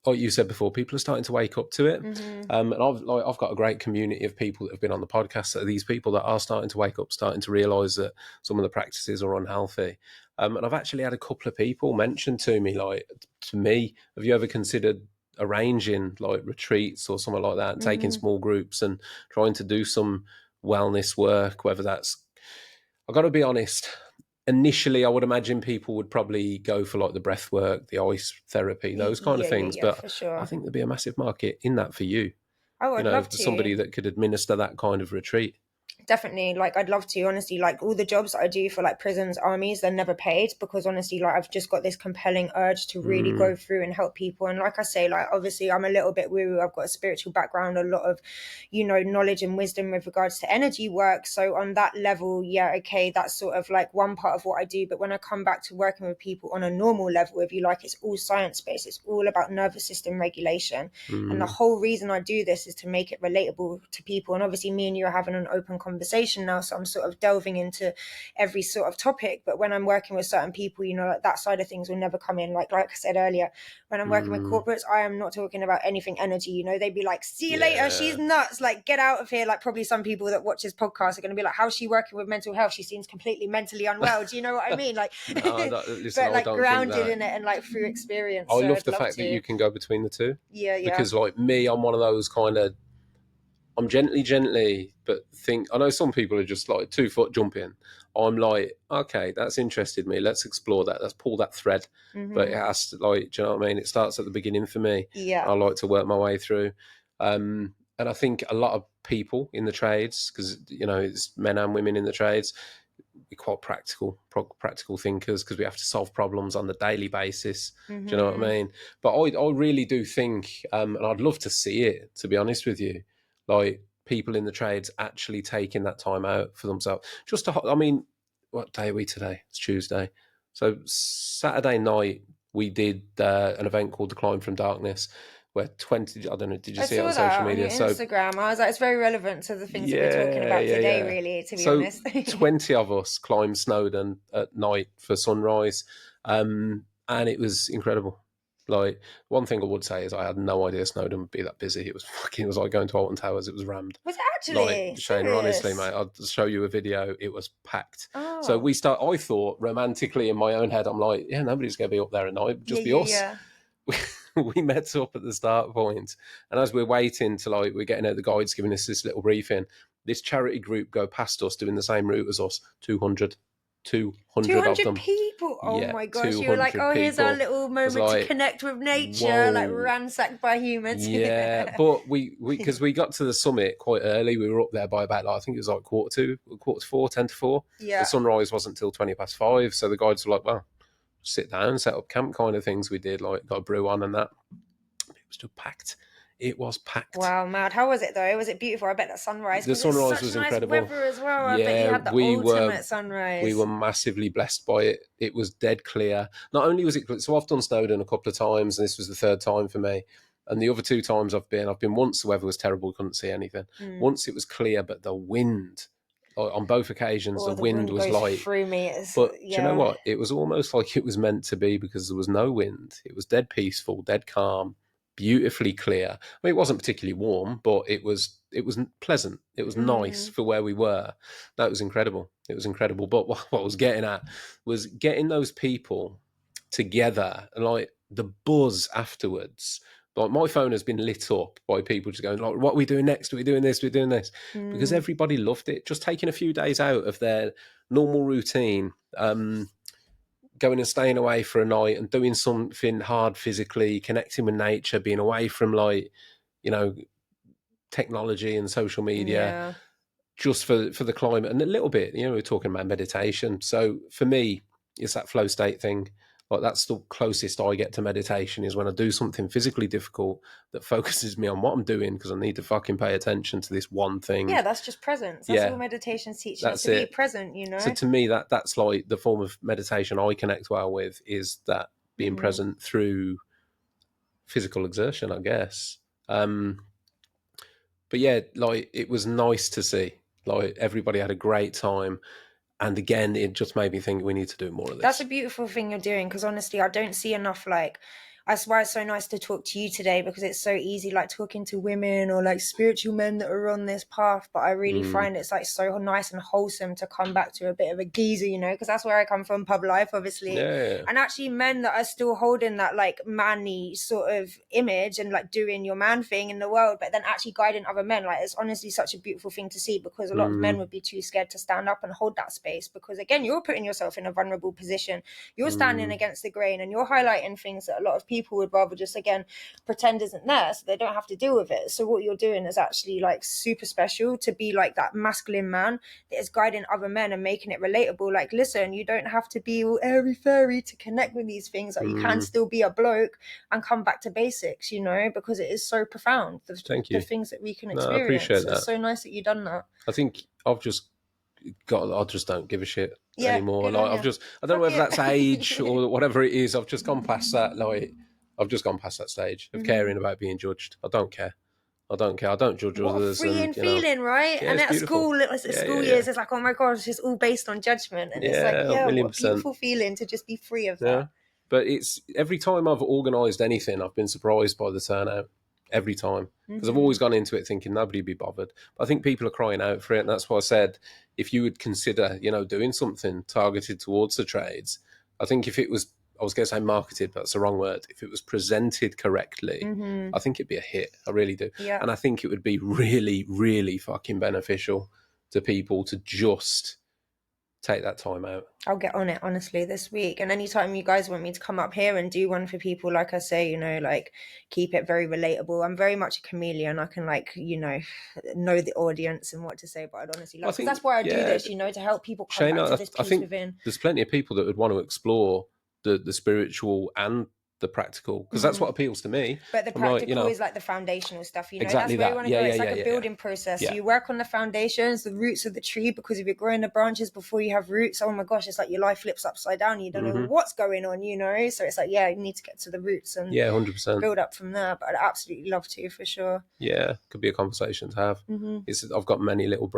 like you said before, people are starting to wake up to it. And I've got a great community of people that have been on the podcast that are these people that are starting to wake up, starting to realise that some of the practices are unhealthy. And I've actually had a couple of people mention to me, have you ever considered arranging retreats or something like that, and taking small groups and trying to do some wellness work, whether that's, I've got to be honest, initially I would imagine people would probably go for the breath work, the ice therapy, those kind of things. But for sure. I think there'd be a massive market in that for you. Oh, I'd love to. Somebody that could administer that kind of retreat. Definitely, I'd love to, honestly. All the jobs that I do for prisons, armies, they're never paid, because honestly I've just got this compelling urge to really go through and help people. And like I say, obviously I'm a little bit woo, I've got a spiritual background, a lot of knowledge and wisdom with regards to energy work. So on that level, that's sort of one part of what I do. But when I come back to working with people on a normal level, if you it's all science-based. It's all about nervous system regulation. And the whole reason I do this is to make it relatable to people. And obviously me and you are having an open conversation conversation now, so I'm sort of delving into every sort of topic. But when I'm working with certain people, you know, like that side of things will never come in. Like I said earlier, when I'm working with corporates, I am not talking about anything energy. You know, they'd be like, see you later, she's nuts, like get out of here. Like probably some people that watch this podcast are going to be like, how's she working with mental health? She seems completely mentally unwell. Do you know what I mean? Like No, listen, but like I don't grounded think that. in it and like through experience. I So love I'd the love fact to. that you can go between the two. Yeah. Because like me, I'm one of those kind of, I'm gently, but I know some people are just like 2-foot jumping. I'm like, okay, that's interested me. Let's explore that. Let's pull that thread. But it has to, like, do you know what I mean? It starts at the beginning for me. Yeah. I like to work my way through. And I think a lot of people in the trades, because, you know, it's men and women in the trades, we're quite practical thinkers because we have to solve problems on the daily basis. Do you know what I mean? But I really do think, and I'd love to see it, to be honest with you, like people in the trades actually taking that time out for themselves. Just to, I mean, what day are we today? It's Tuesday. So Saturday night we did an event called The Climb from Darkness, where 20, I don't know, did you see it on social media? On your Instagram. I was like, it's very relevant to the things that we're talking about today, really, to be honest. 20 of us climbed Snowdon at night for sunrise, and it was incredible. Like, one thing I would say is I had no idea Snowdon would be that busy. It was like going to Alton Towers. It was rammed. Was it actually? Like, Shaina, honestly, mate, I'll show you a video. It was packed. Oh. So I thought romantically in my own head, I'm like, yeah, nobody's going to be up there at night. Just be us. Yeah. We met up at the start point, and as we're waiting to, like, we're getting out, the guides giving us this little briefing, this charity group go past us doing the same route as us. 200 of them. People. Oh yeah, my gosh, you were like, oh, here's our little moment to connect with nature. Whoa. Like ransacked by humans. Yeah, but we because we got to the summit quite early. We were up there by about, like, I think it was like 4:45, 10 to 4. Yeah, the sunrise wasn't till 5:20, so the guides were like, well, sit down, set up camp kind of things. We did, like, got a brew on and that. It was still packed. It was packed. Wow, mad. How was it though? Was it beautiful? I bet that sunrise. The sunrise was nice incredible. Weather as well. I bet you had the ultimate sunrise. We were massively blessed by it. It was dead clear. Not only was it clear, so I've done Snowdon a couple of times, and this was the third time for me. And the other 2 times I've been once the weather was terrible, couldn't see anything. Once it was clear, but the wind, on both occasions, the wind was like through me. But do you know what? It was almost like it was meant to be, because there was no wind. It was dead peaceful, dead calm, beautifully clear. I mean, it wasn't particularly warm, but it was pleasant. It was nice for where we were. That was incredible. It was incredible. But what I was getting at was getting those people together, and like the buzz afterwards. Like, my phone has been lit up by people just going, like, what are we doing next? Are we doing this? We're doing this. Because everybody loved it. Just taking a few days out of their normal routine, going and staying away for a night and doing something hard physically, connecting with nature, being away from, like, you know, technology and social media, just for the climate, and a little bit, you know, we're talking about meditation. So for me, it's that flow state thing. Like, that's the closest I get to meditation, is when I do something physically difficult that focuses me on what I'm doing, because I need to fucking pay attention to this one thing. Yeah, that's just presence. That's all meditation's teaching us, to be present, you know? So to me, that's like the form of meditation I connect well with, is that being present through physical exertion, I guess. But yeah, like, it was nice to see. Like, everybody had a great time. And again, it just made me think we need to do more of this. That's a beautiful thing you're doing, because honestly, I don't see enough, like, that's why it's so nice to talk to you today, because it's so easy, like, talking to women or like spiritual men that are on this path. But I really find it's like so nice and wholesome to come back to a bit of a geezer, you know, because that's where I come from, pub life, obviously. Yeah. And actually men that are still holding that, like, manly sort of image and, like, doing your man thing in the world, but then actually guiding other men. Like, it's honestly such a beautiful thing to see, because a lot of men would be too scared to stand up and hold that space, because again, you're putting yourself in a vulnerable position. You're standing against the grain, and you're highlighting things that a lot of people would rather just, again, pretend isn't there, so they don't have to deal with it. So what you're doing is actually, like, super special, to be like that masculine man that is guiding other men and making it relatable. Like, listen, you don't have to be all airy fairy to connect with these things. Like, you can still be a bloke and come back to basics, you know, because it is so profound, the things that we can experience. I appreciate that. It's so nice that you've done that. I think I just don't give a shit anymore. Like, I don't know whether that's age or whatever it is. I've just gone past that. Like, I've just gone past that stage of caring about being judged. I don't care. I don't care. I don't judge What a others. freeing And, you know, feeling, right? yeah, And it's at beautiful. school, at school years, it's like, oh my gosh, it's all based on judgment. And it's like, Yeah, yeah, million what a percent. beautiful feeling to just be free of Yeah. that. But it's every time I've organised anything, I've been surprised by the turnout. Every time. Because I've always gone into it thinking nobody'd be bothered. But I think people are crying out for it. And that's why I said, if you would consider, you know, doing something targeted towards the trades, I think if it was, I was going to say marketed, but that's the wrong word. If it was presented correctly, I think it'd be a hit. I really do. Yeah. And I think it would be really, really fucking beneficial to people to just take that time out. I'll get on it, honestly, this week. And anytime you guys want me to come up here and do one for people, like I say, you know, like keep it very relatable. I'm very much a chameleon. I can, like, you know the audience and what to say, but I'd honestly love, because that's why I do this, you know, to help people come back to this I peace think within. there's plenty of people that would want to explore the spiritual and the practical, because that's what appeals to me. But the practical is like the foundational stuff, you know. Exactly that's where that. you want to go. It's like a building process. Yeah. So you work on the foundations, the roots of the tree, because if you're growing the branches before you have roots, oh my gosh, it's like your life flips upside down. You don't know what's going on, you know. So it's like, yeah, you need to get to the roots and 100% build up from there. But I'd absolutely love to, for sure. Yeah, could be a conversation to have. I've got many little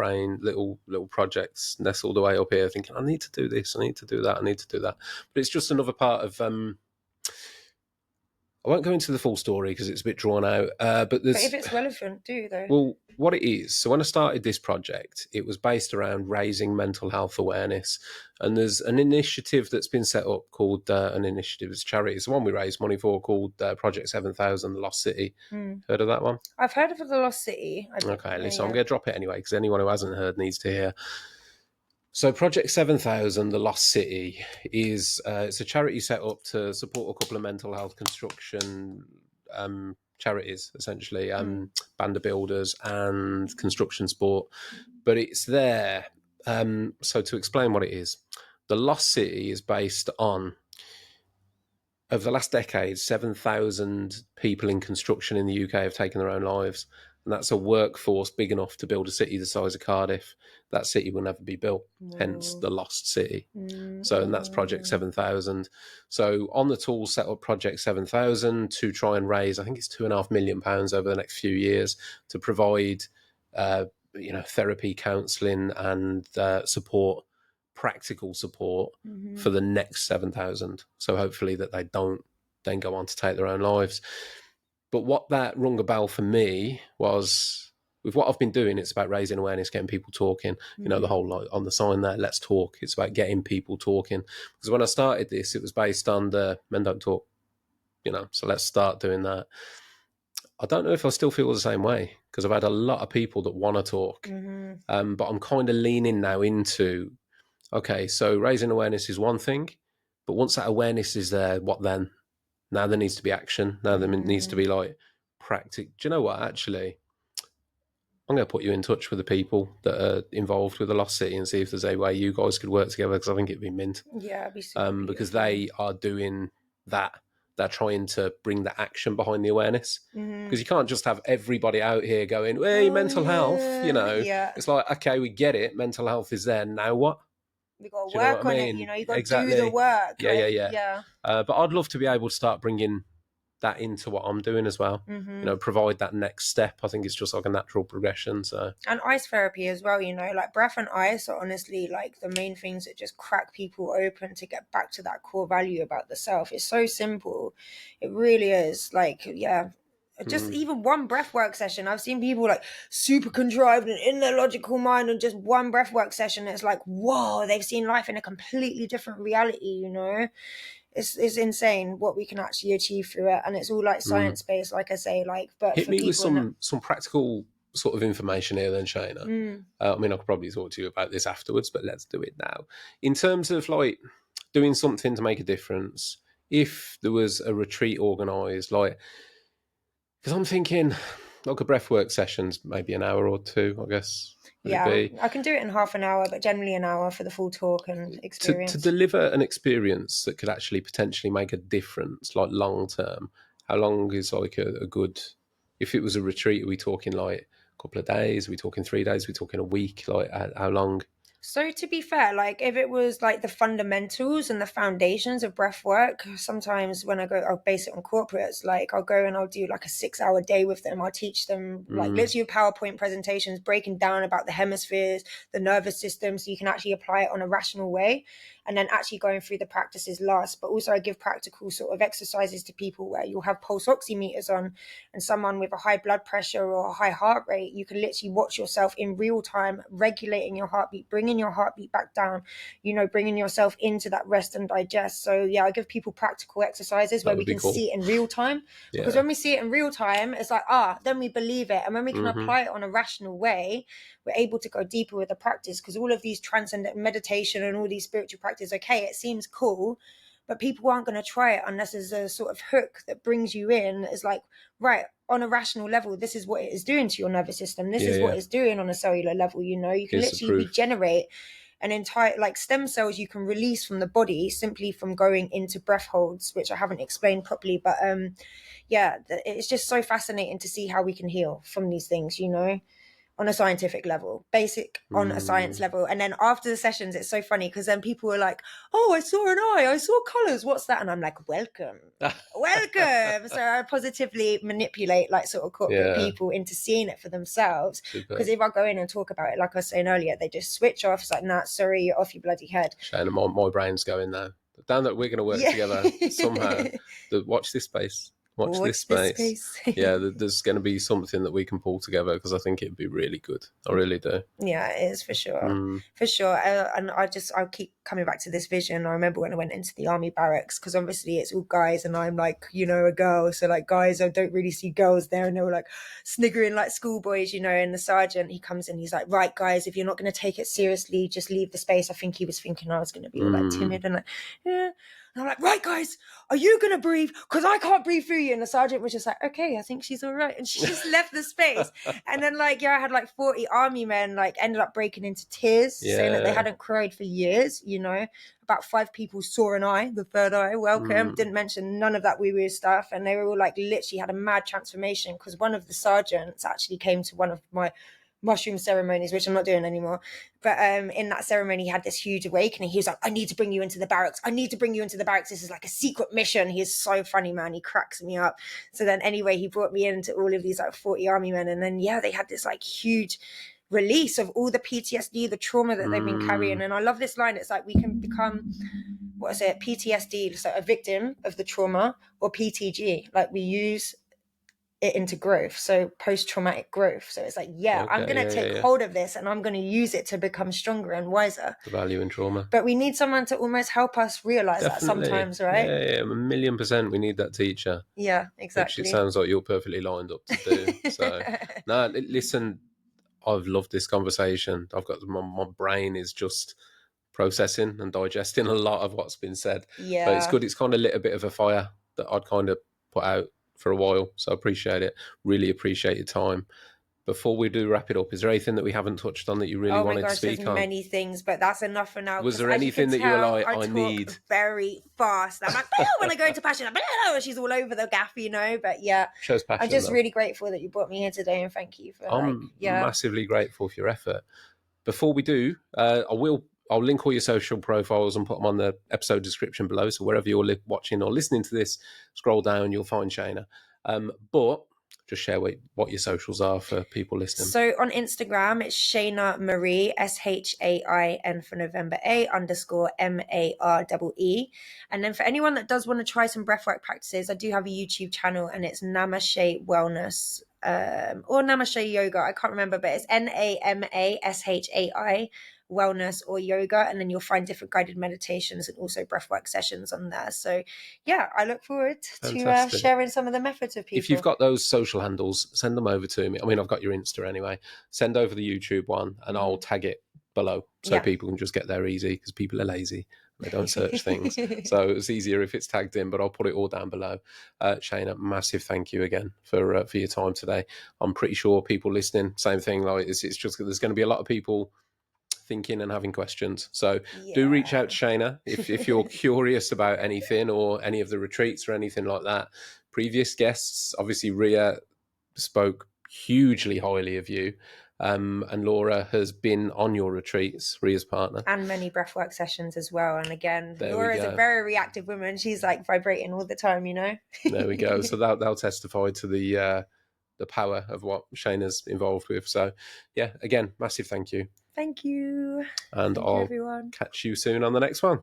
projects nestled away up here, thinking I need to do this, I need to do that, I need to do that. But it's just another part of. I won't go into the full story because it's a bit drawn out. But if it's relevant, do though. Well, what it is, so when I started this project, it was based around raising mental health awareness. And there's an initiative that's been set up called, an initiative, it's charity. It's the one we raise money for, called Project 7000, The Lost City. Heard of that one? I've heard of The Lost City. Okay, listen, I'm going to drop it anyway, because anyone who hasn't heard needs to hear. So Project 7000, The Lost City, is it's a charity set up to support a couple of mental health construction charities, essentially, band of builders and construction sport. But it's there. So to explain what it is, The Lost City is based on, over the last decade, 7,000 people in construction in the UK have taken their own lives. And that's a workforce big enough to build a city the size of Cardiff. That city will never be built, hence the Lost City. So, and that's Project 7000. So on the tools, set up Project 7000 to try and raise, I think it's £2.5 million over the next few years to provide, therapy, counselling and support, practical support for the next 7,000. So hopefully that they don't then go on to take their own lives. But what that rung a bell for me was, with what I've been doing, it's about raising awareness, getting people talking. You know, the whole, like, on the sign there, let's talk. It's about getting people talking. Because when I started this, it was based on the men don't talk, you know, so let's start doing that. I don't know if I still feel the same way, because I've had a lot of people that want to talk. But I'm kind of leaning now into, okay, so raising awareness is one thing, but once that awareness is there, what then? Now there needs to be action. Now there needs to be, like, practice. Do you know what, actually? I'm going to put you in touch with the people that are involved with the Lost City and see if there's a way you guys could work together, because I think it'd be mint. Yeah, it'd be super because they are doing that. They're trying to bring the action behind the awareness. Because you can't just have everybody out here going, hey, mental health, you know. Yeah. It's like, okay, we get it. Mental health is there. Now what? We got to Do you know work what I on mean? it, you know, you got to Exactly. do the work. Yeah. But I'd love to be able to start bringing that into what I'm doing as well. You know, provide that next step. I think it's just like a natural progression. So, and ice therapy as well, you know, like breath and ice are honestly like the main things that just crack people open to get back to that core value about the self. It's so simple. It really is. Like, yeah. Just even one breathwork session. I've seen people like super contrived and in their logical mind, and just one breathwork session, it's like, whoa, they've seen life in a completely different reality, you know. It's insane what we can actually achieve through it, and it's all like science based, like I say. Like, but hit for me people with some practical sort of information here, then, Shaina. I mean, I could probably talk to you about this afterwards, but let's do it now. In terms of, like, doing something to make a difference, if there was a retreat organised, like, because I'm thinking, like, a breathwork sessions, maybe an hour or two, I guess. Yeah, I can do it in half an hour, but generally an hour for the full talk and experience. To deliver an experience that could actually potentially make a difference, like long term, how long is like a good, if it was a retreat, are we talking like a couple of days? Are we talking 3 days? Are we talking a week? Like, how long? So to be fair, like if it was like the fundamentals and the foundations of breath work, sometimes when I go, I'll base it on corporates. Like I'll go and I'll do like a 6 hour day with them. I'll teach them like literally PowerPoint presentations, breaking down about the hemispheres, the nervous system, so you can actually apply it on a rational way. And then actually going through the practices last. But also I give practical sort of exercises to people where you'll have pulse oximeters on, and someone with a high blood pressure or a high heart rate, you can literally watch yourself in real time, regulating your heartbeat, bringing your heartbeat back down, bringing yourself into that rest and digest. So yeah, I give people practical exercises where we can see it in real time. Because when we see it in real time, it's like, then we believe it. And when we can apply it on a rational way, we're able to go deeper with the practice, because all of these transcendent meditation and all these spiritual practices, okay, it seems cool, but people aren't going to try it unless there's a sort of hook that brings you in. It's like, right, on a rational level, this is what it is doing to your nervous system. This is what it's doing on a cellular level. You can literally regenerate an entire, like stem cells you can release from the body simply from going into breath holds, which I haven't explained properly. But it's just so fascinating to see how we can heal from these things, on a scientific level, basic on a science level. And then after the sessions, it's so funny because then people are like, oh, I saw an eye, I saw colors, what's that? And I'm like, welcome. So I positively manipulate like sort of corporate people into seeing it for themselves. Because if I go in and talk about it, like I was saying earlier, they just switch off. It's like, nah, sorry, you're off your bloody head. Shaina, my brain's going now. Damn that we're going to work together somehow. Watch this space. Watch this space. There's going to be something that we can pull together, because I think it'd be really good. I really do. Yeah, it is for sure. For sure. And I keep coming back to this vision. I remember when I went into the army barracks, because obviously it's all guys and I'm like, a girl. So like guys, I don't really see girls there. And they were like sniggering like schoolboys, and the sergeant, he comes in, he's like, right guys, if you're not going to take it seriously, just leave the space. I think he was thinking I was going to be all like timid and like, yeah. And I'm like, right, guys, are you going to breathe? Because I can't breathe through you. And the sergeant was just like, okay, I think she's all right. And she just left the space. And then I had like 40 army men ended up breaking into tears, saying that they hadn't cried for years, About 5 people saw an eye, the third eye, welcome. Didn't mention none of that woo-woo stuff. And they were all literally had a mad transformation, because one of the sergeants actually came to one of my mushroom ceremonies, which I'm not doing anymore, but in that ceremony he had this huge awakening. He was like, I need to bring you into the barracks, this is like a secret mission. He is so funny, man, he cracks me up. So then anyway, he brought me into all of these 40 army men, and then they had this huge release of all the PTSD, the trauma that they've been carrying. And I love this line, it's like we can become, PTSD, so a victim of the trauma, or PTG, we use it into growth, so post-traumatic growth. So it's like, I'm going to take hold of this and I'm going to use it to become stronger and wiser. The value in trauma. But we need someone to almost help us realize that sometimes, right? Yeah, 1,000,000%. We need that teacher. Yeah, exactly. Which it sounds like you're perfectly lined up to do. So, no, listen, I've loved this conversation. I've got my brain is just processing and digesting a lot of what's been said. Yeah. But it's good. It's kind of lit a bit of a fire that I'd kind of put out for a while. So I appreciate it. Really appreciate your time. Before we do wrap it up, is there anything that we haven't touched on that you really wanted to speak on? Many things, but that's enough for now. Was there anything that you were like, I need? Very fast. I'm like, when I go into passion, she's all over the gaff, But yeah, shows passion. I'm just really grateful that you brought me here today, and thank you for. I'm massively grateful for your effort. Before we do, I'll link all your social profiles and put them on the episode description below. So wherever you're watching or listening to this, scroll down, you'll find Shaina. But just share what your socials are for people listening. So on Instagram, it's Shaina Marie, SHAIN for November A _MAREE. And then for anyone that does want to try some breathwork practices, I do have a YouTube channel, and it's Namashay Wellness. Or Namashay Yoga, I can't remember, but it's NAMASHAI wellness or yoga, and then you'll find different guided meditations and also breathwork sessions on there. So I look forward to sharing some of the methods with people. If you've got those social handles, send them over to me. I mean, I've got your Insta anyway. Send over the YouTube one and I'll tag it below so people can just get there easy, because people are lazy. They don't search things. So it's easier if it's tagged in, but I'll put it all down below. Shaina, massive thank you again for your time today. I'm pretty sure people listening, same thing. It's just there's going to be a lot of people thinking and having questions. So do reach out to Shaina if you're curious about anything or any of the retreats or anything like that. Previous guests, obviously Ria spoke hugely highly of you. And Laura has been on your retreats, Ria's partner. And many breathwork sessions as well. And again, There Laura is a very reactive woman. She's like vibrating all the time, you know? There we go. So they'll testify to the power of what Shaina's involved with. So yeah, again, massive thank you. Thank you. And Thank I'll you, everyone. catch you soon on the next one.